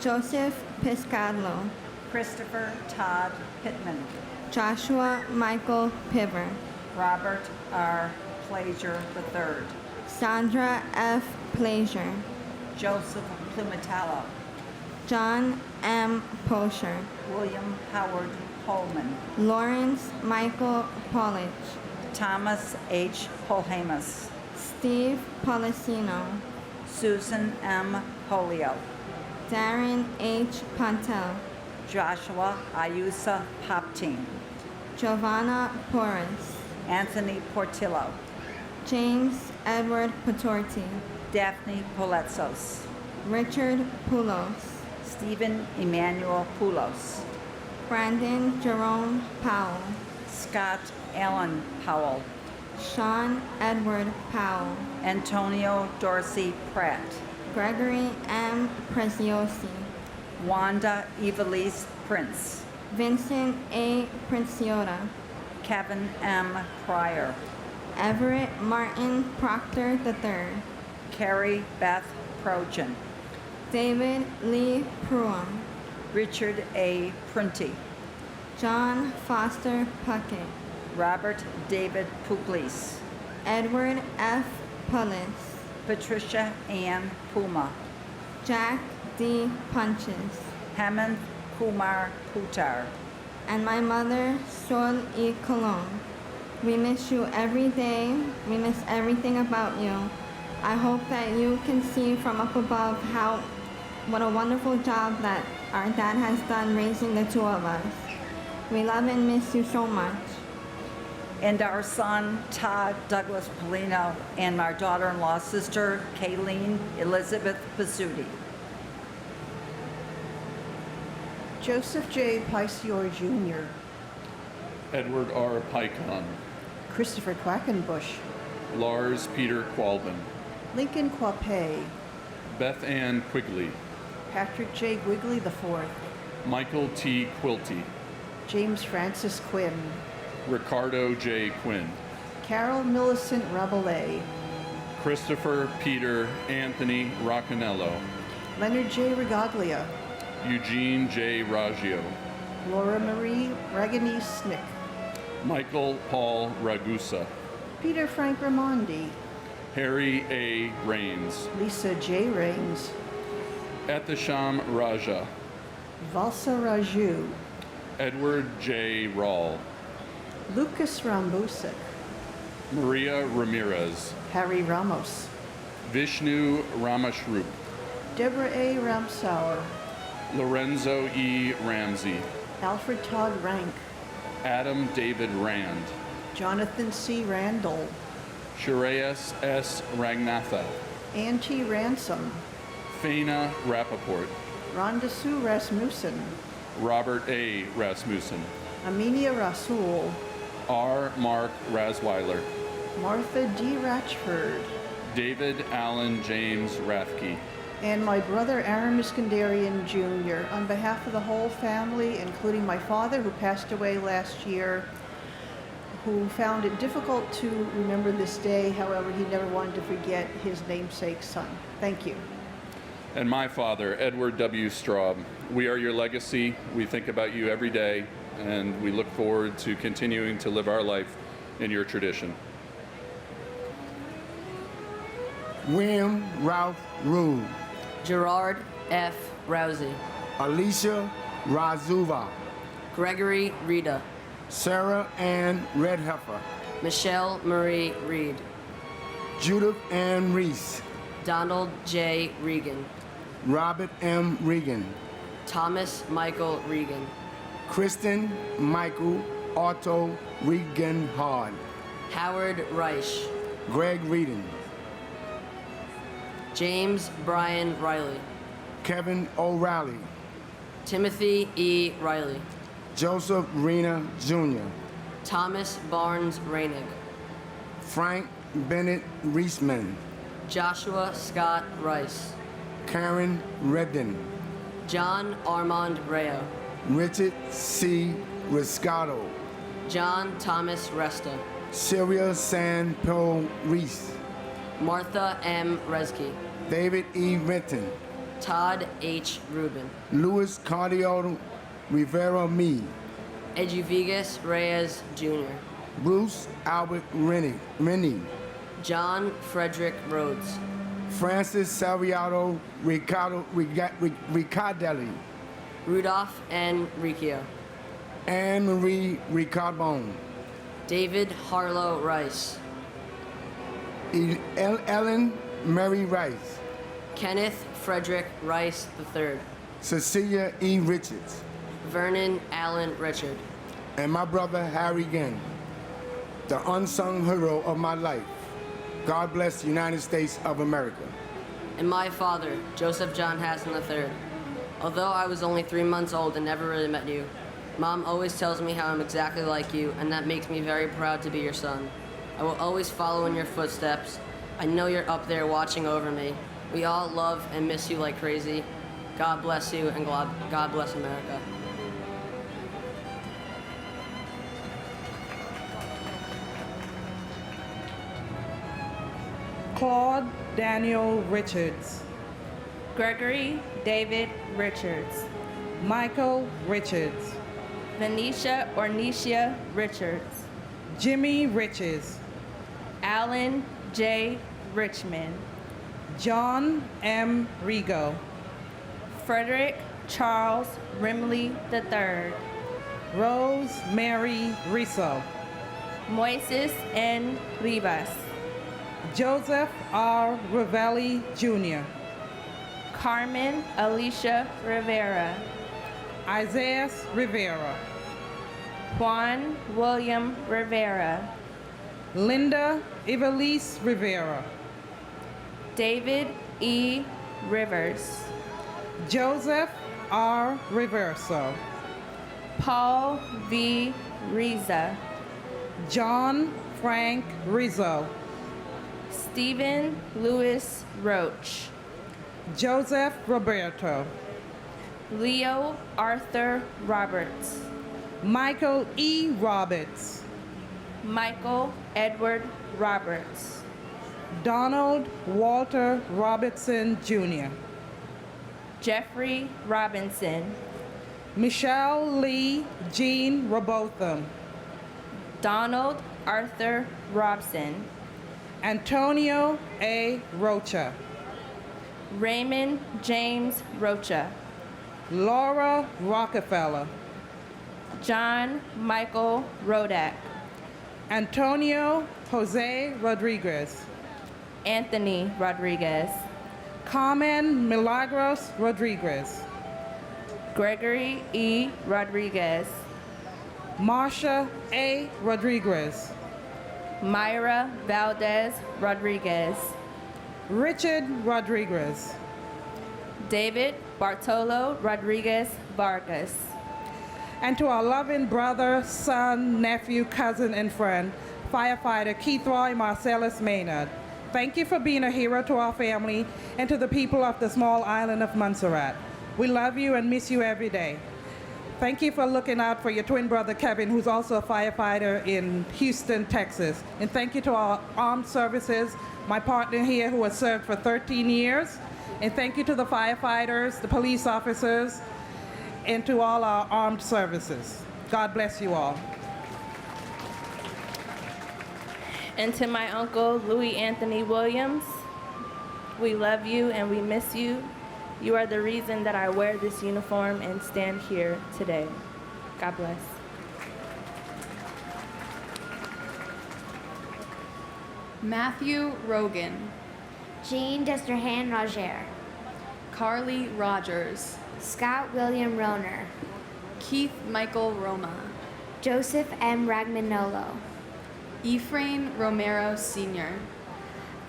Joseph Piscadlo, Christopher Todd Pittman, Joshua Michael Piver, Robert R. Plager III, Sandra F. Plager, Joseph Plumetallo, John M. Posher, William Howard Holman, Lawrence Michael Polich, Thomas H. Polhamus, Steve Policino, Susan M. Polio, Darren H. Pontel, Joshua Ayusa Poptine, Giovanna Porras, Anthony Portillo, James Edward Patorti, Daphne Poletzos, Richard Poulos, Stephen Emmanuel Poulos, Brandon Jerome Powell, Scott Allen Powell, Sean Edward Powell, Antonio Dorsey Pratt, Gregory M. Preziosi, Wanda Evelise Prince, Vincent A. Princiota, Kevin M. Pryor, Everett Martin Proctor III, Carrie Beth Projan, David Lee Pruitt, Richard A. Prunty, John Foster Puckett, Robert David Pugliese, Edward F. Pullis, Patricia Ann Puma, Jack D. Punches, Hemant Kumar Putar, and my mother, Sol E. Colon. We miss you every day. We miss everything about you. I hope that you can see from up above what a wonderful job that our dad has done raising the two of us. We love and miss you so much. and our son, Todd Douglas Polino, and our daughter-in-law, sister, Kayleen Elizabeth Pasuti. Joseph J. Picior Jr., Edward R. Pycon, Christopher Quackenbush, Lars Peter Qualben, Lincoln Quape, Beth Ann Quigley, Patrick J. Quigley IV, Michael T. Quilty, James Francis Quinn, Ricardo J. Quinn, Carol Millicent Rabelais, Christopher Peter Anthony Roccanello, Leonard J. Regaglia, Eugene J. Raggio, Laura Marie Raganese Snick, Michael Paul Ragusa, Peter Frank Ramondi, Harry A. Rains, Lisa J. Rains, Etisham Raja, Valsa Raju, Edward J. Rawl, Lucas Rambusik, Maria Ramirez, Harry Ramos, Vishnu Ramashrup, Deborah A. Ramsauer, Lorenzo E. Ramsey, Alfred Todd Rank, Adam David Rand, Jonathan C. Randall, Shreyas S. Ragnatha, Ann T. Ransom, Faina Rappaport, Rhonda Sue Rasmussen, Robert A. Rasmussen, Aminia Rasul, R. Mark Rasweiler, Martha D. Ratchford, David Allen James Rathke, and my brother Aaron Iskandarian Jr. On behalf of the whole family, including my father, who passed away last year, who found it difficult to remember this day. However, he never wanted to forget his namesake son. Thank you. and my father, Edward W. Straub. We are your legacy. We think about you every day, and we look forward to continuing to live our life in your tradition. William Ralph Rude. Gerard F. Rousey. Alicia Razuva. Gregory Rita. Sarah Ann Redheffer. Michelle Marie Reed. Judith Ann Reese. Donald J. Regan. Robert M. Regan. Thomas Michael Regan. Kristen Michael Otto Regan Hard. Howard Reich. Greg Reedon. James Brian Riley. Kevin O'Reilly. Timothy E. Riley. Joseph Rena Jr. Thomas Barnes Reinig. Frank Bennett Reisman. Joshua Scott Rice. Karen Redden. John Armand Rayo. Richard C. Riscato. John Thomas Resta. Syria San Paul Reese. Martha M. Resky. David E. Renton. Todd H. Rubin. Luis Cardio Rivera Meade. Eduvigas Reyes Jr. Bruce Albert Rennie. John Frederick Rhodes. Francis Salviato Ricardelli. Rudolph N. Riccio. Anne Marie Ricarbone. David Harlow Rice. Ellen Mary Rice. Kenneth Frederick Rice III. Cecilia E. Richards. Vernon Allen Richard. And my brother Harry Ginn, the unsung hero of my life. God bless the United States of America. And my father, Joseph John Hassan III. Although I was only 3 months old and never really met you, Mom always tells me how I'm exactly like you, and that makes me very proud to be your son. I will always follow in your footsteps. I know you're up there watching over me. We all love and miss you like crazy. God bless you, and God bless America. Claude Daniel Richards. Gregory David Richards. Michael Richards. Venetia Ornicia Richards. Jimmy Richards. Alan J. Richmond. John M. Rigo. Frederick Charles Rimley III. Rose Mary Risso. Moises N. Rivas. Joseph R. Ravelli Jr. Carmen Alicia Rivera. Isaiah Rivera. Juan William Rivera. Linda Evelise Rivera. David E. Rivers. Joseph R. Riverso. Paul V. Riza. John Frank Rizzo. Stephen Louis Roach. Joseph Roberto. Leo Arthur Roberts. Michael E. Roberts. Michael Edward Roberts. Donald Walter Robertson Jr. Jeffrey Robinson. Michelle Lee Jean Robotham. Donald Arthur Robson. Antonio A. Rocha. Raymond James Rocha. Laura Rockefeller. John Michael Rodak. Antonio Jose Rodriguez. Anthony Rodriguez. Carmen Milagros Rodriguez. Gregory E. Rodriguez. Marsha A. Rodriguez. Myra Valdez Rodriguez. Richard Rodriguez. David Bartolo Rodriguez Vargas. And to our loving brother, son, nephew, cousin, and friend, firefighter Keith Roy Marcellus Maynard. Thank you for being a hero to our family and to the people of the small island of Montserrat. We love you and miss you every day. Thank you for looking out for your twin brother, Kevin, who's also a firefighter in Houston, Texas. And thank you to our armed services, my partner here who has served for 13 years, And thank you to the firefighters, the police officers, and to all our armed services. God bless you all. And to my uncle, Louis Anthony Williams, we love you and we miss you. You are the reason that I wear this uniform and stand here today. God bless. Matthew Rogan. Jean Desterhan Roger. Carly Rogers. Scott William Roner. Keith Michael Roma. Joseph M. Ragmanolo. Ephraim Romero Sr.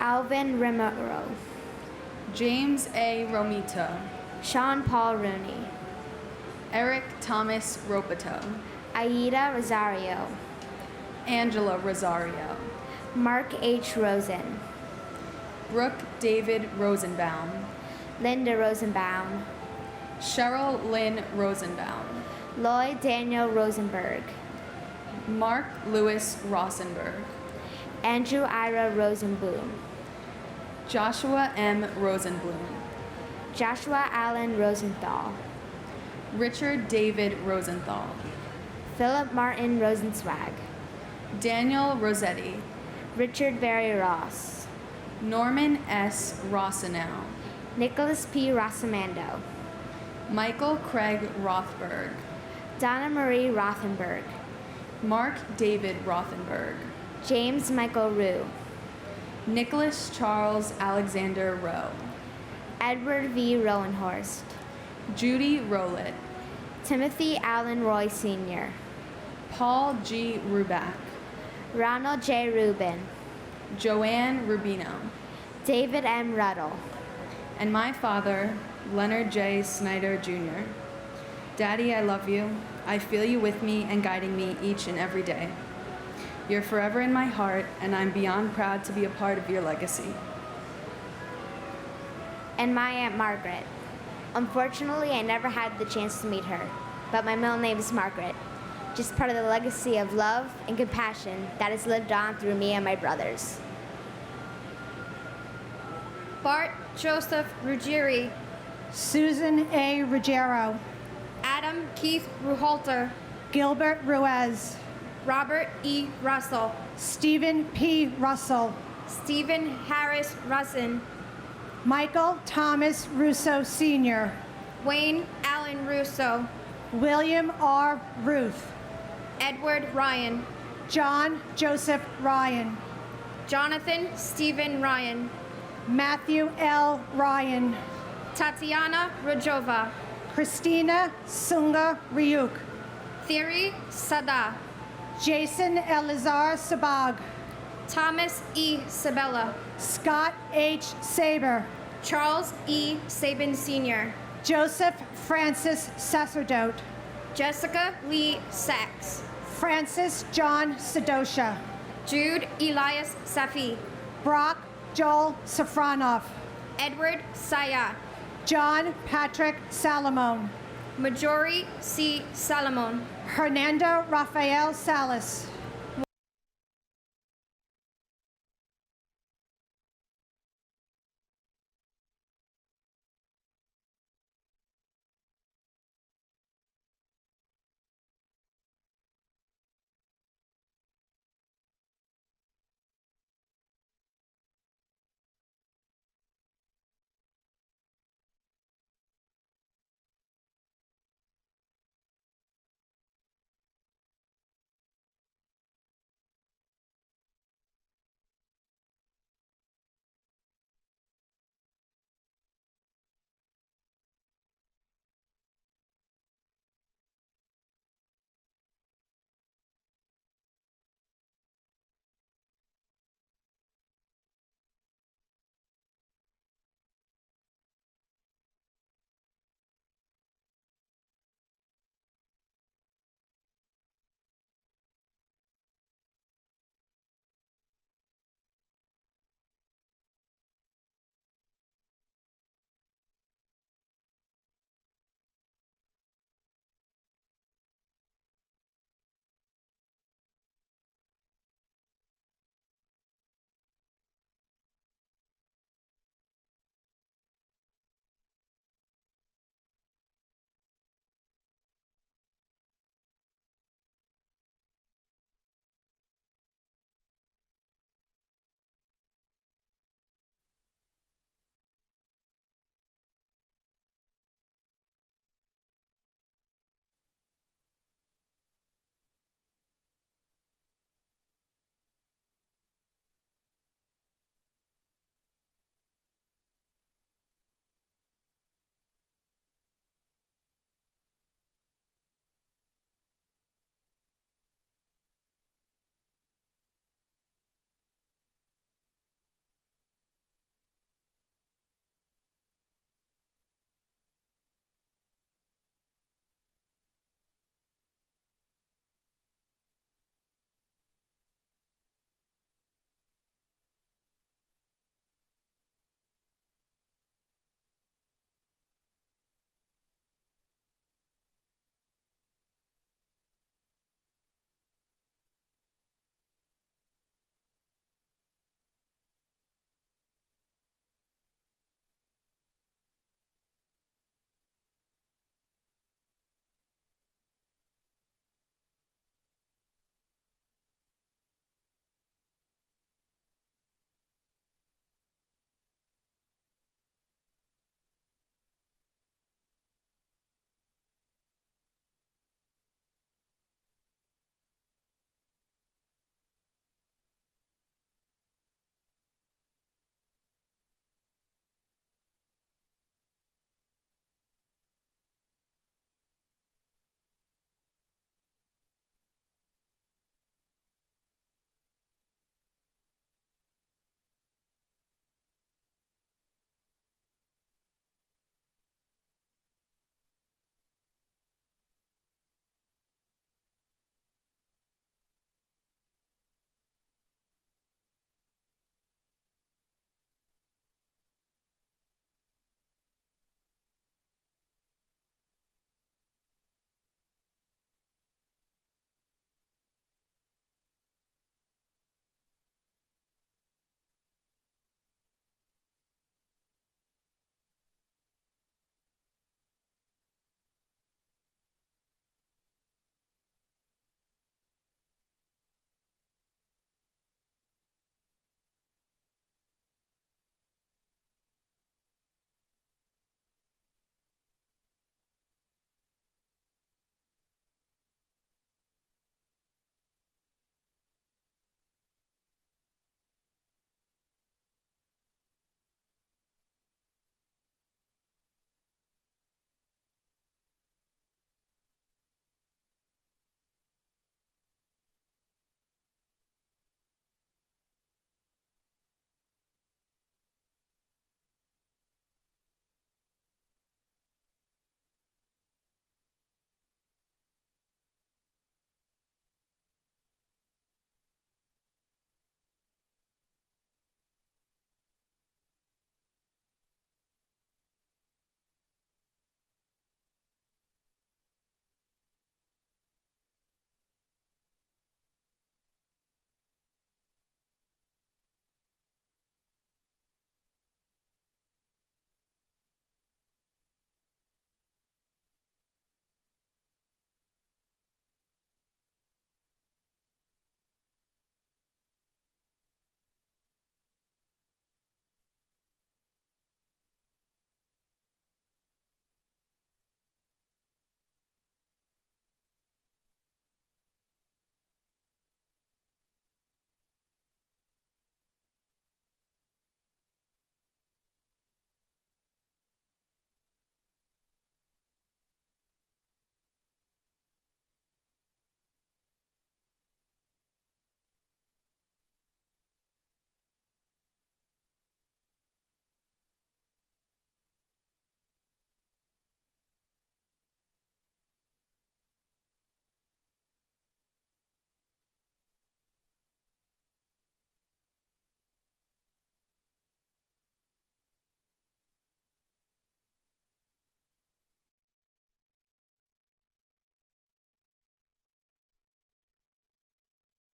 Alvin Remoro. James A. Romita. Sean Paul Rooney. Eric Thomas Ropato. Aida Rosario. Angela Rosario. Mark H. Rosen. Brooke David Rosenbaum. Linda Rosenbaum. Cheryl Lynn Rosenbaum. Lloyd Daniel Rosenberg. Mark Lewis Rosenberg. Andrew Ira Rosenblum. Joshua M. Rosenblum. Joshua Allen Rosenthal. Richard David Rosenthal. Philip Martin Rosenzweig. Daniel Rossetti. Richard Barry Ross. Norman S. Rossenow. Nicholas P. Rossamando. Michael Craig Rothberg. Donna Marie Rothenberg. Mark David Rothenberg. James Michael Rue. Nicholas Charles Alexander Rowe. Edward V. Rowenhorst. Judy Rowlett. Timothy Allen Roy Sr. Paul G. Ruback. Ronald J. Rubin. Joanne Rubino. David M. Ruddle. And my father, Leonard J. Snyder Jr. Daddy, I love you. I feel you with me and guiding me each and every day. You're forever in my heart, and I'm beyond proud to be a part of your legacy. And my Aunt Margaret. Unfortunately, I never had the chance to meet her, but my middle name is Margaret, just part of the legacy of love and compassion that has lived on through me and my brothers. Bart Joseph Ruggieri. Susan A. Ruggiero. Adam Keith Ruhalter. Gilbert Ruiz. Robert E. Russell. Stephen P. Russell. Stephen Harris Russin. Michael Thomas Russo Sr. Wayne Allen Russo. William R. Ruth. Edward Ryan. John Joseph Ryan. Jonathan Stephen Ryan. Matthew L. Ryan. Tatiana Rojova. Christina Sunga Ryuk. Thierry Sada. Jason Elazar Sabag. Thomas E. Sabella. Scott H. Saber. Charles E. Sabin Sr. Joseph Francis Sacerdote. Jessica Lee Sachs. Francis John Sedosha. Jude Elias Safi. Brock Joel Safronov. Edward Saya. John Patrick Salamone. Majori C. Salamone. Hernando Rafael Salas.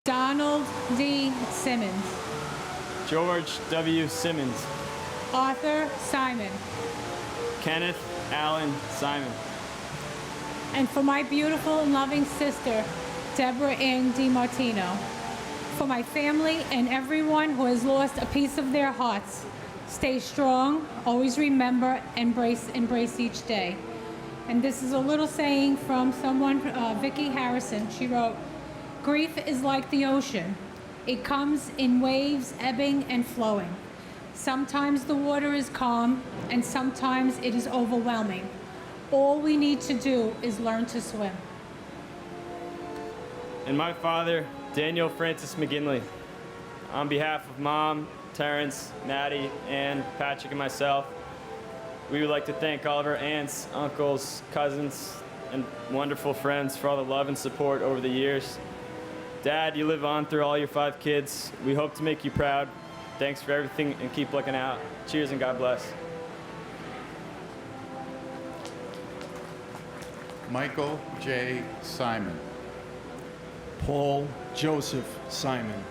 Donald D. Simmons. George W. Simmons. Arthur Simon. Kenneth Allen Simon. And for my beautiful and loving sister, Deborah Ann DiMartino. For my family and everyone who has lost a piece of their hearts, stay strong, always remember, embrace each day. And this is a little saying from someone, Vicki Harrison. She wrote, "Grief is like the ocean. It comes in waves, ebbing and flowing. Sometimes the water is calm, and sometimes it is overwhelming. All we need to do is learn to swim." And my father, Daniel Francis McGinley. On behalf of Mom, Terrence, Maddie, Ann, Patrick, and myself, we would like to thank all of our aunts, uncles, cousins, and wonderful friends for all the love and support over the years. Dad, you live on through all your 5 kids. We hope to make you proud. Thanks for everything and keep looking out. Cheers and God bless. Michael J. Simon. Paul Joseph Simon.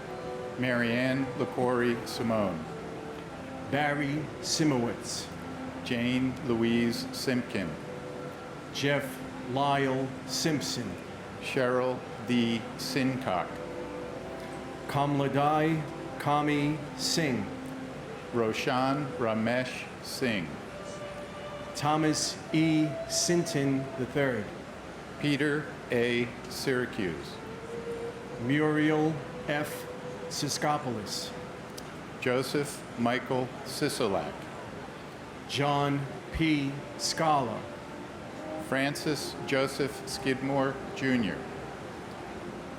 Marianne LaCory Simone. Barry Simowitz. Jane Louise Simpkin. Jeff Lyle Simpson. Cheryl D. Sincock. Kamladai Kami Singh. Roshan Ramesh Singh. Thomas E. Sinton III. Peter A. Syracuse. Muriel F. Siskopoulos. Joseph Michael Sisolak. John P. Scala. Francis Joseph Skidmore, Jr.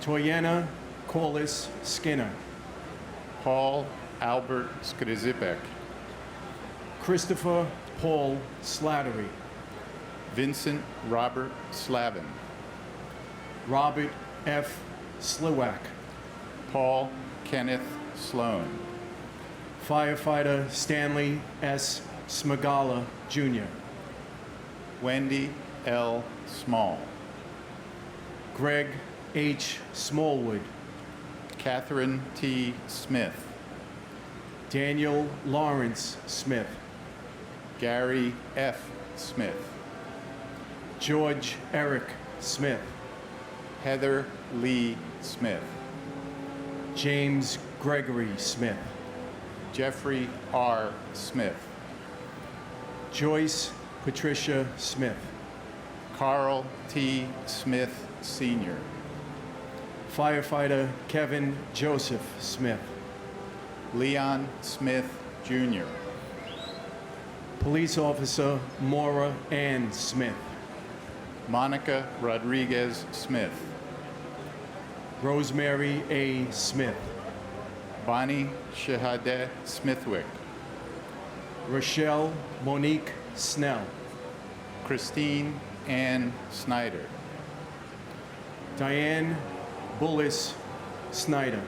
Toyena Corliss Skinner. Paul Albert Skrizipek. Christopher Paul Slattery. Vincent Robert Slavin. Robert F. Sliwak. Paul Kenneth Sloan. Firefighter Stanley S. Smagala, Jr. Wendy L. Small. Greg H. Smallwood. Catherine T. Smith. Daniel Lawrence Smith. Gary F. Smith. George Eric Smith. Heather Lee Smith. James Gregory Smith. Jeffrey R. Smith. Joyce Patricia Smith. Carl T. Smith, Sr. Firefighter Kevin Joseph Smith. Leon Smith, Jr. Police Officer Maura Ann Smith. Monica Rodriguez Smith. Rosemary A. Smith. Bonnie Shahadeh Smithwick. Rochelle Monique Snell. Christine Ann Snyder. Diane Bullis Snyder.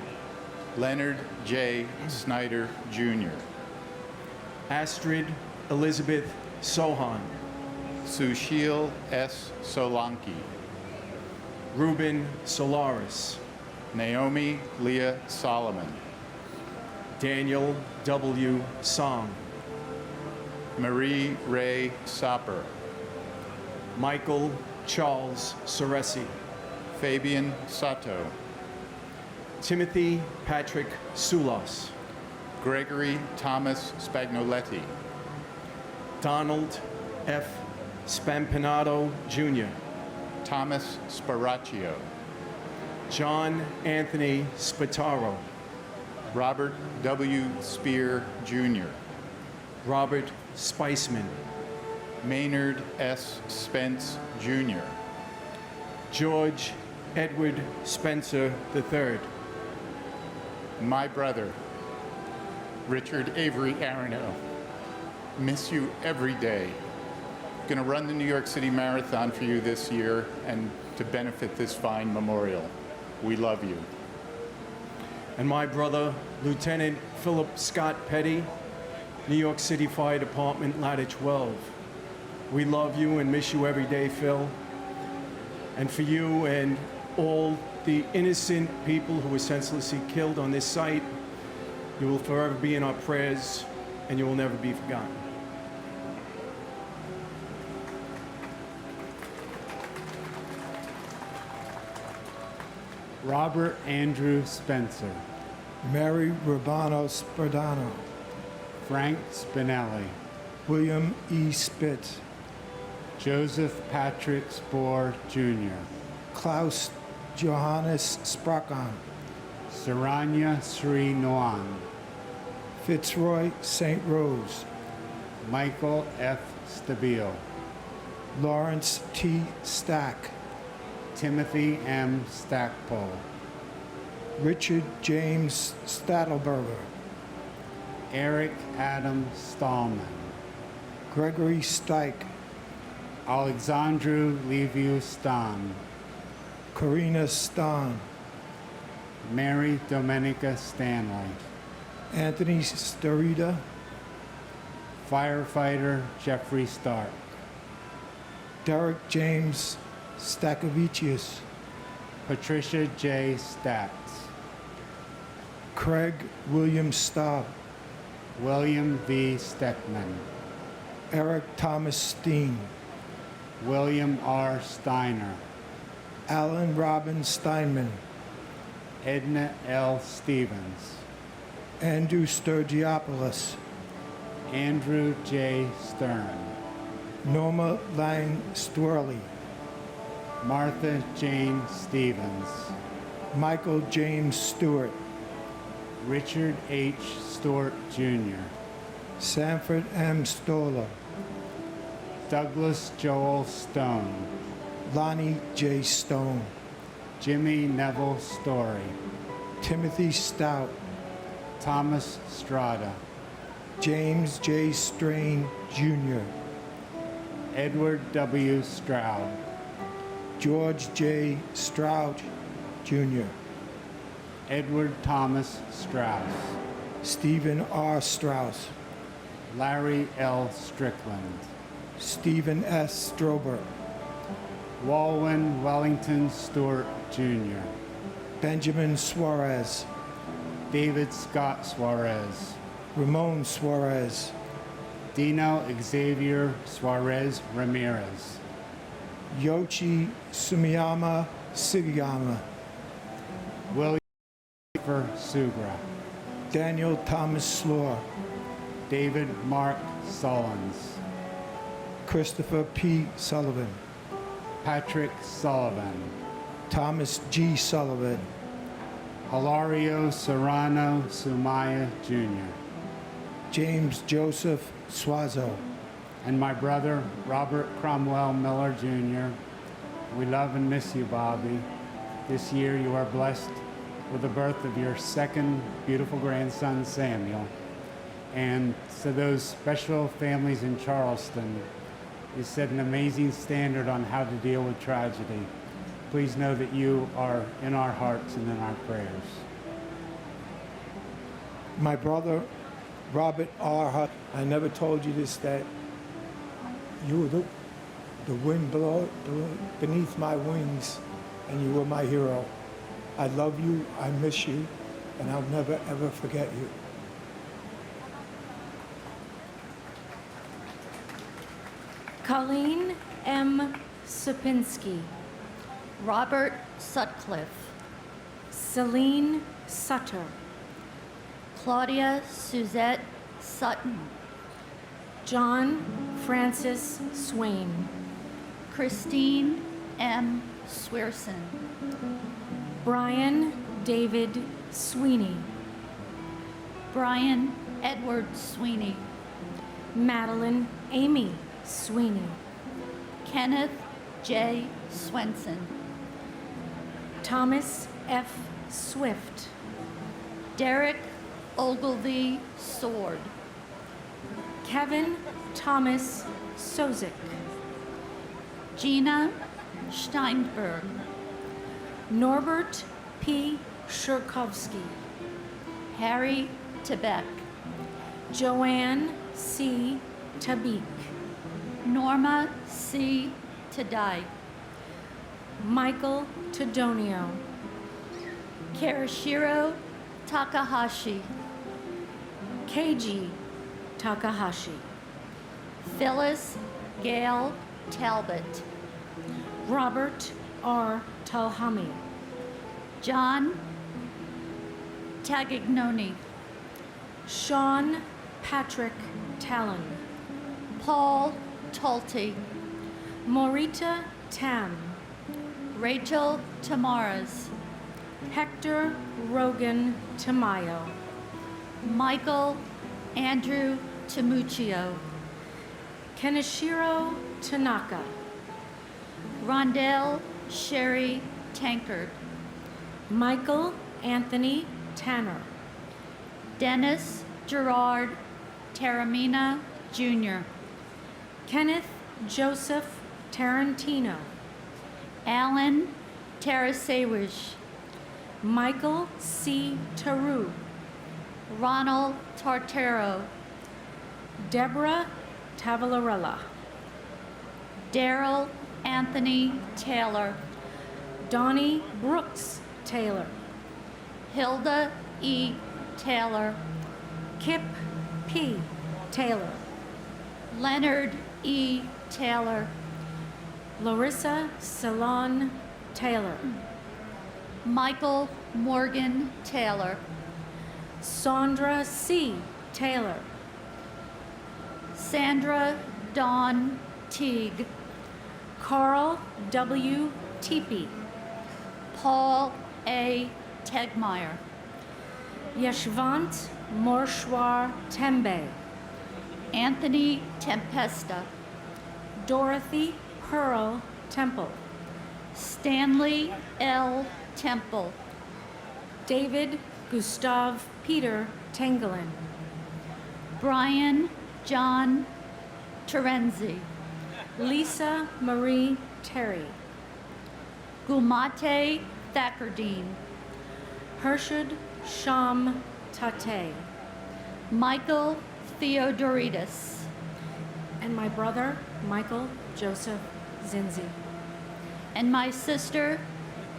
Leonard J. Snyder, Jr. Astrid Elizabeth Sohan. Sushil S. Solanki. Ruben Solaris. Naomi Leah Solomon. Daniel W. Song. Marie Ray Sopper. Michael Charles Soresi. Fabian Sato. Timothy Patrick Sulos. Gregory Thomas Spagnoletti. Donald F. Spampinato, Jr. Thomas Sparacchio. John Anthony Spataro. Robert W. Spear, Jr. Robert Spiceman. Maynard S. Spence, Jr. George Edward Spencer III. My brother, Richard Avery Arano. Miss you every day. Gonna run the New York City Marathon for you this year and to benefit this fine memorial. We love you. And my brother, Lieutenant Philip Scott Petty, New York City Fire Department, Ladder 12. We love you and miss you every day, Phil. And for you and all the innocent people who were senselessly killed on this site. You will forever be in our prayers, and you will never be forgotten. Robert Andrew Spencer, Mary Rubano Spadano, Frank Spinelli, William E. Spitz, Joseph Patrick Spohr Jr., Klaus Johannes Sprachan, Saranya Sri Noan, Fitzroy St. Rose, Michael F. Stabile, Lawrence T. Stack, Timothy M. Stackpole, Richard James Stadelberger, Eric Adam Stallman, Gregory Stike, Alexandru Liviu Stan, Karina Stan, Mary Domenica Stanley, Anthony Starita, firefighter Jeffrey Stark, Derek James Stakovicius, Patricia J. Statz, Craig William Staub, William V. Steckman, Eric Thomas Steen, William R. Steiner, Alan Robin Steinman, Edna L. Stevens, Andrew Sturgiopoulos, Andrew J. Stern, Norma Lang Stwerley, Martha Jane Stevens, Michael James Stewart, Richard H. Stewart Jr., Sanford M. Stoller, Douglas Joel Stone, Lonnie J. Stone, Jimmy Neville Story, Timothy Stout, Thomas Strada, James J. Strain Jr., Edward W. Stroud, George J. Stroud Jr., Edward Thomas Strauss, Stephen R. Strauss, Larry L. Strickland, Stephen S. Strober, Walwyn Wellington Stewart Jr., Benjamin Suarez, David Scott Suarez, Ramon Suarez, Dino Xavier Suarez Ramirez, Yoichi Sumiyama Sugiyama, William Sugra, Daniel Thomas Slor, David Mark Sullins, Christopher P. Sullivan, Patrick Sullivan, Thomas G. Sullivan, Hilario Serrano Sumaya Jr., James Joseph Swazo, and my brother, Robert Cromwell Miller Jr. We love and miss you, Bobby. This year you are blessed with the birth of your second beautiful grandson, Samuel. And to those special families in Charleston, you set an amazing standard on how to deal with tragedy. Please know that you are in our hearts and in our prayers. my brother, Robert R. Hutt. I never told you this, that you were the wind beneath my wings, and you were my hero. I love you, I miss you, and I'll never, ever forget you. Colleen M. Sapinski, Robert Sutcliffe, Celine Sutter, Claudia Suzette Sutton, John Francis Swain, Christine M. Swearson, Brian David Sweeney, Brian Edward Sweeney, Madeline Amy Sweeney, Kenneth J. Swenson, Thomas F. Swift, Derek Ogilvy Sword, Kevin Thomas Sozik, Gina Steinberg, Norbert P. Shurkovsky, Harry Tebeck, Joanne C. Tabik, Norma C. Tadai, Michael Tadonio, Karashiro Takahashi. Keiji Takahashi. Phyllis Gail Talbot. Robert R. Talhami. John Tagignoni. Sean Patrick Talon. Paul Tolte. Morita Tam. Rachel Tamaras. Hector Rogan Tamayo. Michael Andrew Tamuccio. Kenishiro Tanaka. Rondell Sherry Tankard. Michael Anthony Tanner. Dennis Gerard Taramina Jr. Kenneth Joseph Tarantino. Alan Tarasewish. Michael C. Taru. Ronald Tartaro. Deborah Tavalarella. Daryl Anthony Taylor. Donnie Brooks Taylor. Hilda E. Taylor. Kip P. Taylor. Leonard E. Taylor. Larissa Salon Taylor. Michael Morgan Taylor. Sandra C. Taylor. Sandra Dawn Teague. Carl W. Teepee. Paul A. Tegmeyer. Yeshvant Morshwar Tembe. Anthony Tempesta. Dorothy Pearl Temple. Stanley L. Temple. David Gustav Peter Tengelin. Brian John Terenzi. Lisa Marie Terry. Gumate Thackerdine. Hershad Sham Tate. Michael Theodoritis. And my brother, Michael Joseph Zinzi. And my sister,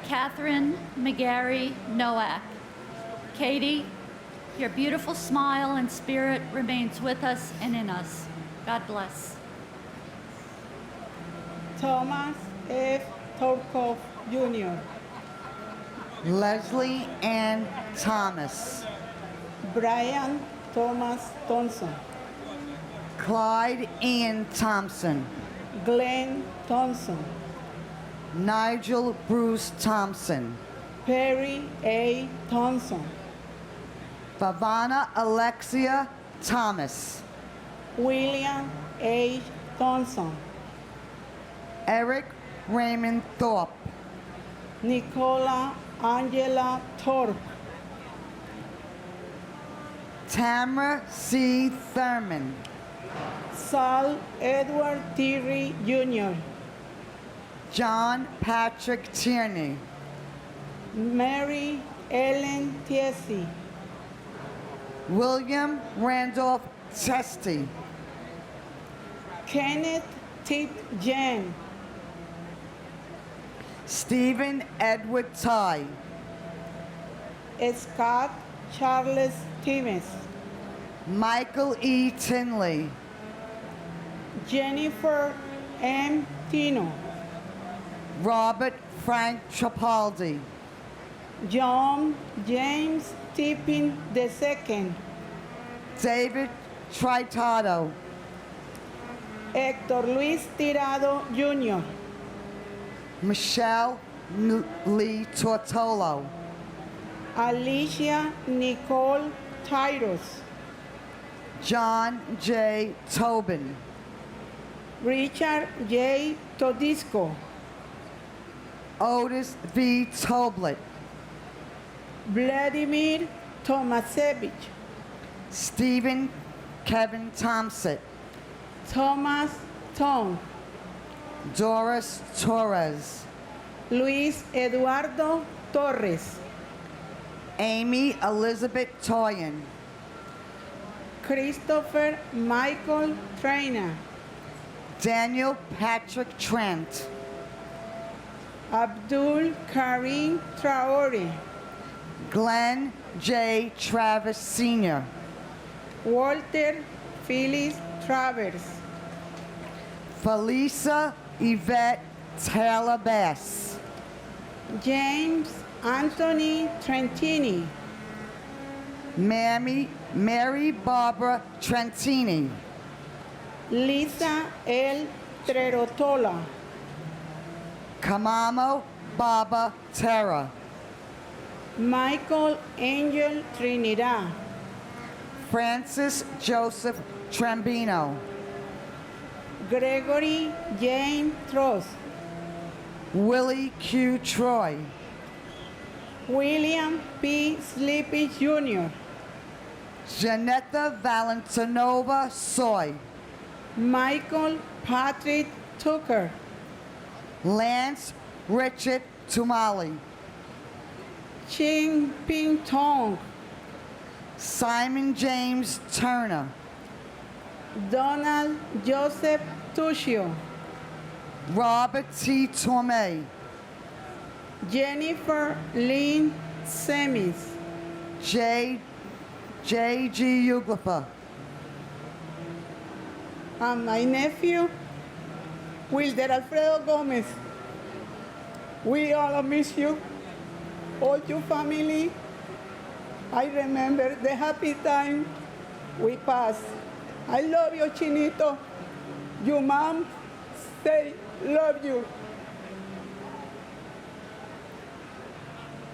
Catherine McGarry Nowak. Katie, your beautiful smile and spirit remains with us and in us. God bless. Thomas F. Torkov Jr. Leslie Ann Thomas. Brian Thomas Thompson. Clyde Ian Thompson. Glenn Thompson. Nigel Bruce Thompson. Perry A. Thompson. Favana Alexia Thomas. William A. Thompson. Eric Raymond Thorpe. Nicola Angela Thorpe. Tamara C. Thurman. Sal Edward Thierry Jr. John Patrick Tierney. Mary Ellen Tiesi. William Randolph Testy. Kenneth Tip Jen. Stephen Edward Ty. Scott Charles Timmons. Michael E. Tinley. Jennifer M. Tino. Robert Frank Trapaldi. John James Tippin II. David Tritado. Héctor Luis Tirado Jr. Michelle Lee Tortolo. Alicia Nicole Tyros. John J. Tobin. Richard J. Todisco. Otis V. Toblet. Vladimir Tomasevich. Stephen Kevin Thompson. Thomas Tong. Doris Torres. Luis Eduardo Torres. Amy Elizabeth Toyin. Christopher Michael Trainer. Daniel Patrick Trent. Abdul Karim Traore. Glenn J. Travis Sr. Walter Phyllis Travers. Felisa Yvette Taylor Bass. James Anthony Trentini. Mary Barbara Trentini. Lisa L. Trerotola. Kamamo Baba Terra. Michael Angel Trinidad. Francis Joseph Trambino. Gregory James Trost. Willie Q. Troy. William P. Sleepy Jr. Janetta Valentinova Soy. Michael Patrick Tucker. Lance Richard Tumali. Ching Ping Tong. Simon James Turner. Donald Joseph Tuccio. Robert T. Torme. Jennifer Lynn Semis. J.G. Uglafa. And my nephew, Wilder Alfredo Gomez. We all miss you, all your family. I remember the happy time we passed. I love you, Chinito. Your mom say love you.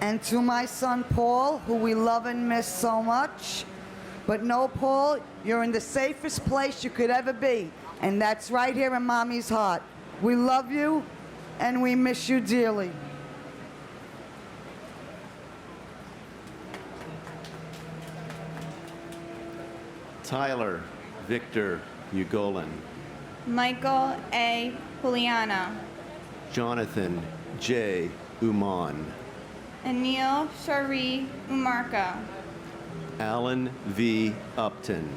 And to my son Paul, who we love and miss so much. But no, Paul, you're in the safest place you could ever be. And that's right here in Mommy's heart. We love you and we miss you dearly. Tyler Victor Ugolin. Michael A. Puliano. Jonathan J. Uman. Anil Shari Umarco. Alan V. Upton.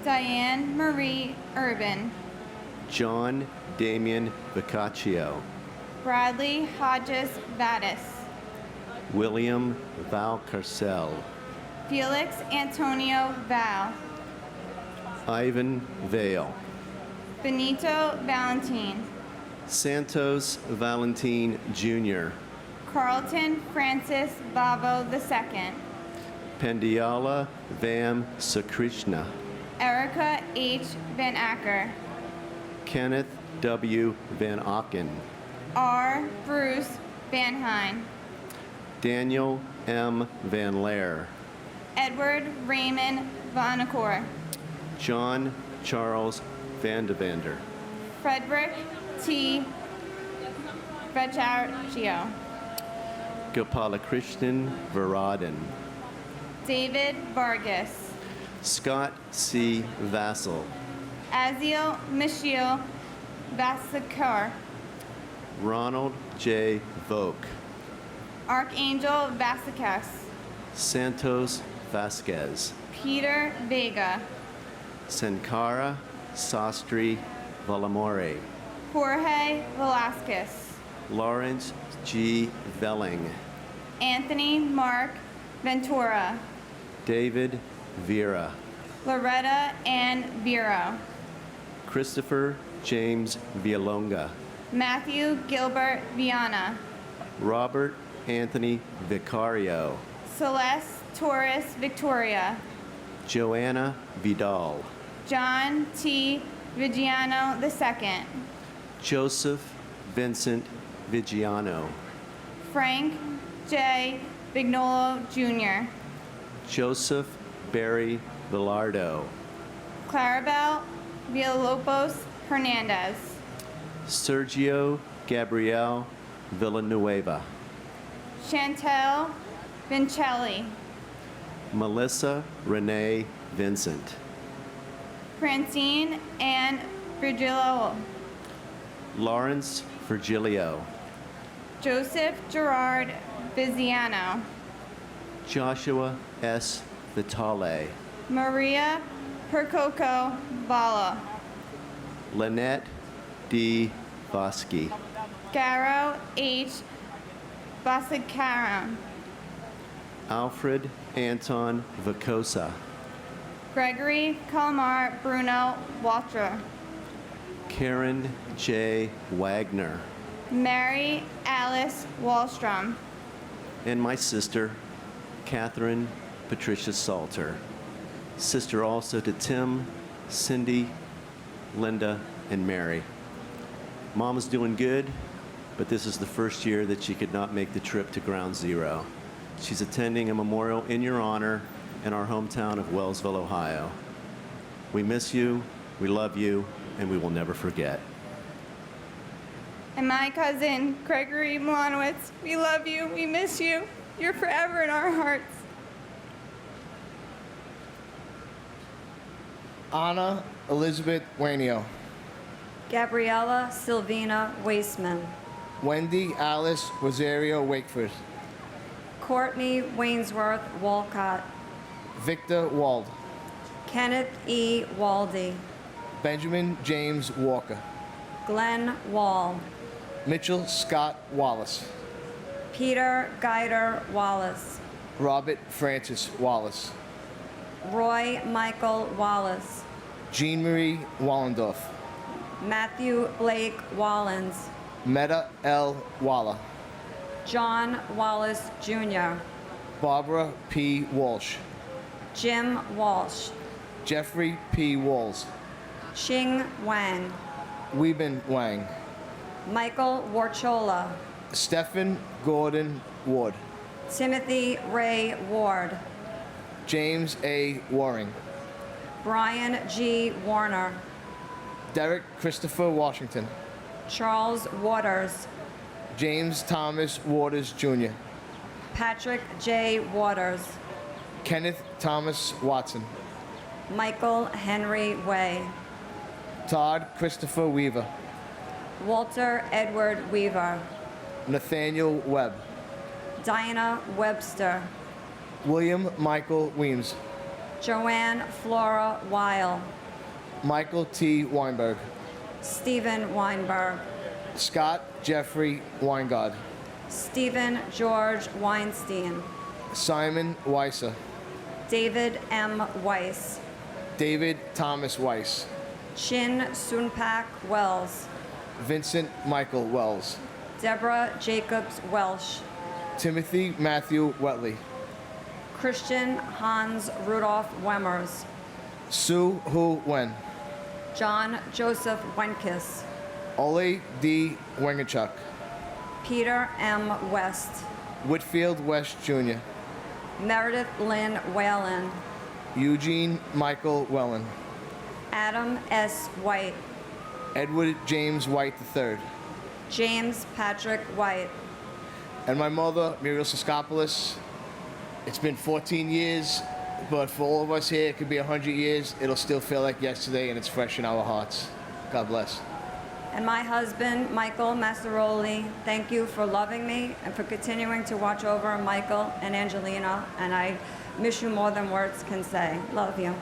Diane Marie Urban. John Damian Boccaccio. Bradley Hodges Vadas. William Valcarcel. Felix Antonio Val. Ivan Vale. Benito Valentin. Santos Valentin Jr. Carlton Francis Bavo II. Pendiala Vam Sukrishna. Erica H. Van Acker. Kenneth W. Van Auken. R. Bruce Van Hine. Daniel M. Van Laer. Edward Raymond Vanacore. John Charles Vandavander. Frederick T. Vecchio. Gopalakrishnan Varadan. David Vargas. Scott C. Vassell. Azil Michiel Vassakar. Ronald J. Voke. Archangel Vasquez. Santos Vasquez. Peter Vega. Sankara Sastri Valamore. Jorge Velasquez. Lawrence G. Velling. Anthony Mark Ventura. David Vera. Loretta Ann Vero. Christopher James Villalonga. Matthew Gilbert Viana. Robert Anthony Vicario. Celeste Torres Victoria. Joanna Vidal. John T. Vigiano II. Joseph Vincent Vigiano. Frank J. Vignolo Jr. Joseph Barry Villardo. Clarabelle Villalobos Hernandez. Sergio Gabriel Villanueva. Chantel Vincelli. Melissa Renee Vincent. Francine Ann Virgilio. Lawrence Virgilio. Joseph Gerard Viziano. Joshua S. Vitale. Maria Percoco Bala. Lynette D. Vosky. Garo H. Basakaram. Alfred Anton Vacosa, Gregory Kalmar Bruno Waltra. Karen J. Wagner, Mary Alice Wallstrom. and my sister, Catherine Patricia Salter. Sister also to Tim, Cindy, Linda, and Mary. Mom is doing good, but this is the first year that she could not make the trip to Ground Zero. She's attending a memorial in your honor in our hometown of Wellsville, Ohio. We miss you, we love you, and we will never forget. And my cousin, Gregory Milanowitz, we love you, we miss you. You're forever in our hearts. Anna Elizabeth Wanio. Gabriella Silvina Waisman. Wendy Alice Rosario Wakeford. Courtney Wainsworth Walcott. Victor Wald. Kenneth E. Waldy. Benjamin James Walker. Glenn Wall. Mitchell Scott Wallace. Peter Guider Wallace. Robert Francis Wallace. Roy Michael Wallace. Jean Marie Wallendorf. Matthew Blake Wallens. Meta L. Walla. John Wallace Jr. Barbara P. Walsh. Jim Walsh. Jeffrey P. Walls. Xing Wang. Weibin Wang. Michael Warchola. Stephen Gordon Ward. Timothy Ray Ward. James A. Waring. Brian G. Warner. Derek Christopher Washington. Charles Waters. James Thomas Waters Jr. Patrick J. Waters. Kenneth Thomas Watson. Michael Henry Way. Todd Christopher Weaver. Walter Edward Weaver. Nathaniel Webb. Diana Webster. William Michael Weems. Joanne Flora Weil. Michael T. Weinberg. Stephen Weinberg. Scott Jeffrey Weingard. Stephen George Weinstein. Simon Weiser. David M. Weiss. David Thomas Weiss. Chin Sunpak Wells. Vincent Michael Wells. Deborah Jacobs Welsh. Timothy Matthew Wetley. Christian Hans Rudolph Wemmers. Sue Hu Wen. John Joseph Wenkis. Ole D. Wengerchuk. Peter M. West. Whitfield West Jr. Meredith Lynn Whalen. Eugene Michael Wellen. Adam S. White. Edward James White III. James Patrick White. And my mother, Muriel Siskopoulos. It's been 14 years, but for all of us here, it could be 100 years. It'll still feel like yesterday, and it's fresh in our hearts. God bless. And my husband, Michael Massaroli, thank you for loving me and for continuing to watch over Michael and Angelina. And I miss you more than words can say. Love you.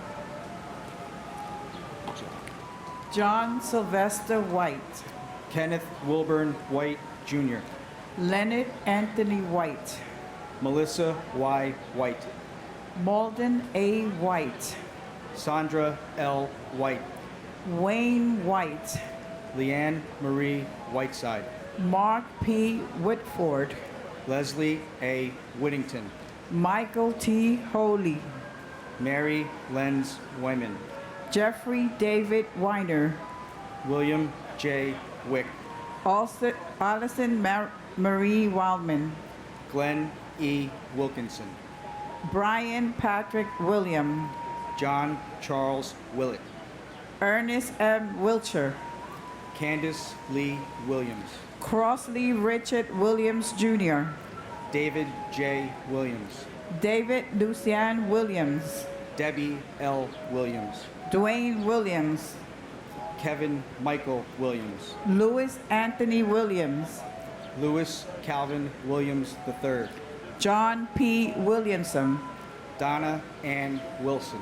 John Sylvester White. Kenneth Wilburn White, Jr. Leonard Anthony White. Melissa Y. White. Malden A. White. Sandra L. White. Wayne White. Leanne Marie Whiteside. Mark P. Whitford. Leslie A. Whittington. Michael T. Holy. Mary Lenz Wyman. Jeffrey David Weiner. William J. Wick. Allison Marie Wildman. Glenn E. Wilkinson. Brian Patrick William. John Charles Willett. Ernest M. Wiltshire. Candace Lee Williams. Crossley Richard Williams Jr. David J. Williams. David Lucian Williams. Debbie L. Williams. Dwayne Williams. Kevin Michael Williams. Louis Anthony Williams. Louis Calvin Williams III. John P. Williamson. Donna Ann Wilson.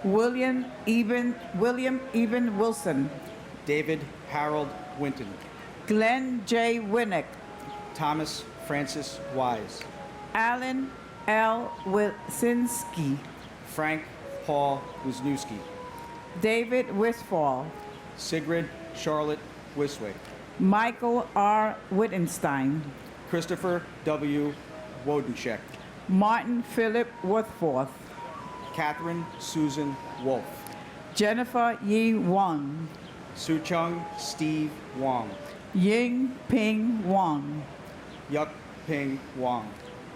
William Eben Wilson. David Harold Winton. Glenn J. Winnick. Thomas Francis Wise. Alan L. Wilsinski, Frank Paul Wisniewski, David Wistfall, Sigrid Charlotte Wiswick, Michael R. Wittenstein, Christopher W. Wodencheck, Martin Philip Worthforth, Catherine Susan Wolf, Jennifer Yi Wang, Suchung Steve Wong, Ying Ping Wang, Yuk Ping Wong,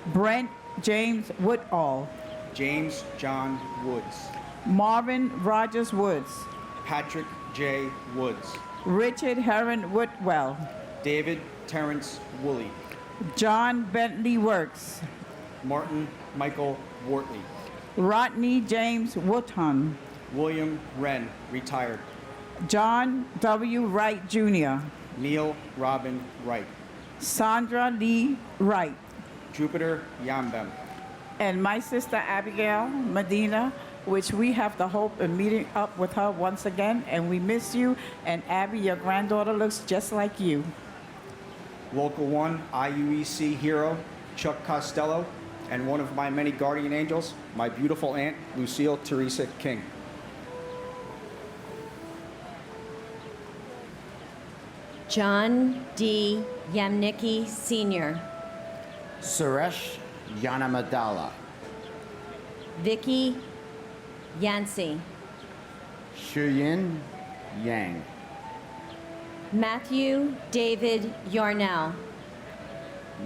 Brent James Woodall, James John Woods, Marvin Rogers Woods, Patrick J. Woods, Richard Heron Woodwell, David Terrence Woolley, John Bentley Works, Martin Michael Wortley, Rodney James Woodhun, William Wren, retired, John W. Wright Jr., Neil Robin Wright, Sandra Lee Wright, Jupiter Yambem, and my sister Abigail Medina, which we have the hope of meeting up with her once again, and we miss you. And Abby, your granddaughter looks just like you. Local 1 IUEC hero Chuck Costello, and one of my many guardian angels, my beautiful aunt Lucille Teresa King. John D. Yamnicki Sr., Suresh Yanamadala, Vicky Yancey, Shuyin Yang, Matthew David Yarnell,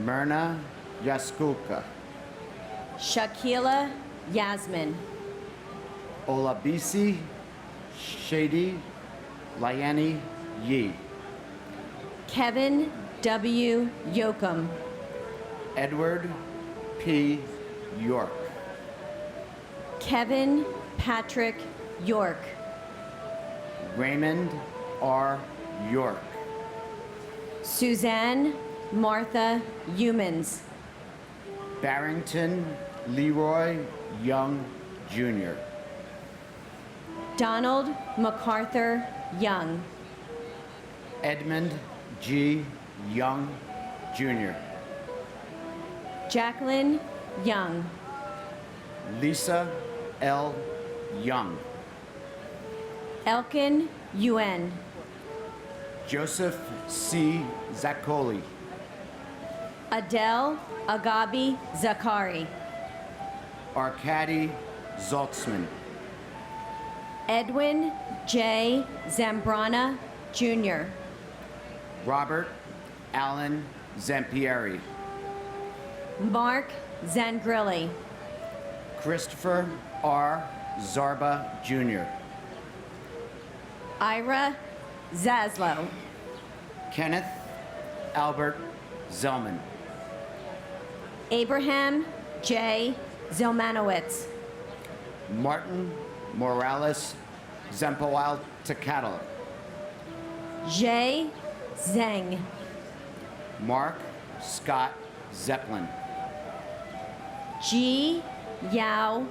Myrna Yaskulka, Shakila Yasmin, Olabisi Shady Liani Yi, Kevin W. Yoakum, Edward P. York, Kevin Patrick York, Raymond R. York, Suzanne Martha Humans, Barrington Leroy Young Jr., Donald MacArthur Young, Edmund G. Young Jr., Jacqueline Young, Lisa L. Young, Elkin Yuen, Joseph C. Zaccoli, Adele Agabi Zakari, Arkady Zaltzman, Edwin J. Zambrana Jr., Robert Allen Zampieri, Mark Zangrilli, Christopher R. Zarba Jr., Ira Zaslow, Kenneth Albert Zellman, Abraham J. Zelmanowitz, Martin Morales Zempowal Tecatl, Jay Zeng, Mark Scott Zeppelin, Ji Yao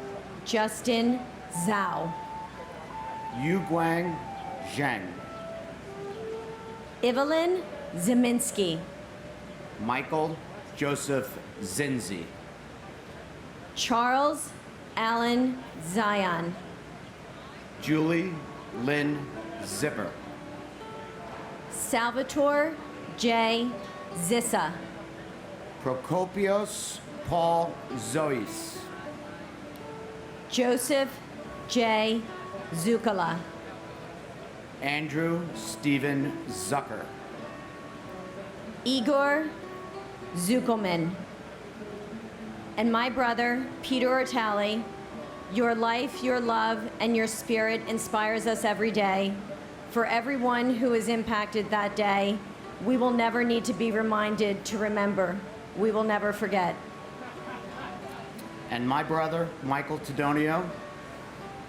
Justin Zhao, Yu Guang Zhang, Evelyn Zeminski, Michael Joseph Zinzi, Charles Allen Zion, Julie Lynn Zipper, Salvatore J. Zissa, Prokopios Paul Zois, Joseph J. Zukala, Andrew Stephen Zucker, Igor Zuckelman, and my brother, Peter Ortali. Your life, your love, and your spirit inspires us every day. For everyone who is impacted that day, we will never need to be reminded to remember. We will never forget. and my brother, Michael Tedonio,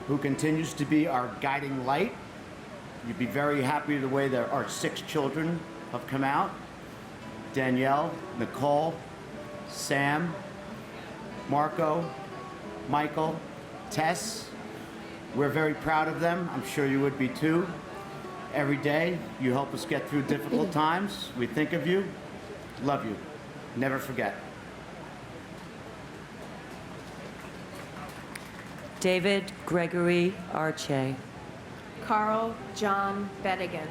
who continues to be our guiding light. You'd be very happy the way that our 6 children have come out. Danielle, Nicole, Sam, Marco, Michael, Tess. We're very proud of them. I'm sure you would be too. Every day, you help us get through difficult times. We think of you, love you. Never forget. David Gregory Arche. Carl John Bedigan.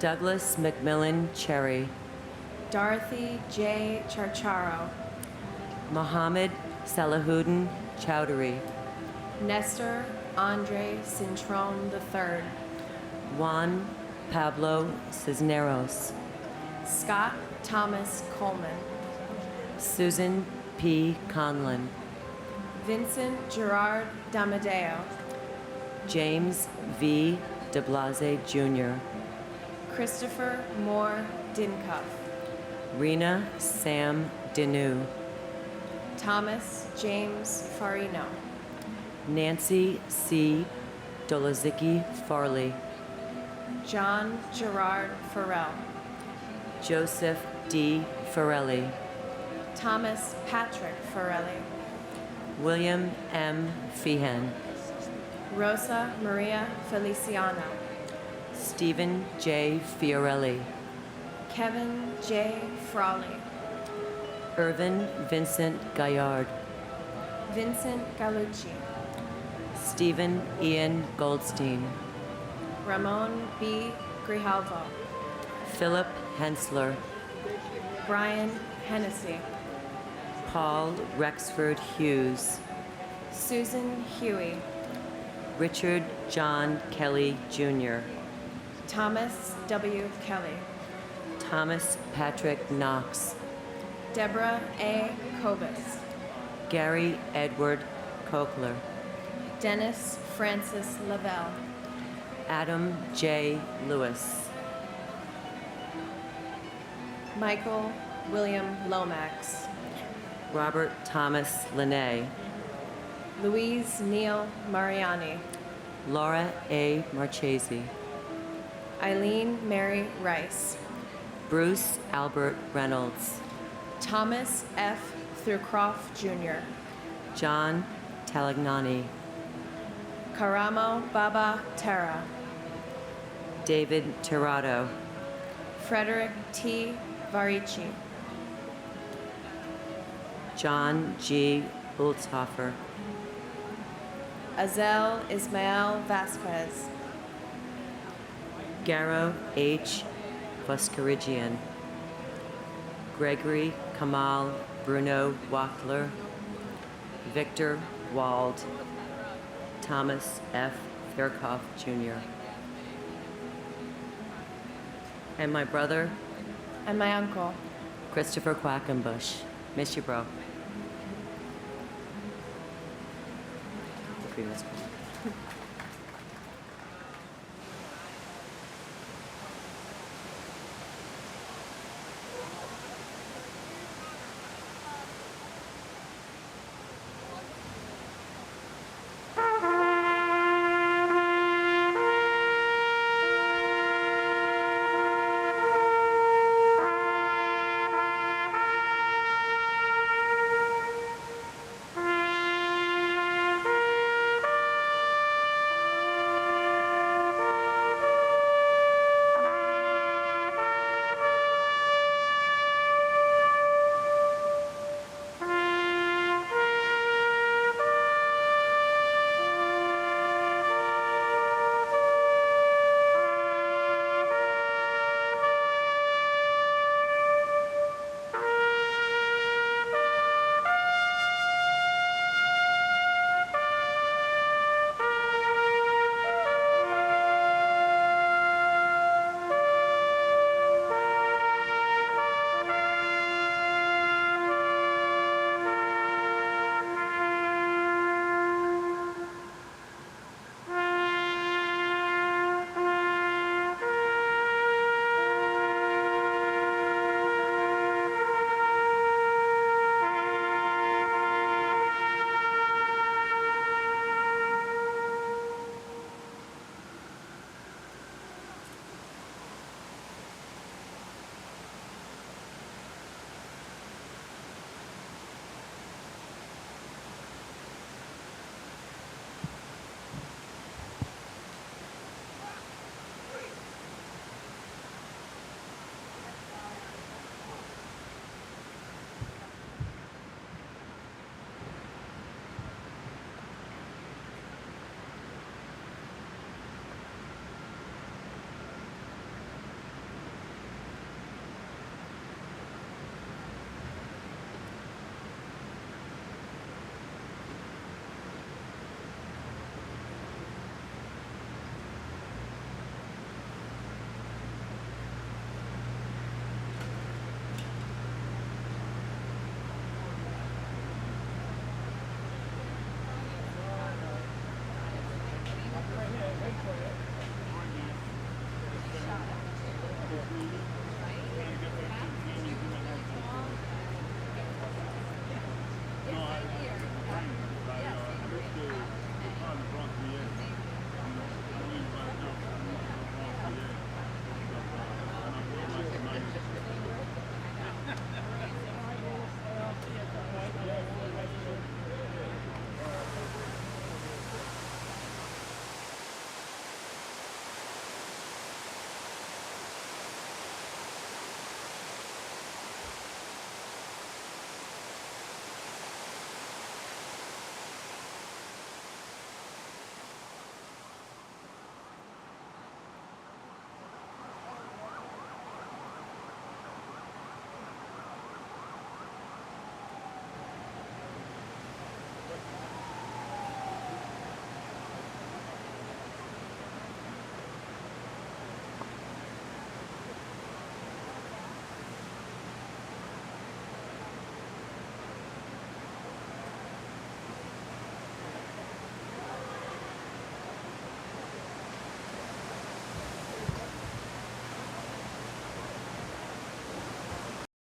Douglas McMillan Cherry. Dorothy J. Charcharo. Mohammed Salahuddin Chowdhury. Nestor Andre Cintron III. Juan Pablo Cisneros. Scott Thomas Coleman. Susan P. Conlon. Vincent Gerard Damadeo. James V. de Blase Jr. Christopher Moore Dincuff. Rena Sam Dinu. Thomas James Farino. Nancy C. Dolazicki Farley. John Gerard Farrell. Joseph D. Farelli. Thomas Patrick Farelli. William M. Feehan. Rosa Maria Feliciano. Stephen J. Fiorelli. Kevin J. Frawley. Irvin Vincent Gaillard. Vincent Gallucci. Stephen Ian Goldstein. Ramon B. Grijalvo. Philip Hensler. Brian Hennessy. Paul Rexford Hughes. Susan Huey. Richard John Kelly Jr. Thomas W. Kelly. Thomas Patrick Knox. Deborah A. Kobus. Gary Edward Kokler. Dennis Francis Lavelle. Adam J. Lewis. Michael William Lomax. Robert Thomas Linné. Louise Neal Mariani. Laura A. Marchese. Eileen Mary Rice. Bruce Albert Reynolds. Thomas F. Thurcroft Jr. John Talagnani. Karamo Baba Terra. David Tirado. Frederick T. Varici. John G. Ulzhofer. Azel Ismael Vasquez. Garo H. Voskerigian. Gregory Kamal Bruno Wachtler. Victor Wald. Thomas F. Faircoff Jr. And my brother. And my uncle. Christopher Quackenbush. Miss you, bro. Okay, let's go.